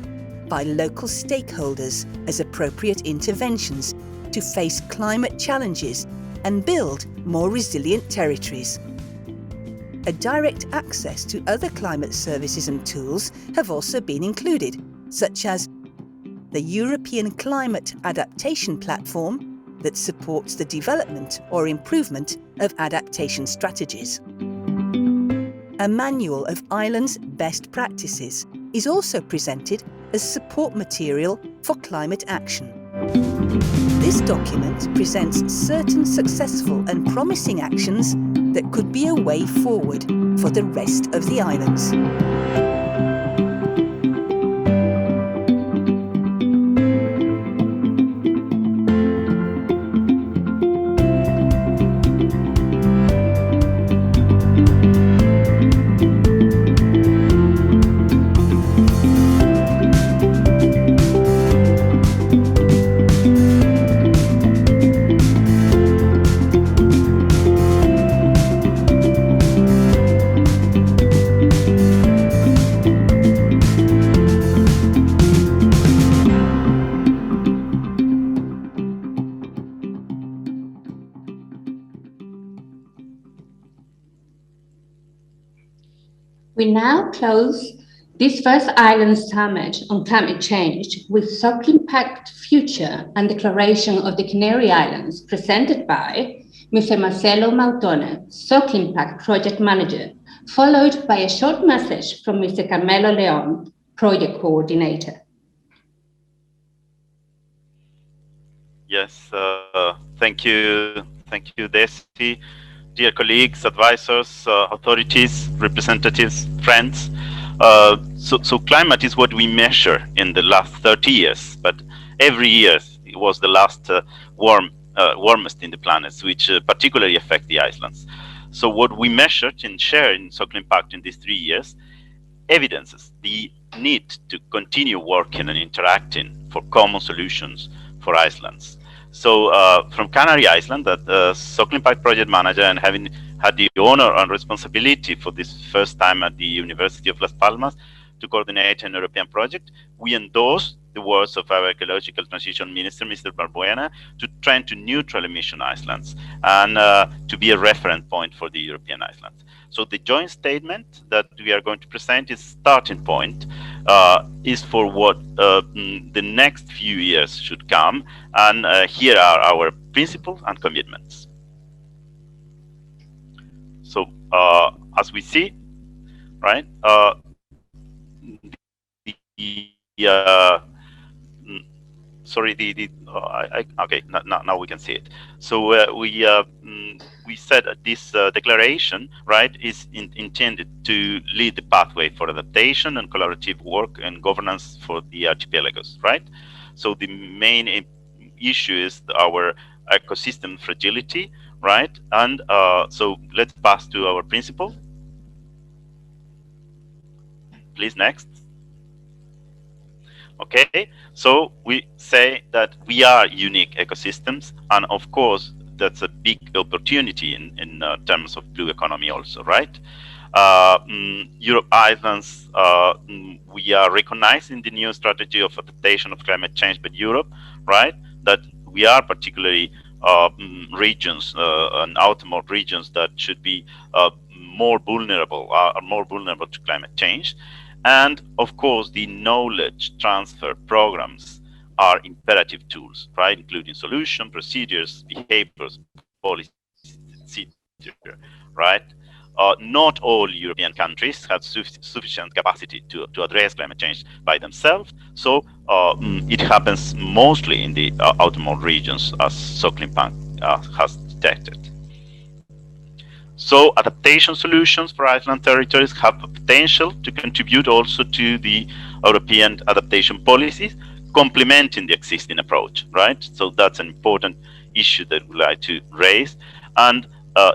by local stakeholders as appropriate interventions to face climate challenges and build more resilient territories. A direct access to other climate services and tools have also been included, such as the European Climate Adaptation Platform that supports the development or improvement of adaptation strategies. A manual of islands' best practices is also presented as support material for climate action. This document presents certain successful and promising actions that could be a way forward for the rest of the islands. We now close this first Island Summit on climate change with Soclimpact Future and Declaration of the Canary Islands presented by Mr. Marcelo Mautone, Soclimpact Project Manager, followed by a short message from Mr. Carmelo Leon, Project Coordinator. Yes, thank you, Desi. Dear colleagues, advisors, authorities, representatives, friends. So climate is what we measure in the last 30 years, but every year it was the last warmest in the planets, which particularly affect the islands. So what we measured and share in Soclimpact in these 3 years evidences the need to continue working and interacting for common solutions for islands. So from Canary Island, that Soclimpact project manager, and having had the honor and responsibility for this first time at the University of Las Palmas to coordinate an European project, we endorse the words of our ecological transition minister, Mr. Barbuena, to trend to neutral emission islands and to be a reference point for the European islands. So the joint statement that we are going to present is starting point, is for what the next few years should come. And here are our principles and commitments. So as we see, right, okay, now we can see it. So we said this declaration, right, is intended to lead the pathway for adaptation and collaborative work and governance for the archipelagos, right? So the main issue is our ecosystem fragility, right? And so let's pass to our principle. Please, next. Okay, so we say that we are unique ecosystems, and of course, that's a big opportunity in terms of blue economy also, right? Europe Islands, we are recognizing the new strategy of adaptation of climate change by Europe, right? That we are particularly regions and outermost regions that should be more vulnerable to climate change. And of course, the knowledge transfer programs are imperative tools, right? Including solution, procedures, behaviors, policies, etc., right? Not all European countries have sufficient capacity to address climate change by themselves. So it happens mostly in the outermost regions, as Soclimpact has detected. So adaptation solutions for island territories have the potential to contribute also to the European adaptation policies, complementing the existing approach, right? So that's an important issue that we'd like to raise. And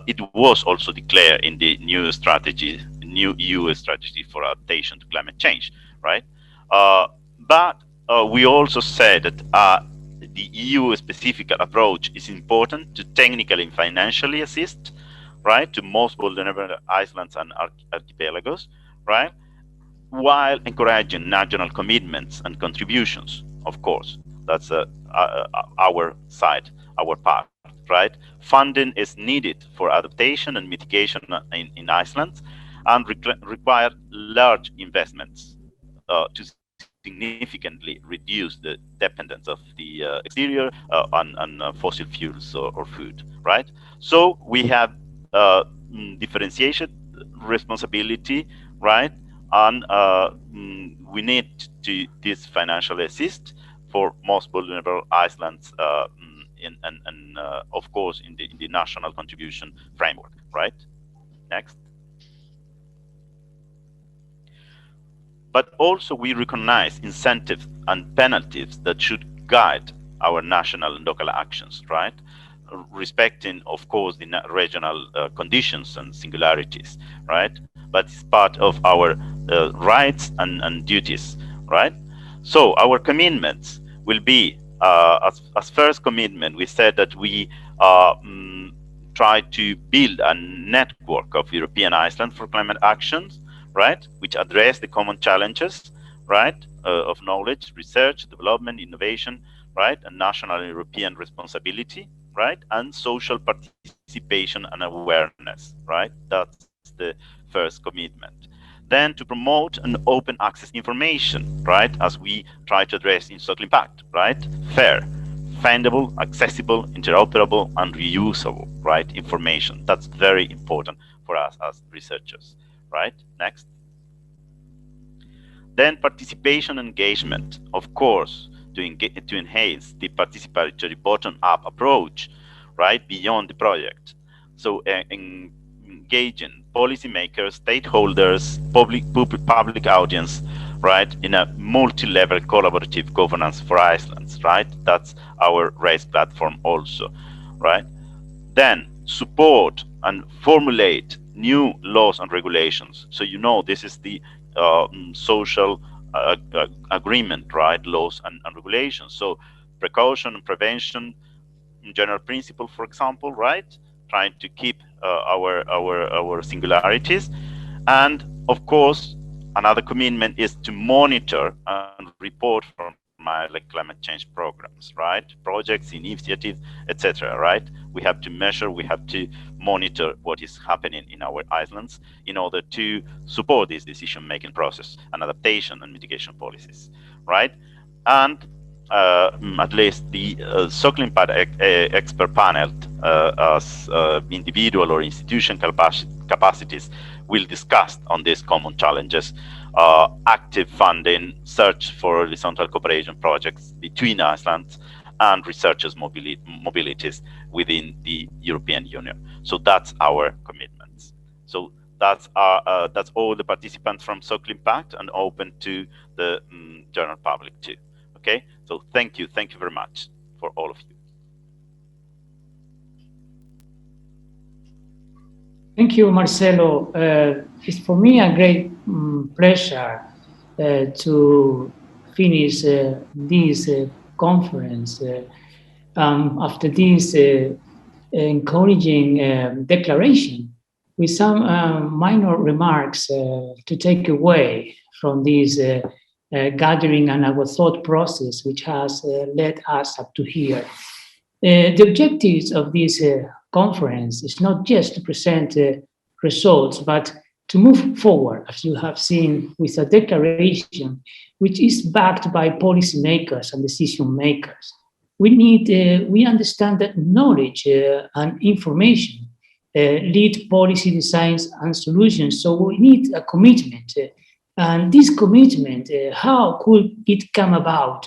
it was also declared in the new strategy, new EU strategy for adaptation to climate change, right? But we also said that the EU-specific approach is important to technically and financially assist, right, to most vulnerable islands and archipelagos, right, while encouraging national commitments and contributions, of course. That's our side, our part, right? Funding is needed for adaptation and mitigation in Iceland and require large investments to significantly reduce the dependence of the exterior on fossil fuels or food, right? So we have differentiation, responsibility, right? And we need to this financial assist for most vulnerable islands, and of course in the national contribution framework, right? Next. But also we recognize incentives and penalties that should guide our national and local actions, right? Respecting, of course, the regional conditions and singularities, right? But it's part of our rights and duties, right? So our commitments will be, as first commitment, we said that we try to build a network of European Iceland for climate actions, right, which address the common challenges, right, of knowledge, research, development, innovation, right, and national and European responsibility, right, and social participation and awareness, right. That's the first commitment. Then to promote an open access information, right, as we try to address in Soclimpact, right, fair, findable, accessible, interoperable, and reusable, right, information. That's very important for us as researchers. Right, next. Then participation engagement, of course, to enhance the participatory bottom-up approach, right, beyond the project. So engaging policymakers, stakeholders, public audience, right, in a multi-level collaborative governance for Iceland, right? That's our RAISE platform also, right? Then support and formulate new laws and regulations. So you know this is the social agreement, right? Laws and regulations. So precaution and prevention, general principle, for example, right? Trying to keep our singularities, and of course, another commitment is to monitor and report from climate change programs, right? Projects, initiatives, etc. Right? We have to measure, we have to monitor what is happening in our islands in order to support this decision-making process and adaptation and mitigation policies, right? And at least the Soclimpact expert panel, as individual or institution capacities, will discuss on these common challenges. Active funding, search for horizontal cooperation projects between Iceland and researchers' mobilities within the European Union. So that's our commitments. So that's all the participants from Soclimpact and open to the general public too. Okay, so thank you very much for all of you. Thank you, Marcelo. It's for me a great pleasure to finish this conference after this encouraging declaration with some minor remarks to take away from this gathering and our thought process, which has led us up to here. The objectives of this conference is not just to present results, but to move forward, as you have seen, with a declaration which is backed by policymakers and decision makers. We understand that knowledge and information lead policy designs and solutions, so we need a commitment. And this commitment, how could it come about?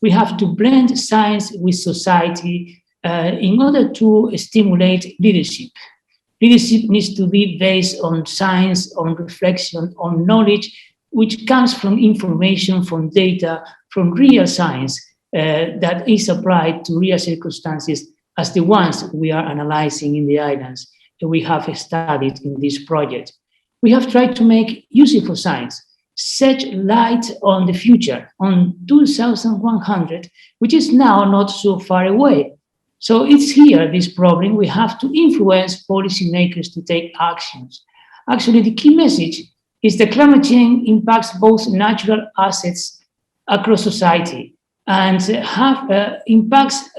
We have to blend science with society in order to stimulate leadership. Leadership needs to be based on science, on reflection, on knowledge, which comes from information, from data, from real science that is applied to real circumstances as the ones we are analyzing in the islands that we have studied in this project. We have tried to make useful science, set light on the future, on 2100, which is now not so far away. So it's here, this problem. We have to influence policymakers to take actions. Actually, the key message is that climate change impacts both natural assets across society and have impacts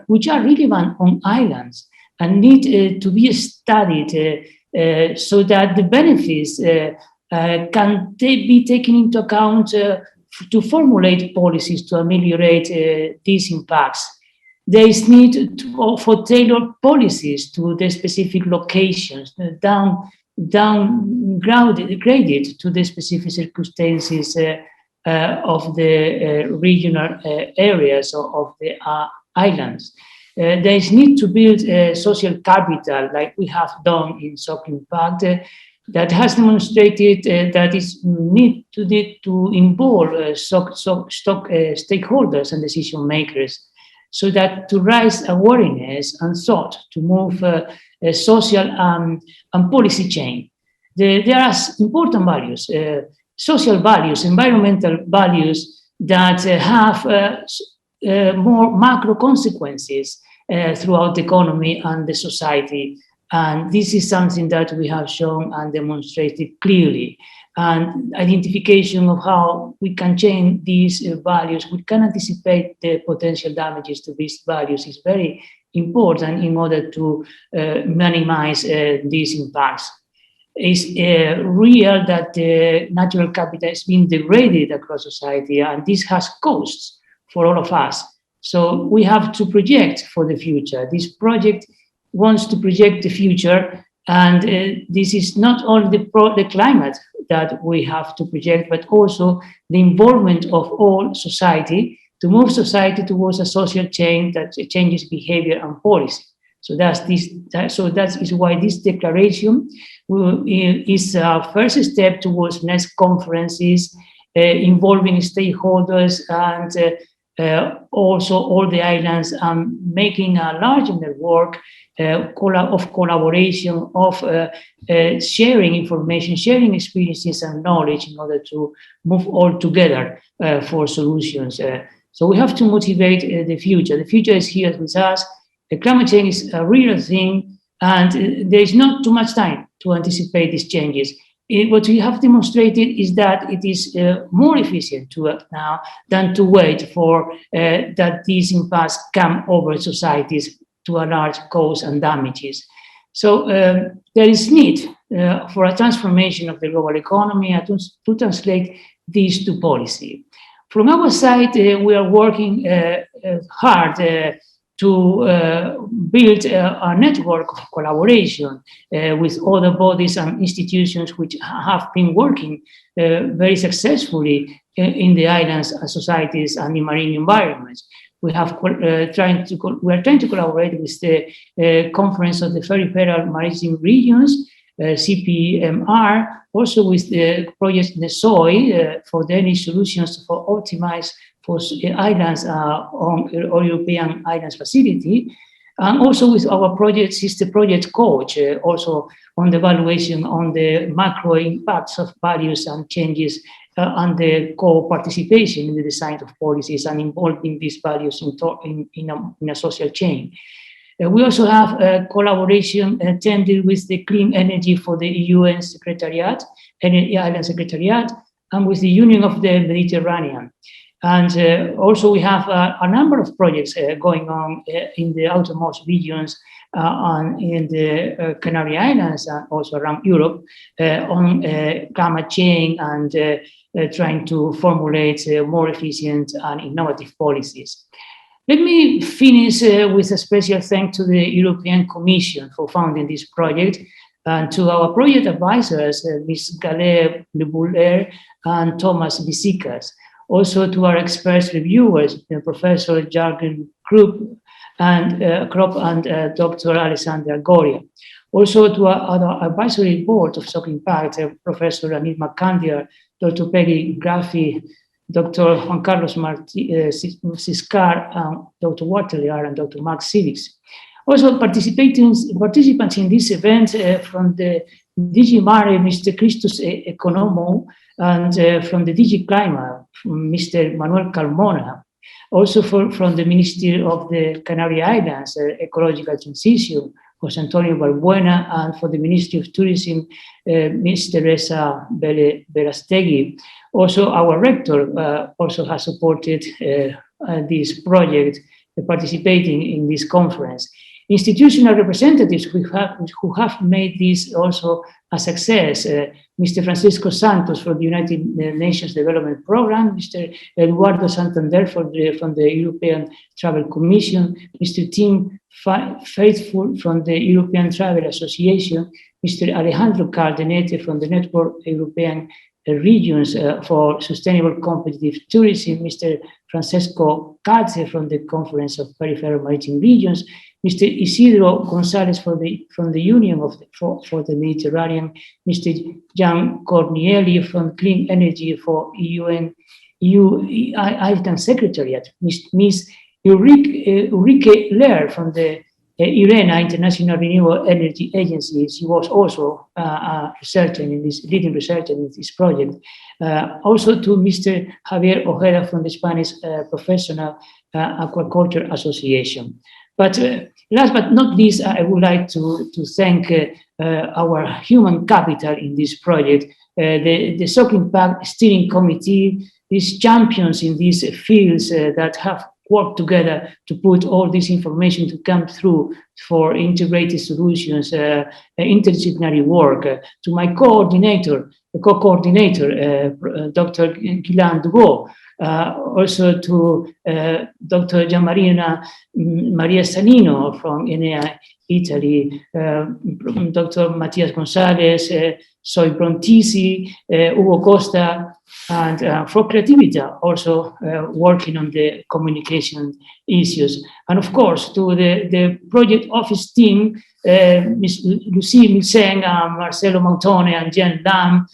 which are relevant on islands and need to be studied so that the benefits can be taken into account to formulate policies to ameliorate these impacts. There is need for tailored policies to the specific locations, downgraded to the specific circumstances of the regional areas of the islands. There is need to build social capital like we have done in Soclimpact that has demonstrated that it need to involve stakeholders and decision makers, so that to raise awareness and thought to move social and policy change. There are important values, social values, environmental values that have more macro consequences throughout the economy and the society. And this is something that we have shown and demonstrated clearly. And identification of how we can change these values, we can anticipate the potential damages to these values is very important in order to minimize these impacts. It's real that the natural capital is being degraded across society, and this has costs for all of us. So we have to project for the future. This project wants to project the future, and this is not only the climate that we have to project, but also the involvement of all society to move society towards a social change that changes behavior and policy. So that is why this declaration is a first step towards next conferences involving stakeholders and also all the islands, and making a larger network of collaboration, of sharing information, sharing experiences and knowledge in order to move all together for solutions. So we have to motivate the future. The future is here with us. The climate change is a real thing, and there is not too much time to anticipate these changes. What we have demonstrated is that it is more efficient to act now than to wait for that these impacts come over societies to a large cost and damages. So there is need for a transformation of the global economy to translate this to policy. From our side, we are working hard to build a network of collaboration with other bodies and institutions which have been working very successfully in the islands and societies and in marine environments. We are trying to collaborate with the Conference of the Peripheral Maritime Regions, CPMR, also with the project NESOI for Danish solutions for optimize for islands on European Islands Facility, and also with our project, Sister Project Coach, also on the evaluation on the macro impacts of values and changes and the co-participation in the design of policies and involving these values in a social chain. We also have a collaboration attended with the Clean Energy for the UN Secretariat, Island Secretariat, and with the Union of the Mediterranean. And also we have a number of projects going on in the outermost regions and in the Canary Islands and also around Europe on climate change and trying to formulate more efficient and innovative policies. Let me finish with a special thanks to the European Commission for funding this project, and to our project advisors, Ms. Galère Lebouler and Thomas Bisikas. Also to our experts reviewers, Professor Jürgen Krupp and Dr. Alessandra Goria. Also to our advisory board of Soclimpact, Professor Anil Makandia, Dr. Peggy Graffi, Dr. Juan Carlos Ciscar, Dr. Waterliar, and Dr. Mark Civics. Also participants in this event from the DG Mare, Mr. Christos Economo, and from the DG Climate, Mr. Manuel Carmona. Also from the Ministry of the Canary Islands, Ecological Transition, José Antonio Balbuena, and for the Ministry of Tourism, Ms. Teresa Berastegui. Also, our rector also has supported this project, participating in this conference. Institutional representatives who have made this also a success, Mr. Francisco Santos for the United Nations Development Programme, Mr. Eduardo Santander from the European Travel Commission, Mr. Tim Faithful from the European Travel Association, Mr. Alejandro Cardenete from the Network European Regions for Sustainable Competitive Tourism, Mr. Francesco Cazze from the Conference of Peripheral Maritime Regions, Mr. Isidro Gonzalez from the Union for the Mediterranean, Mr. Gian Cornielli from Clean Energy for EU Island Secretariat, Ms. Ulrike Lehr from the IRENA, International Renewable Energy Agency. She was also a researcher leading researcher in this project. Also to Mr. Javier Ojeda from the Spanish Professional Aquaculture Association. But last but not least, I would like to thank our human capital in this project, the Soclimpact Steering Committee, these champions in these fields that have worked together to put all this information to come through for integrated solutions, interdisciplinary work. To my co-coordinator, Dr. Guylain Dugo, also to Dr. Gianmarina Maria Sanino from Enea, Italy, Dr. Matias Gonzalez, Soy Brontisi, Hugo Costa, and for Creativita, also working on the communication issues. And of course, to the project office team, Ms. Lucie Milseng, Marcelo Mautone, and Jen Lam,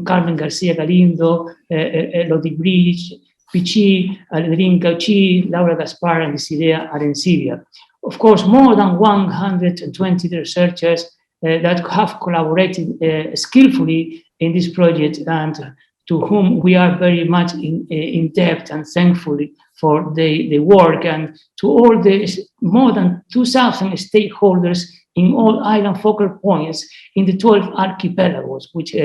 Carmen Garcia Galindo, Elodie Bridge, Pichi, Aledrin Gauchi, Laura Gaspar, and Desidea Arencibia. Of course, more than 120 researchers that have collaborated skillfully in this project, and to whom we are very much in debt and thankful for the work, and to all the more than 2,000 stakeholders in all island focal points in the 12 archipelagos, which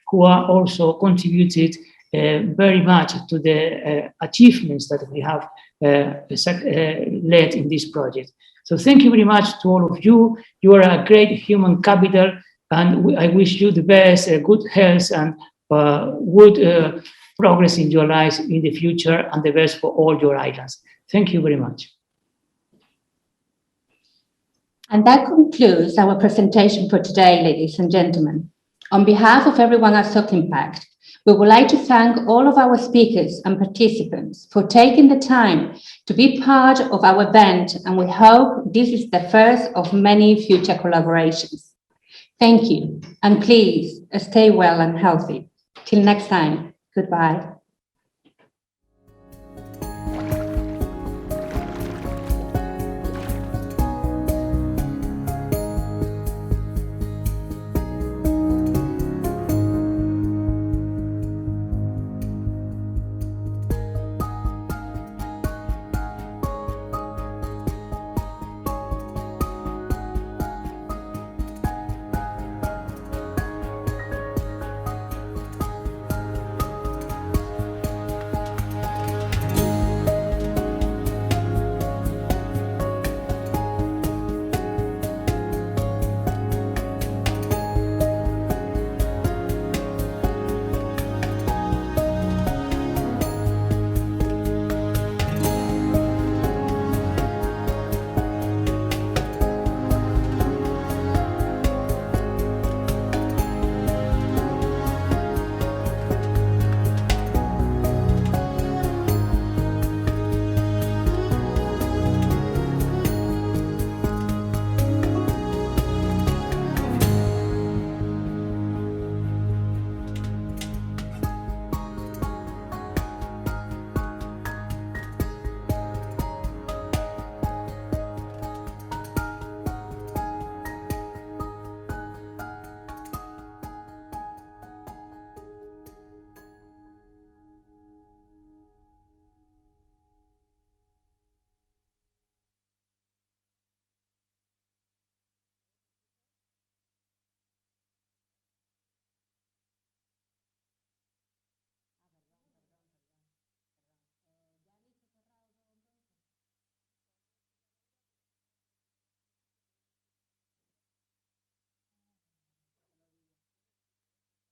who are also contributed very much to the achievements that we have led in this project. So thank you very much to all of you. You are a great human capital, and I wish you the best, good health, and good progress in your lives in the future, and the best for all your islands. Thank you very much. And that concludes our presentation for today, ladies and gentlemen. On behalf of everyone at Soclimpact, we would like to thank all of our speakers and participants for taking the time to be part of our event, and we hope this is the first of many future collaborations. Thank you, and please stay well and healthy. Till next time, goodbye.